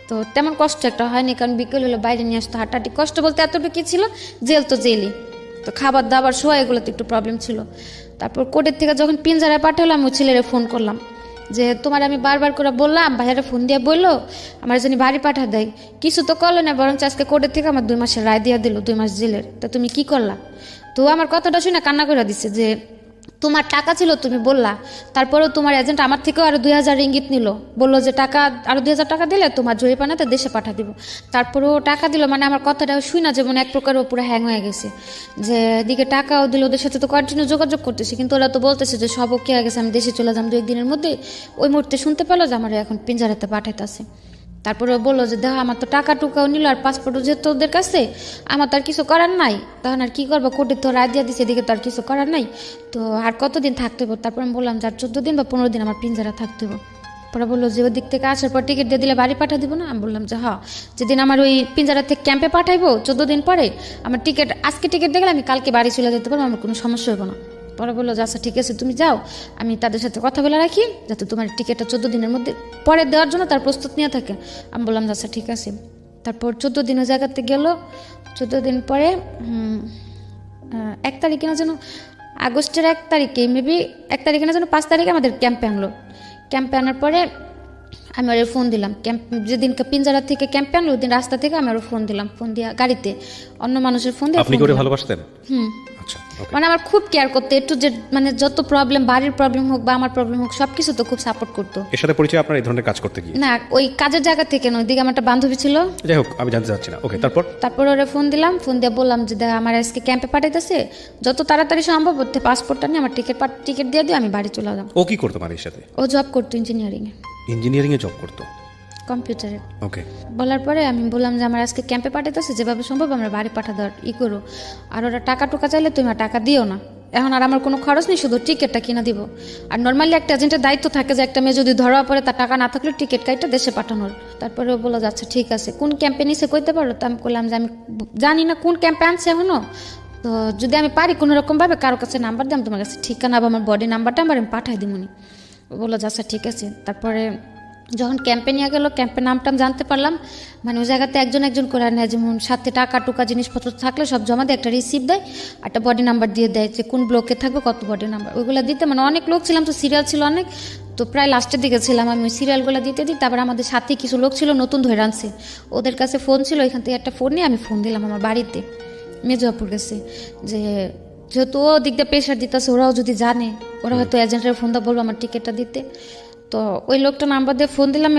তো তেমন কষ্ট একটা হয়নি, কারণ বিকেল হলে বাইরে নিয়ে আসতো, হাঁটাহাঁটি। কষ্ট বলতে এতটুকু ছিল, জেল তো জেলই, তো খাবার দাবার শোয়া এগুলোতে একটু প্রবলেম ছিল। তারপর কোর্টের থেকে যখন পিঞ্জারায় পাঠালাম, ওই ছেলেরে ফোন করলাম যে তোমার আমি বারবার করে বললাম, ভাইয়ারা ফোন দিয়ে বললো আমার জন্য বাড়ি পাঠা দেয়, কিছু তো করলো না, বরঞ্চ আজকে কোর্টের থেকে আমার 2 মাসের রায় দিয়ে দিল, 2 মাস জেলের। তা তুমি কি করলা? তো আমার কথাটা শুনে কান্না করে দিচ্ছে যে তোমার টাকা ছিল, তুমি বললা, তারপরেও তোমার এজেন্ট আমার থেকেও আরো 2000 রিঙ্গিত নিল, বললো যে টাকা আরো 2000 টাকা দিলে তোমার জরিপানাতে দেশে পাঠা দিব। তারপরেও টাকা দিল, মানে আমার কথাটা শুই না, যেমন এক প্রকার ও পুরো হ্যাং হয়ে গেছে, যে এদিকে টাকাও দিল, ওদের সাথে তো কন্টিনিউ যোগাযোগ করতেছি, কিন্তু ওরা তো বলতেছে যে সব ওকে হয়ে গেছে, আমি দেশে চলে যাম 2-1 দিনের মধ্যে। ওই মুহূর্তে শুনতে পেলো যে আমার এখন পিঞ্জারাতে পাঠাইতেছে। তারপরে বললো যে দেখো আমার তো টাকা টুকাও নিল, আর পাসপোর্টও যেহেতু ওদের কাছে, আমার তো আর কিছু করার নাই, তখন আর কি করবো, কোর্টে তো রায় দিয়ে দিচ্ছে, এদিকে তো আর কিছু করার নাই, তো আর কতদিন থাকতে হবে? তারপর আমি বললাম যে আর 14 দিন বা 15 দিন আমার পিঞ্জারা থাকতে হবে। পরে বললো যে ওই দিক থেকে আসার পর টিকিট দিয়ে দিলে বাড়ি পাঠা দিব না? আমি বললাম যে হ্যাঁ, যেদিন আমার ওই পিঞ্জারা থেকে ক্যাম্পে পাঠাইবো 14 দিন পরে, আমার টিকিট আজকে টিকিট দেখলে আমি কালকে বাড়ি চলে যেতে পারবো, আমার কোনো সমস্যা হবে না। পরে বললো যে আচ্ছা ঠিক আছে, তুমি যাও, আমি তাদের সাথে কথা বলে রাখি যাতে তোমার টিকিটটা 14 দিনের মধ্যে পরে দেওয়ার জন্য তার প্রস্তুত নিয়ে থাকে। আমি বললাম আচ্ছা ঠিক আছে। তারপর 14 দিনের জায়গাতে গেল। 14 দিন পরে 1 তারিখে না যেন, আগস্টের 1 তারিখে, মেবি 1 তারিখে না যেন 5 তারিখে আমাদের ক্যাম্পে আনলো। ক্যাম্পে আনার পরে আমি ওর ফোন দিলাম, ক্যাম্প যেদিনকে পিঞ্জারা থেকে ক্যাম্পে আনলো ওই দিন রাস্তা থেকে আমি ওর ফোন দিলাম, ফোন দিয়া গাড়িতে অন্য মানুষের ফোন দিয়ে।
আপনি করে ভালোবাসতেন? আচ্ছা,
মানে আমার খুব কেয়ার করতো, একটু যে মানে যত প্রবলেম, বাড়ির প্রবলেম হোক বা আমার প্রবলেম হোক, সবকিছু তো খুব সাপোর্ট করতো।
এর সাথে পরিচয় আপনার এই ধরনের কাজ করতে গিয়ে?
না, ওই কাজের জায়গা থেকে নয়, ওইদিকে আমার একটা বান্ধবী ছিল।
যাই হোক, আমি জানতে চাচ্ছি না। ওকে, তারপর
ওরে ফোন দিলাম, ফোন দিয়ে বললাম যে দেখ আমার আজকে ক্যাম্পে পাঠাইতেছে, যত তাড়াতাড়ি সম্ভব ওর পাসপোর্টটা নিয়ে আমার টিকিট দিয়ে দিও, আমি বাড়ি চলে যাবো।
ও কি করতো মানে এর সাথে?
ও জব করতো ইঞ্জিনিয়ারিংয়ে,
জব করতো
কম্পিউটারে।
ওকে।
বলার পরে আমি বললাম যে আমার আজকে ক্যাম্পে পাঠাইতেছে, যেভাবে সম্ভব আমরা বাড়ি পাঠা দেওয়ার করো, আর ওরা টাকা টুকা চাইলে তুমি আর টাকা দিও না, এখন আর আমার কোনো খরচ নেই, শুধু টিকিটটা কিনা দিব। আর নর্মালি একটা এজেন্টের দায়িত্ব থাকে যে একটা মেয়ে যদি ধরা পড়ে তার টাকা না থাকলে টিকিট কাইটা দেশে পাঠানোর। তারপরে ও বলে যাচ্ছে ঠিক আছে, কোন ক্যাম্পে নিছে কইতে পারো? তো আমি বললাম যে আমি জানি না কোন ক্যাম্পে আনছে এখনো, তো যদি আমি পারি কোনো রকমভাবে কারো কাছে নাম্বার দিই, তোমার কাছে ঠিকানা বা আমার বডি নাম্বারটা আমি পাঠাই দিবনি। ও বললো যাচ্ছে ঠিক আছে। তারপরে যখন ক্যাম্পে নিয়ে গেলো, ক্যাম্পের নামটাম জানতে পারলাম, মানে ওই জায়গাতে একজন করে নেয়, যেমন সাথে টাকা টুকা জিনিসপত্র থাকলে সব জমা দিয়ে একটা রিসিপ্ট দেয়, একটা বডি নাম্বার দিয়ে দেয় যে কোন ব্লকে থাকবে, কত বডি নাম্বার, ওইগুলো দিতে। মানে অনেক লোক ছিলাম তো, সিরিয়াল ছিল অনেক, তো প্রায় লাস্টের দিকে ছিলাম আমি, ওই সিরিয়ালগুলো দিতে দিই। তারপর আমাদের সাথে কিছু লোক ছিল নতুন ধরে আনছে, ওদের কাছে ফোন ছিল, ওইখান থেকে একটা ফোন নিয়ে আমি ফোন দিলাম আমার বাড়িতে মেজবাপুর গেছে, যে যেহেতু ও দিক দিয়ে প্রেশার দিতেছে, ওরাও যদি জানে ওরা হয়তো এজেন্টের ফোনটা বলবো আমার টিকিটটা দিতে। তো ওই লোকটা নাম্বার দিয়ে ফোন দিলাম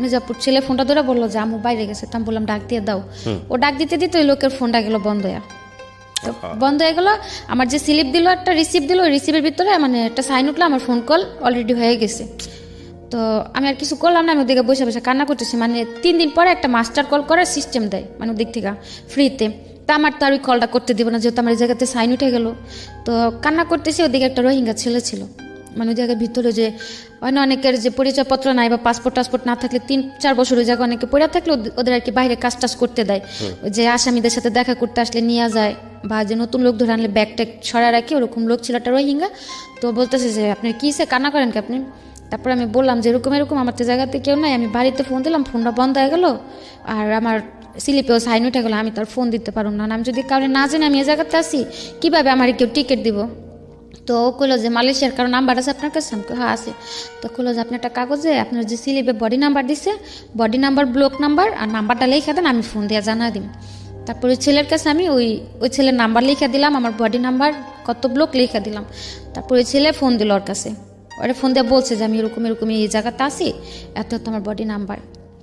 মেজাপুর ছেলে ফোনটা ধরে বললো যে আমু বাইরে গেছে, তো আমি বললাম ডাক দিয়ে দাও। ও ডাক দিতে দিতে ওই লোকের ফোনটা গেল বন্ধ হয়ে, তো বন্ধ হয়ে গেলো। আমার যে স্লিপ দিল একটা রিসিপ্ট দিল, ওই রিসিপ্টের ভিতরে মানে একটা সাইন উঠলো আমার ফোন কল অলরেডি হয়ে গেছে। তো আমি আর কিছু করলাম না, আমি ওদিকে বসে বসে কান্না করতেছি। মানে 3 দিন পরে একটা মাস্টার কল করার সিস্টেম দেয় মানে ওদিক থেকে ফ্রিতে, তা আমার তো আর ওই কলটা করতে দিব না যেহেতু আমার এই জায়গাতে সাইন উঠে গেল। তো কান্না করতেছি, ওদিকে একটা রোহিঙ্গা ছেলে ছিল মানে ওই জায়গার ভিতরে, যে অনেকের যে পরিচয়পত্র নাই বা পাসপোর্ট টাসপোর্ট না থাকলে 3-4 বছর ওই জায়গায় অনেকে পড়ে থাকলে ওদের আর কি বাইরে কাজ টাজ করতে দেয়, যে আসামিদের সাথে দেখা করতে আসলে নিয়ে যায়, বা যে নতুন লোক ধরে আনলে ব্যাগ ট্যাগ সরা রাখি, ওরকম লোক ছিল একটা রোহিঙ্গা। তো বলতেছে যে আপনি কিসে কান্না করেন কি আপনি? তারপর আমি বললাম যে এরকম আমার তো জায়গাতে কেউ নাই, আমি বাড়িতে ফোন দিলাম, ফোনটা বন্ধ হয়ে গেল, আর আমার স্লিপেও সাইন উঠে গেলো, আমি তার ফোন দিতে পারবো না, আমি যদি কাউরে না জানি আমি এই জায়গাতে আসি কীভাবে আমার কেউ টিকিট দিব? তো ও কইলো যে মালয়েশিয়ার কারো নাম্বার আছে আপনার কাছে? আমি হ্যাঁ আছে। তো কইলো যে আপনি একটা কাগজে আপনার যে স্লিপে বডি নাম্বার দিছে, বডি নাম্বার ব্লক নাম্বার আর নাম্বারটা লিখে দেন, আমি ফোন দিয়ে জানা দিম। তারপর ওই ছেলের কাছে আমি ওই ছেলের নাম্বার লিখে দিলাম, আমার বডি নাম্বার কত ব্লক লিখে দিলাম। তারপর ওই ছেলে ফোন দিল ওর কাছে, ওরা ফোন দিয়ে বলছে যে আমি এরকম এই জায়গাতে আসি, এত আমার বডি নাম্বার।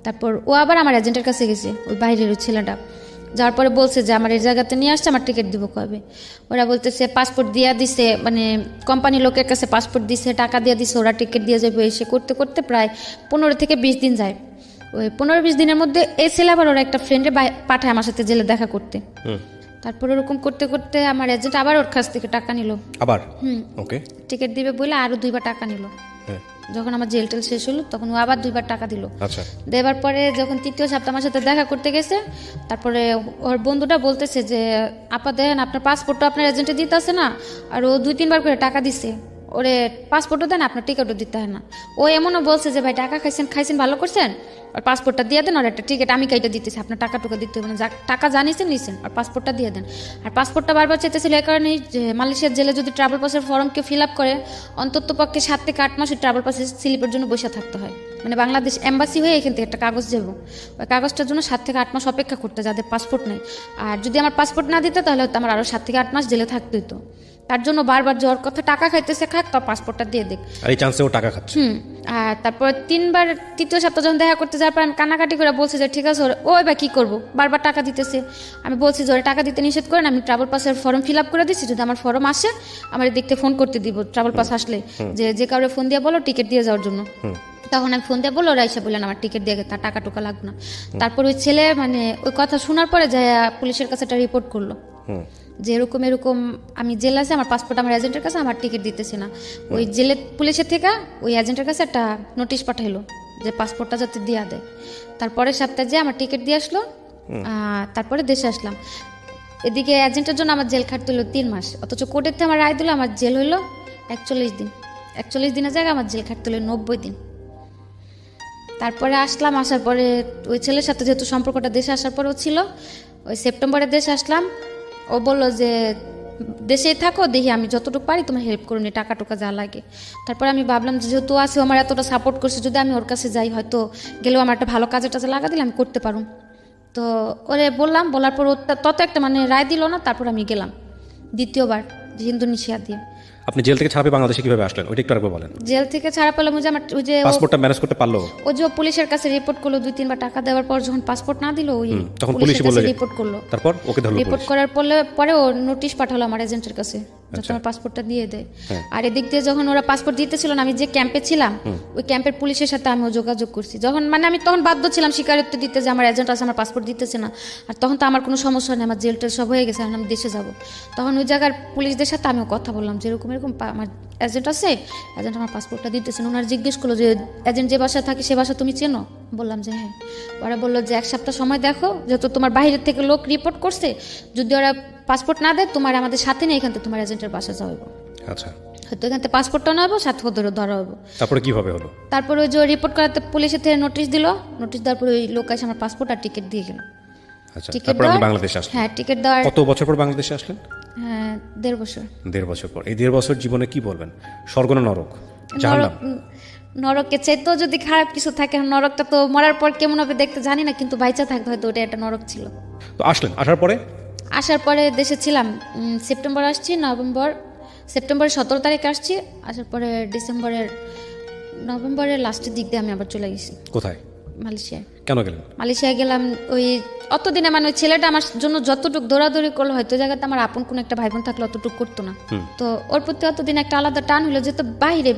তারপর ও আবার আমার এজেন্টের কাছে গেছে, ওই বাইরের ওই ছেলেটা, যাওয়ার পরে বলছে যে আমার এই জায়গাতে নিয়ে আসছে, আমার টিকিট দিব কবে? ওরা বলতেছে পাসপোর্ট দিয়ে দিছে, মানে কোম্পানি লোকের কাছে পাসপোর্ট দিছে, টাকা দিয়ে দিছে, ওরা টিকিট দিয়ে যাবে। এসে করতে করতে প্রায় 15 থেকে 20 দিন যায়। ওই 15-20 দিনের মধ্যে এই ছেলে আবার ওরা একটা ফ্রেন্ডে পাঠায় আমার সাথে জেলে দেখা করতে। তারপর ওরকম করতে করতে আমার এজেন্ট আবার ওর কাছ থেকে টাকা নিল,
আবার ওকে
টিকিট দিবে বলে আরো 2বার টাকা নিল। যখন আমার জেল টেল শেষ হলো তখন ও আবার 2বার টাকা দিল।
আচ্ছা,
দেবার পরে যখন 3য় সপ্তাহ আমার সাথে দেখা করতে গেছে, তারপরে ওর বন্ধুটা বলতেছে যে আপা দেন আপনার পাসপোর্টটা আপনার এজেন্টে দিতে আসে না, আর ও 2-3বার করে টাকা দিছে, ওরে পাসপোর্টও দেন আপনার টিকিটও দিতে হয় না। ও এমনও বলছে যে ভাই টাকা খাইছেন ভালো করছেন, আর পাসপোর্টটা দিয়ে দেন, আর একটা টিকিট আমি কাইটা দিতেছি, আপনার টাকা দিতে হবে না, টাকা জানিয়েছেন নিছেন, আর পাসপোর্টটা দিয়ে দেন। আর পাসপোর্টটা বারবার চাইতেছিল এই কারণেই যে মালয়েশিয়ার জেলে যদি ট্রাভেল পাসের ফর্ম কেউ ফিল আপ করে অন্তত পক্ষে 7 থেকে 8 মাসের ট্রাভেল পাসের স্লিপের জন্য বসে থাকতে হয়। মানে বাংলাদেশ এম্বাসি হয়ে এখান থেকে একটা কাগজ যাবো, ওই কাগজটার জন্য 7 থেকে 8 মাস অপেক্ষা করতে, যাদের পাসপোর্ট নেই। আর যদি আমার পাসপোর্ট না দিতে তাহলে হয়তো আমার আরও 7 থেকে 8 মাস জেলে থাকতে হতো। তার জন্য বারবার যাওয়ার কথা, টাকা খাইতেছে খাক, তো পাসপোর্টটা দিয়ে দেখ।
আর এই চান্সে ও টাকা খাচ্ছে।
আর তারপর 3বার 3য় সপ্তাহ যখন দেখা করতে যাওয়ার পর আমি কান্নাকাটি করে বলছি যে ঠিক আছে ও এবার কী করবো, বারবার টাকা দিতেছে। আমি বলছি যে ওরা টাকা দিতে নিষেধ করেন, আমি ট্রাভেল পাসের ফর্ম ফিল আপ করে দিচ্ছি, যদি আমার ফর্ম আসে আমার দেখতে ফোন করতে দিব ট্রাভেল পাস আসলে, যে কাউরে ফোন দিয়ে বলো টিকিট দিয়ে যাওয়ার জন্য। তখন আমি ফোন দিয়ে বললো, ওরা এসে বললেন আমার টিকিট দিয়ে তার টাকা টুকা লাগবে না। তারপর ওই ছেলে মানে ওই কথা শোনার পরে যে পুলিশের কাছে একটা রিপোর্ট করলো যে এরকম আমি জেল আছে, আমার পাসপোর্ট আমার এজেন্টের কাছে, আমার টিকিট দিতেছি না। ওই জেলে পুলিশের থেকে ওই এজেন্টের কাছে একটা নোটিশ পাঠাইলো যে পাসপোর্টটা যাতে দিয়া দেয়। তারপরের সপ্তাহে যে আমার টিকিট দিয়ে আসলো, তারপরে দেশে আসলাম। এদিকে এজেন্টের জন্য আমার জেল খাটতে হলো 3 মাস, অথচ কোর্টের থেকে আমার রায় দিল আমার জেল হইলো 41 দিন। 41 দিনের জায়গায় আমার জেল খাটতে হলো 90 দিন। তারপরে আসলাম, আসার পরে ওই ছেলের সাথে যেহেতু সম্পর্কটা দেশে আসার পরেও ছিল, ওই সেপ্টেম্বরে দেশে আসলাম। ও বললো যে দেশেই থাকো, দেখি আমি যতটুকু পারি তোমার হেল্প করুন, টাকা টুকা যা লাগে। তারপরে আমি ভাবলাম যে যেহেতু আছে আমার এতটা সাপোর্ট করছে, যদি আমি ওর কাছে যাই হয়তো গেলেও আমার একটা ভালো কাজে টাজে লাগা দিলে আমি করতে পারব। তো ওরে বললাম, বলার পর তত একটা মানে রায় দিল না। তারপর আমি গেলাম 2য়বার ইন্দোনেশিয়া দিয়ে।
আপনি জেল থেকে ছাড়া পেয়ে বাংলাদেশে কিভাবে আসলেন ওইটা একটু আরেকবার বলেন।
জেল থেকে ছাড়া পেলাম ওই যে আমার ওই যে
পাসপোর্টটা ম্যানেজ করতে পারলো,
ও যে পুলিশের কাছে রিপোর্ট করলো 2-3বার টাকা দেওয়ার পর যখন পাসপোর্ট না দিল, ওই
তখন পুলিশ বলল
রিপোর্ট করলো।
তারপর ওকে ধরলো,
রিপোর্ট করার পরে ও নোটিশ পাঠালো আমার এজেন্টের কাছে যাতে আমার পাসপোর্টটা দিয়ে দেয়। আর এদিক দিয়ে যখন ওরা পাসপোর্ট দিতেছিল না, আমি যে ক্যাম্পে ছিলাম ওই ক্যাম্পের পুলিশের সাথে আমিও যোগাযোগ করছি। যখন মানে আমি তখন বাধ্য ছিলাম স্বীকারোক্তি দিতে যে আমার এজেন্ট আছে, আমার পাসপোর্ট দিতেছে না। আর তখন তো আমার কোনো সমস্যা নেই, আমার জেল টেল সব হয়ে গেছে, আমি দেশে যাব। তখন ওই জায়গার পুলিশদের সাথে আমিও কথা বললাম যে এরকম আমার এজেন্ট আছে, এজেন্ট আমার পাসপোর্টটা দিতেছে না। ওনারা জিজ্ঞেস করলো যে এজেন্ট যে বাসায় থাকে সে বাসা তুমি চেনো? বললাম যে হ্যাঁ। ওরা বললো যে 1 সপ্তাহ সময় দেখো, যেহেতু তোমার বাইরের থেকে লোক রিপোর্ট করছে, যদি ওরা পাসপোর্ট না দেয় তোমার আমাদের সাথে নেই, এখান থেকে তোমার এজেন্টের বাসা যাওয়া হইব।
আচ্ছা,
হয়তো এখান থেকে পাসপোর্টটা নেবো, সাথে ধরা হবো।
তারপরে কিভাবে হলো?
তারপরে ওই যে রিপোর্ট করাতে পুলিশের থেকে নোটিশ দিল, নোটিশ দেওয়ার পরে ওই লোক এসে আমার পাসপোর্ট আর টিকিট দিয়ে গেল।
আচ্ছা, তারপর আপনি বাংলাদেশে আসলেন?
হ্যাঁ, টিকিট দেওয়ার
কত বছর পর বাংলাদেশে আসলেন?
হ্যাঁ 1.5 বছর।
1.5 বছর পর। এই 1.5 বছর জীবনে কি বলবেন, স্বর্গ না নরক? জাহান্নাম।
নরকের চাইতেও যদি খারাপ কিছু থাকে, নরকটা তো মরার পর কেমন হবে দেখতে জানি না, কিন্তু বাইচা থাকতে হয়তো ওটা একটা নরক ছিল।
তো আসলেন, আসার পরে
আসার পরে দেশে ছিলাম, সেপ্টেম্বর আসছি, সেপ্টেম্বরের 17 তারিখে আসছি। আসার পরে নভেম্বরের লাস্টের দিক দিয়ে আমি আবার চলে গেছি
কোথায়,
মালয়েশিয়ায়।
কেন গেলেন?
মালয়েশিয়ায় গেলাম ওই অতদিনে, মানে ওই ছেলেটা আমার জন্য যতটুকু দৌড়াদৌড়ি করলো, হয়তো ওই জায়গাতে আমার আপন কোনো একটা ভাই বোন থাকলে অতটুকু করতো না। তো ওর প্রতি অতদিন একটা আলাদা টান হলো, যেহেতু বাইরে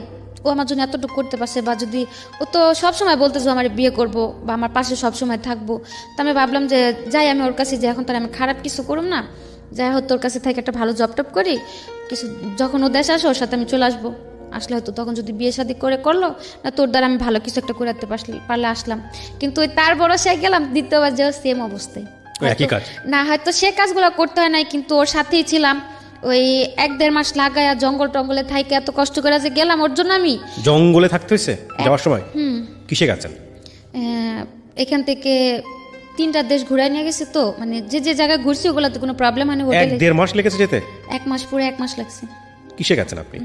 ও আমার জন্য এতটুকু করতে পারছে, বা যদি ও তো সবসময় বলতে যে আমার বিয়ে করবো বা আমার পাশে সবসময় থাকবো, তো আমি ভাবলাম যে যাই আমি ওর কাছে, যে এখন তার আমি খারাপ কিছু করুম না, যাই হোক তোর কাছে থেকে একটা ভালো জব টপ করি, কিছু যখন ও দেশে আসে ওর সাথে আমি চলে আসবো, আসলে হয়তো তখন যদি বিয়ে শাদী করলো না, তোর দ্বারা আমি ভালো কিছু একটা করাতে পারলে আসলাম। কিন্তু ওই তার ভরসায় গেলাম, দ্বিতীয়বার যে সেম অবস্থায়।
একই কাজ
না, হয়তো সে কাজগুলো করতে হয় নাই, কিন্তু ওর সাথেই ছিলাম, ওই 1-1.5 মাস লাগায়া জঙ্গল টঙ্গলে থাইকে এত কষ্ট করে যে গেলাম ওর জন্য। আমি
জঙ্গলে থাকতে হয়েছে যাওয়ার সময়? কিসে গেছেন?
এখান থেকে 3টা দেশ ঘুরাই নিয়ে গেছে, তো মানে যে জায়গায় ঘুরছি ওগুলোতে কোনো প্রবলেম হয়নি।
1-1.5 মাস লেগেছে যেতে?
1 মাস, পুরো 1 মাস লাগছে।
কিসে গেছেন আপনি?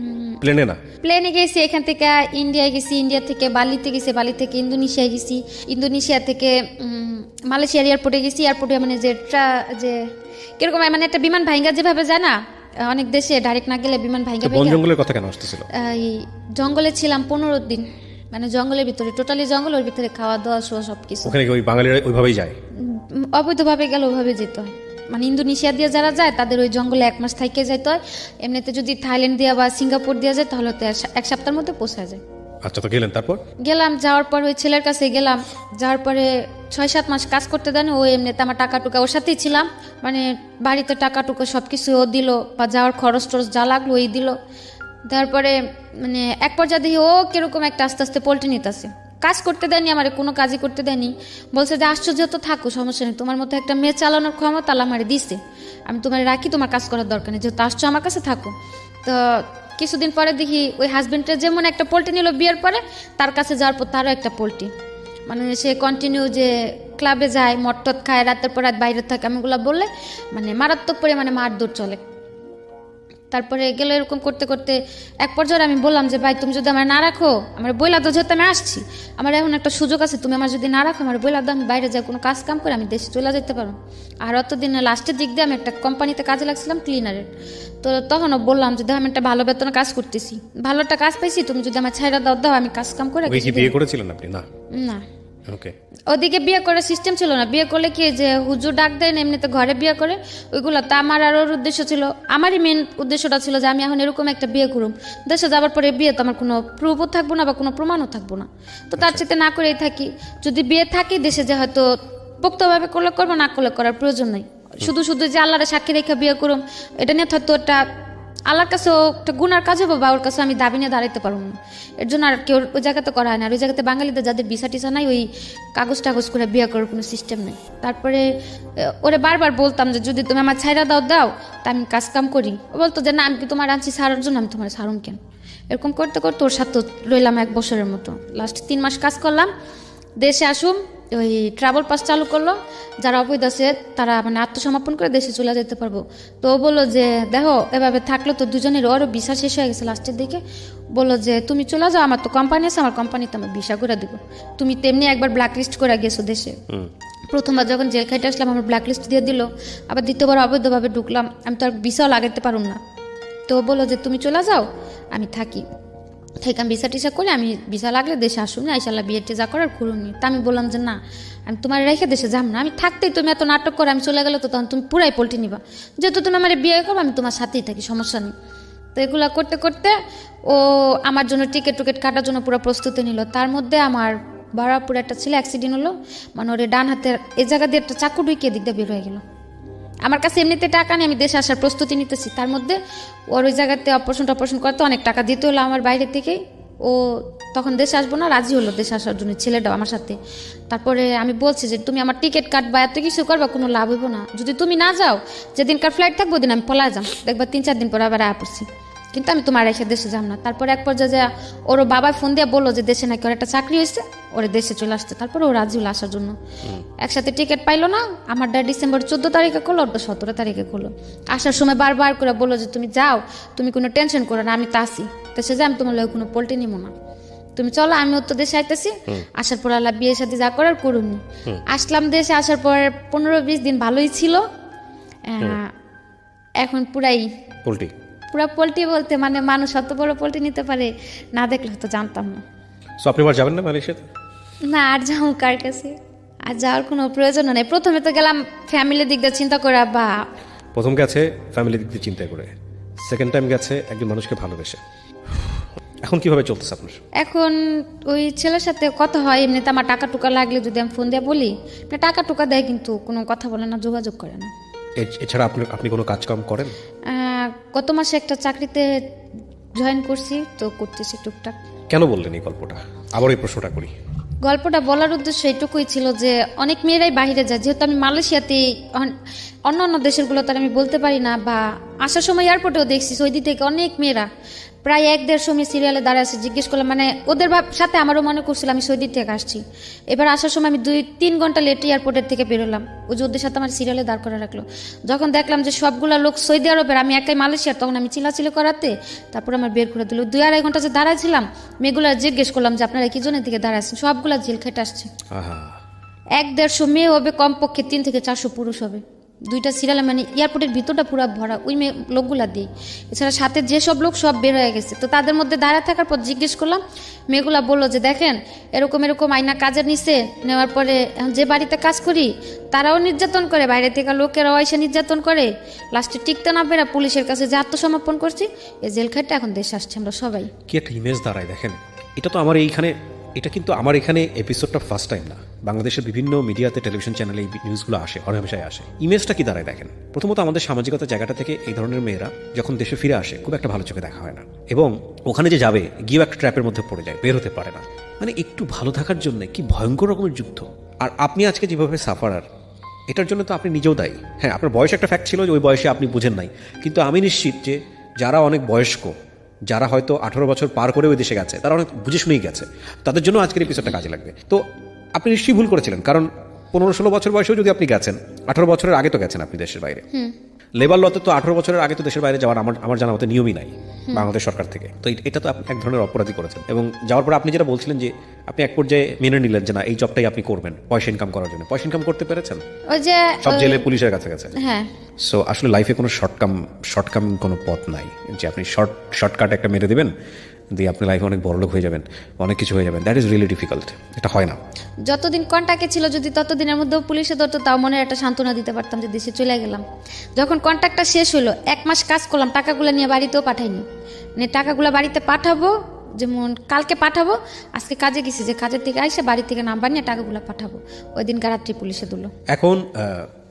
প্লেনে না?
প্লেনে গেছি, এখান থেকে ইন্ডিয়ায় গেছি, ইন্ডিয়া থেকে বালিতে গেছি, বালি থেকে ইন্দোনেশিয়ায় গেছি, ইন্দোনেশিয়া থেকে মালয়েশিয়ার এয়ারপোর্টে গেছি। এয়ারপোর্টে মানে যে কিরকম, মানে একটা বিমান ভাঙ্গা যেভাবে যায় না, অনেক দেশে ডাইরেক্ট না গেলে বিমান ভাঙ্গা।
বন জঙ্গলের কথা কেন আসতেছিল?
এই জঙ্গলে ছিলাম 15 দিন, মানে জঙ্গলের ভিতরে, টোটালি জঙ্গল, ওর ভিতরে খাওয়া দাওয়া শোয়া সবকিছু।
ওখানে ওই বাঙালিরা ওইভাবেই যায়?
অবৈধভাবে গেলে ওইভাবে যেতে হয়, মানে ইন্দোনেশিয়া দিয়ে যারা যায় তাদের ওই জঙ্গলে 1 মাস থাইকে যেতে হয়। এমনিতে যদি থাইল্যান্ড দিয়ে বা সিঙ্গাপুর দিয়ে যায় তাহলে তো 1 সপ্তাহের মধ্যে পৌঁছা যায়।
আচ্ছা, তো গেলেন, তারপর?
গেলাম, যাওয়ার পর ওই ছেলের কাছে গেলাম, যাওয়ার পরে 6-7 মাস কাজ করতে দেন। ও এমনিতে আমার টাকা টুকা ওর সাথেই ছিলাম, মানে বাড়িতে টাকা টুকা সব কিছু ও দিল, বা যাওয়ার খরচ টরচ যা লাগলো ওই দিল। তারপরে মানে এক পর্যায়ে দেখি ও কিরকম একটা আস্তে আস্তে পল্টে নিতেছে। কাজ করতে দেয়নি, আমার কোনো কাজই করতে দেয়নি, বলছে যে আসছো যেহেতু থাকো, সমস্যা নেই, তোমার মতো একটা মেয়ে চালানোর ক্ষমতা আল্লাহ আমারে দিছে, আমি তোমার রাখি, তোমার কাজ করার দরকার নেই, যেহেতু আসছো আমার কাছে থাকো। তো কিছুদিন পরে দেখি ওই হাজবেন্ডের যেমন একটা পোল্ট্রি নিল বিয়ের পরে, তার কাছে যাওয়ার পর তারও একটা পোল্ট্রি, মানে সে কন্টিনিউ যে ক্লাবে যায়, মটটত খায়, রাতের পর রাত বাইরে থাকে, আমি ওগুলো বললে মানে মারাত্মক পরিমাণে মারধর চলে। তারপরে গেলে এরকম করতে করতে এক পর্যায়ে আমি বললাম যে ভাই তুমি যদি আমার না রাখো, আমার বইলা দাও, যেহেতু আমি আসছি, আমার এখন একটা সুযোগ আছে, তুমি আমার যদি না রাখো, আমার বইলা দাও, আমি বাইরে যাই কোনো কাজ কাম করে আমি দেশে চলে যেতে পারো। আর অতদিন লাস্টের দিক দিয়ে আমি একটা কোম্পানিতে কাজে লাগছিলাম ক্লিনারের। তো তখনও বললাম যে আমি একটা ভালো বেতনে কাজ করতেছি, ভালো একটা কাজ পাইছি, তুমি যদি আমার ছাইরা দাও, আমি কাজ কাম করে।
বিয়ে করেছিলেন আপনি? না
না,
ওকে।
ওদিকে বিয়ে করার সিস্টেম ছিল না, বিয়ে করলে কি যে হুজুর ডাক দেয় না, এমনিতে ঘরে বিয়ে করে ওইগুলো। তা আমার আর ওর উদ্দেশ্য ছিল, আমারই মেন উদ্দেশ্যটা ছিল যে আমি এখন এরকম একটা বিয়ে করুম, দেশে যাওয়ার পরে বিয়ে তো আমার কোনো প্রুফও থাকবো না বা কোনো প্রমাণও থাকবো না, তো তার চেয়ে না করেই থাকি। যদি বিয়ে থাকে দেশে যে হয়তো পোক্তভাবে করলে করবো, না করলে করার প্রয়োজন নেই। শুধু শুধু যে আল্লাহরে সাক্ষী রেখে বিয়ে করুম, এটা নিয়ে হয়তো একটা আল্লাহর কাছেও একটা গুনার কাজ হবে, বা ওর কাছে আমি দাবি নিয়ে দাঁড়াইতে পারবো না। এর জন্য আর কেউ ওই জায়গাতে করা হয় না। আর ওই জায়গাতে বাঙালিদের যাদের ভিসা টিসা নাই, ওই কাগজ টাগজ করে বিয়ে করার কোনো সিস্টেম নেই। তারপরে ওরে বারবার বলতাম যে যদি তুমি আমার ছাইরা দাও তা আমি কাজ কাম করি। ও বলতো যে না, আমি কি তোমার আনছি ছাড়ার জন্য, আমি তোমার ছাড়ুন কেন। এরকম করতে করতে ওর সাথে রইলাম 1 বছরের মতো। লাস্ট 3 মাস কাজ করলাম, দেশে আসুম ওই ট্রাভেল পাস চালু করলো, যারা অবৈধ আছে তারা মানে আত্মসমর্পণ করে দেশে চলে যেতে পারবো। তো ও বললো যে দেখো এভাবে থাকলে তো দুজনের, ওরও ভিসা শেষ হয়ে গেছে লাস্টের দিকে, বললো যে তুমি চলে যাও, আমার তো কোম্পানি আছে, আমার কোম্পানিতে আমার ভিসা করে দিব, তুমি তেমনি একবার ব্ল্যাক লিস্ট করে গেছো দেশে। প্রথমবার যখন জেল খাইতে আসলাম আমার ব্ল্যাক লিস্ট দিয়ে দিল, আবার দ্বিতীয়বার অবৈধভাবে ঢুকলাম, আমি তো আর ভিসাও লাগাতে পারুম না। তো বললো যে তুমি চলে যাও, আমি থাকি, আমি ভিসা টিসা করে আমি ভিসা লাগলে দেশে আসুন না, ইনশাল্লাহ বিয়ে টিজা করার করুন। তা আমি বললাম যে না, আমি তোমার রেখে দেশে যাব না, আমি থাকতেই তুমি এত নাটক করে আমি চলে গেলে তো তখন তুমি পুরাই পল্টি নিবা, যেহেতু তুমি আমার বিয়ে করো আমি তোমার সাথেই থাকি, সমস্যা নেই। তো এগুলো করতে করতে ও আমার জন্য টিকিট কাটার জন্য পুরো প্রস্তুতি নিল। তার মধ্যে আমার বারাপুর একটা ছেলে অ্যাক্সিডেন্ট হলো, মানে ওর ডান হাতের এই জায়গা দিয়ে একটা চাকু ঢুকিয়ে দিক দিয়ে বের হয়ে গেল। আমার কাছে এমনিতে টাকা নেই, আমি দেশে আসার প্রস্তুতি নিতেছি, তার মধ্যে ওর ওই জায়গাতে অপারেশন করতে অনেক টাকা দিতে হলো আমার বাইরে থেকেই। ও তখন দেশে আসবো না, রাজি হলো দেশে আসার জন্য, ছেলেটাও আমার সাথে। তারপরে আমি বলছি যে তুমি আমার টিকিট কাটবা, এত কিছু করবা, কোনো লাভ হইব না, যদি তুমি না যাও, যেদিনকার ফ্লাইট থাকবো ওদিন আমি পলায় যাম, দেখবা 3-4 দিন পর আবার আয়া পড়ছি। কিন্তু আমি তোমার রেখে দেশে যাব না। তারপর এক পর্যায়ে যে ওর বাবা ফোন দিয়ে বললো যে দেশে নাকি ওর একটা চাকরি হয়েছে, ওর দেশে চলে আসতে। তারপর ও রাজি হলো আসার জন্য। একসাথে টিকিট পাইলো না, আমারটা ডিসেম্বর 14 তারিখে করলো, ওরটা 17 তারিখে করলো। আসার সময় বারবার করে বললো যে তুমি যাও, তুমি কোনো টেনশন করো না, আমি তা আসি। তো সে যে আমি তোমার লোক কোনো পোল্ট্রি নিবো না, তুমি চলো, আমি তো দেশে আইতেছি। আসার পর আল্লাহ বিয়ে সাথে যা করার করুন। আসলাম দেশে, আসার পর 15-20 দিন ভালোই ছিল। এখন পুরা পোল্ট্রি বলতে মানে মানুষ অত বড় পোল্ট্রি নিতে পারে না দেখলে হয়তো জানতাম না।
সো আপনি আবার যাবেন না মালয়েশিয়াতে?
না, আর যাও কার কাছে, আর যাওয়ার কোনো প্রয়োজন নেই। প্রথমে তো গেলাম ফ্যামিলির দিক দিয়ে চিন্তা করে, বা
প্রথম গেছে ফ্যামিলি দিক দিয়ে চিন্তা করে, সেকেন্ড টাইম গেছে একজন মানুষকে ভালোবেসে। এখন কিভাবে চলতেছে আপনার?
এখন ওই ছেলের সাথে কথা হয়, এমনিতে আমার টাকা টুকা লাগলে যদি আমি ফোন দিয়ে বলি, টাকা টুকা দেয়, কিন্তু কোনো কথা বলে না, যোগাযোগ করে না।
এছাড়া আপনি কোনো কাজকাম করেন?
গত মাসে একটা চাকরিতে জয়েন করছি, তো করতেছি টুকটাক।
কেন বললেন এই গল্পটা? আবার এই প্রশ্নটা করি।
গল্পটা বলার উদ্দেশ্য এইটুকুই ছিল যে অনেক মেয়েরাই বাইরে যায়, যেহেতু আমি মালয়েশিয়াতে, অন্য দেশেরগুলো তার আমি বলতে পারি না, বা আসার সময় এয়ারপোর্টেও দেখছি সৌদি থেকে অনেক মেয়েরা প্রায় 1-1.5 সময় সিরিয়ালে দাঁড়ায় আছে। জিজ্ঞেস করলাম, মানে ওদের সাথে আমারও মনে করছিল আমি সৌদি থেকে আসছি। এবার আসার সময় আমি 2-3 ঘন্টা লেট এয়ারপোর্টের থেকে বেরোলাম, ওই যে ওদের সাথে আমার সিরিয়ালে দাঁড় করে রাখলো। যখন দেখলাম যে সবগুলা লোক সৌদি আরবের, আমি একাই মালয়েশিয়ার, তখন আমি চিলাচিলি করাতে তারপর আমার বের করে দিল। 2-2.5 ঘন্টা যে দাঁড়াইছিলাম, মেয়েগুলা জিজ্ঞেস করলাম যে আপনারা কি জনের দিকে দাঁড়াচ্ছেন, সবগুলা জেল খেটে আসছে। 1-150 মেয়ে হবে, কমপক্ষে 300 থেকে 400 পুরুষ হবে। 2টা সিরিয়ালে, মানে এয়ারপোর্টের ভিতরটা পুরো ভরা ওই মেয়ে লোকগুলা দিয়ে। এছাড়া সাথে যেসব লোক সব বের হয়ে গেছে। তো তাদের মধ্যে দাঁড়ায় থাকার পর জিজ্ঞেস করলাম, মেয়েগুলা বললো যে দেখেন এরকম আয়না কাজের নিচে নেওয়ার পরে যে বাড়িতে কাজ করি তারাও নির্যাতন করে, বাইরে থেকে লোকেরাও এসে নির্যাতন করে, লাস্টে টিকতে না পেরে পুলিশের কাছে যে আত্মসমর্পণ করছি, এই জেল খাটটা এখন দেশে আসছে আমরা সবাই।
কি একটা ইমেজ দাঁড়ায় দেখেন। এটা কিন্তু আমার এখানে এপিসোডটা ফার্স্ট টাইম না। বাংলাদেশের বিভিন্ন মিডিয়াতে, টেলিভিশন চ্যানেলে এই নিউজগুলো আসে, হরহামেশাই আসে। ইমেজটা কি দাঁড়ায় দেখেন। প্রথমত আমাদের সামাজিকতা জায়গাটা থেকে এই ধরনের মেয়েরা যখন দেশে ফিরে আসে খুব একটা ভালো চোখে দেখা হয় না, এবং ওখানে যে যাবে গিয়েও একটা ট্র্যাপের মধ্যে পড়ে যায়, বের হতে পারে না। মানে একটু ভালো থাকার জন্য কি ভয়ঙ্কর রকমের যুদ্ধ। আর আপনি আজকে যেভাবে সাফারার, এটার জন্য তো আপনি নিজেও দায়ী। হ্যাঁ, আপনার বয়স একটা ফ্যাক্ট ছিল যে ওই বয়সে আপনি বুঝেন নাই, কিন্তু আমি নিশ্চিত যে যারা অনেক বয়স্ক, যারা হয়তো 18 বছর পার করে ওই দেশে গেছে, তারা অনেক বুঝে শুনেই গেছে, তাদের জন্য আজকের এপিসোডটা কাজে লাগবে। তো আপনি নিশ্চয়ই ভুল করেছিলেন, কারণ 15-16 বছর বয়সেও যদি আপনি গেছেন, 18 বছরের আগে তো গেছেন আপনি দেশের বাইরে। লেবার লতে তো 18 বছরের আগে তো দেশের বাইরে যাওয়ার আমার জানা মতে নিয়মই নাই বাংলাদেশ সরকার থেকে। তো এটা তো আপনি এক ধরনের অপরাধী করেছেন। এবং যাওয়ার পর আপনি যেটা বলছিলেন যে আপনি এক পর্যায়ে মেনে নিলেন যে না, এই জবটাই আপনি করবেন পয়সা ইনকাম করার জন্য। পয়সা ইনকাম করতে পেরেছেন?
ওই যে
সব জেলে পুলিশের কাছে গেছে।
হ্যাঁ।
সো আসলে লাইফে কোনো শর্টকাম কোনো পথ নাই যে আপনি শর্টকাট একটা মেরে দেবেন, দিয়ে আপনি লাইফে অনেক বড় লোক হয়ে যাবেন, অনেক কিছু হয়ে যাবেন। That is really difficult. এটা হয় না।
যতদিন কন্ট্যাক্টে ছিল, যদি ততদিনের মধ্যে পুলিশে ধরতো, তাও মনের একটা সান্ত্বনা দিতে পারতাম যে দেশে চলে গেলাম। যখন কন্ট্যাক্টটা শেষ হলো, 1 মাস কাজ করলাম, টাকাগুলো নিয়ে বাড়িতেও পাঠাইনি। মানে টাকাগুলো বাড়িতে পাঠাবো, যেমন কালকে পাঠাবো, আজকে কাজে গেছি, যে কাজের থেকে আইসে বাড়ি থেকে নাম্বার নিয়ে টাকাগুলো পাঠাবো, ওই দিন রাত্রি পুলিশে দিল।
এখন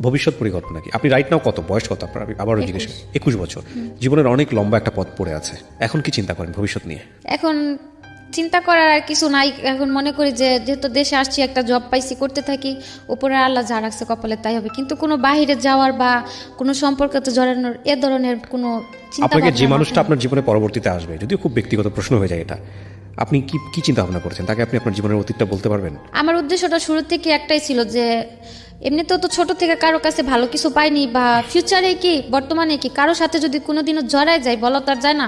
ভবিষ্যৎ পরিকল্পনা কি? আপনি রাইট নাও কত বয়স, কত আপনার? আবারও জিজ্ঞেস। 21 বছর। জীবনের অনেক লম্বা একটা পথ পড়ে আছে। এখন কি চিন্তা করেন ভবিষ্যৎ নিয়ে?
এখন চিন্তা করার আর কিছু নাই। এখন মনে করি যে যেহেতু দেশে আসছি, একটা জব পাইছি, করতে থাকি, উপরে আল্লাহ যা রাখছে কপালে তাই হবে। কিন্তু কোনো বাহিরে যাওয়ার বা কোনো সম্পর্কতে জড়ানোর এ ধরনের কোনো চিন্তা
আপনাকে যে মানুষটা আপনার জীবনে পরবর্তীতে আসবে, যদিও খুব ব্যক্তিগত প্রশ্ন হয়ে যায় এটা, আপনি কি চিন্তা ভাবনা করছেন? তাকে আপনি আপনার জীবনের অতীতটা বলতে পারবেন?
আমার উদ্দেশ্যটা শুরু থেকে একটাই ছিল যে এমনিতেও তো ছোট থেকে কারো কাছে ভালো কিছু পাইনি, বা ফিউচারে কি বর্তমানে কি কারোর সাথে যদি কোনোদিনও জড়ায় যায়, বলা তো আর যায় না,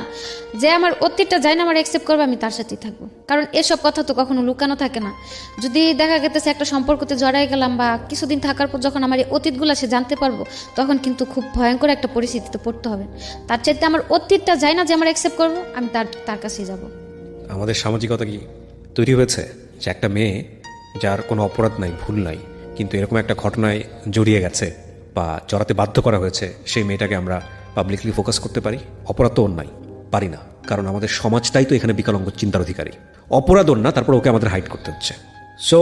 যে আমার অতীতটা যায় না আমার অ্যাকসেপ্ট করবে, আমি তার সাথেই থাকবো। কারণ এসব কথা তো কখনো লুকানো থাকে না। যদি দেখা গেতেছে একটা সম্পর্কতে জড়াই গেলাম, বা কিছুদিন থাকার পর যখন আমার এই অতীতগুলো সে জানতে পারবো, তখন কিন্তু খুব ভয়ঙ্কর একটা পরিস্থিতিতে পড়তে হবে। তার চাইতে আমার অতীতটা যায় না যে আমার অ্যাকসেপ্ট করবো, আমি তার কাছেই যাব।
আমাদের সামাজিকতা কি তৈরি হয়েছে যে একটা মেয়ে যার কোনো অপরাধ নাই, ভুল নাই, কিন্তু এরকম একটা ঘটনায় জড়িয়ে গেছে বা জড়াতে বাধ্য করা হয়েছে, সেই মেয়েটাকে আমরা পাবলিকলি ফোকাস করতে পারি? অপরাধ তো ওর নাই, পারি না, কারণ আমাদের সমাজটাই তো এখানে বিকলাঙ্গ চিন্তার অধিকারী। অপরাধ ওর না, তারপর ওকে আমাদের হাইড করতে হচ্ছে। সো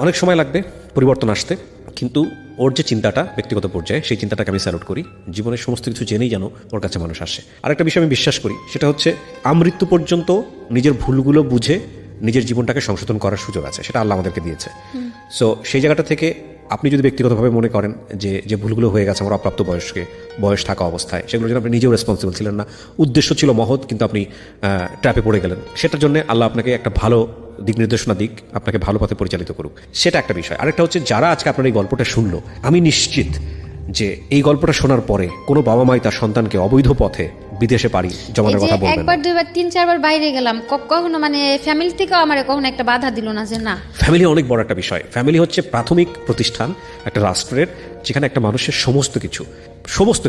অনেক সময় লাগবে পরিবর্তন আসতে, কিন্তু ওর যে চিন্তাটা ব্যক্তিগত পর্যায়ে, সেই চিন্তাটাকে আমি স্যালুট করি। জীবনের সমস্ত কিছু জেনেই যেন ওর কাছে মানুষ আসে। আরেকটা বিষয় আমি বিশ্বাস করি, সেটা হচ্ছে আমৃত্যু পর্যন্ত নিজের ভুলগুলো বুঝে নিজের জীবনটাকে সংশোধন করার সুযোগ আছে, সেটা আল্লাহ আমাদেরকে দিয়েছে। সো সেই জায়গাটা থেকে আপনি যদি ব্যক্তিগতভাবে মনে করেন যে যে ভুলগুলো হয়ে গেছে আমার অপ্রাপ্ত বয়স থাকা অবস্থায়, সেগুলোর জন্য আপনি নিজেও রেসপন্সিবল ছিলেন না, উদ্দেশ্য ছিল মহৎ কিন্তু আপনি ট্র্যাপে পড়ে গেলেন, সেটার জন্য আল্লাহ আপনাকে একটা ভালো দিক নির্দেশনা দিক, আপনাকে ভালো পথে পরিচালিত করুক, সেটা একটা বিষয়। আরেকটা হচ্ছে যারা আজকে আপনার এই গল্পটা শুনলো, আমি নিশ্চিত যে এই গল্পটা শোনার পরে কোনো বাবা মাই তার সন্তানকে অবৈধ পথে বিদেশে পাড়ি জমানোর কথা বলবেন না।
একবার দুইবার 3-4বার বাইরে গেলাম, কখনো মানে ফ্যামিলি থেকেও আমার কখনো একটা বাধা দিল না যে না।
ফ্যামিলি অনেক বড় একটা বিষয়। ফ্যামিলি হচ্ছে প্রাথমিক প্রতিষ্ঠান একটা রাষ্ট্রের, যেখানে একটা মানুষের সমস্ত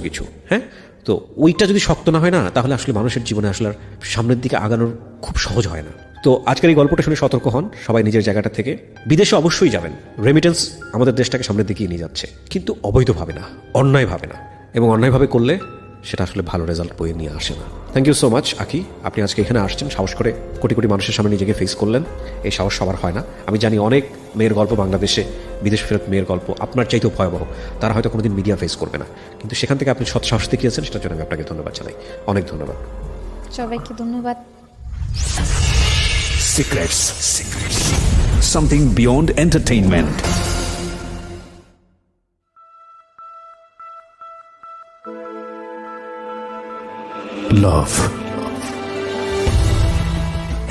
কিছু, হ্যাঁ। তো ওইটা যদি শক্ত না হয় না, তাহলে আসলে মানুষের জীবনে আসলে আর সামনের দিকে আগানোর খুব সহজ হয় না। তো আজকের এই গল্পটা শুনে সতর্ক হন সবাই নিজের জায়গাটা থেকে। বিদেশে অবশ্যই যাবেন, রেমিটেন্স আমাদের দেশটাকে সামনের দিকে নিয়ে যাচ্ছে, কিন্তু অবৈধভাবে না, অন্যায়ভাবে না। এবং অন্যায়ভাবে করলে সেটা আসলে ভালো রেজাল্ট বয়ে নিয়ে আসে না। থ্যাংক ইউ সো মাচ আকি, আপনি আজকে এখানে আসছেন, সাহস করে কোটি কোটি মানুষের সামনে নিজেকে ফেস করলেন। এই সাহস সবার হয় না। আমি জানি অনেক মেয়ের গল্প বাংলাদেশে, বিদেশ ফেরত মেয়ের গল্প আপনার চাইতেও ভয়াবহ, তারা হয়তো কোনোদিন মিডিয়া ফেস করবে না, কিন্তু সেখান থেকে আপনি সৎ সাহস দেখিয়েছেন, সেটার জন্য আমি আপনাকে ধন্যবাদ জানাই। অনেক ধন্যবাদ।
সবাইকে ধন্যবাদ।
Secrets. Something beyond entertainment. Love.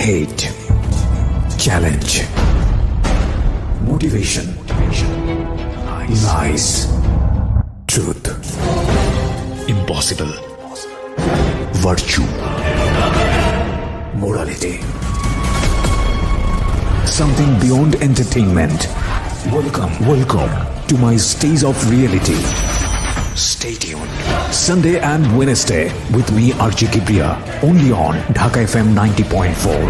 Hate. Challenge. Motivation. Lies. Truth. Impossible. Virtue. Morality. Something beyond entertainment. Welcome to my stage of reality. Stay tuned. Sunday and Wednesday with me, RJ Kibriya, only on Dhaka FM 90.4.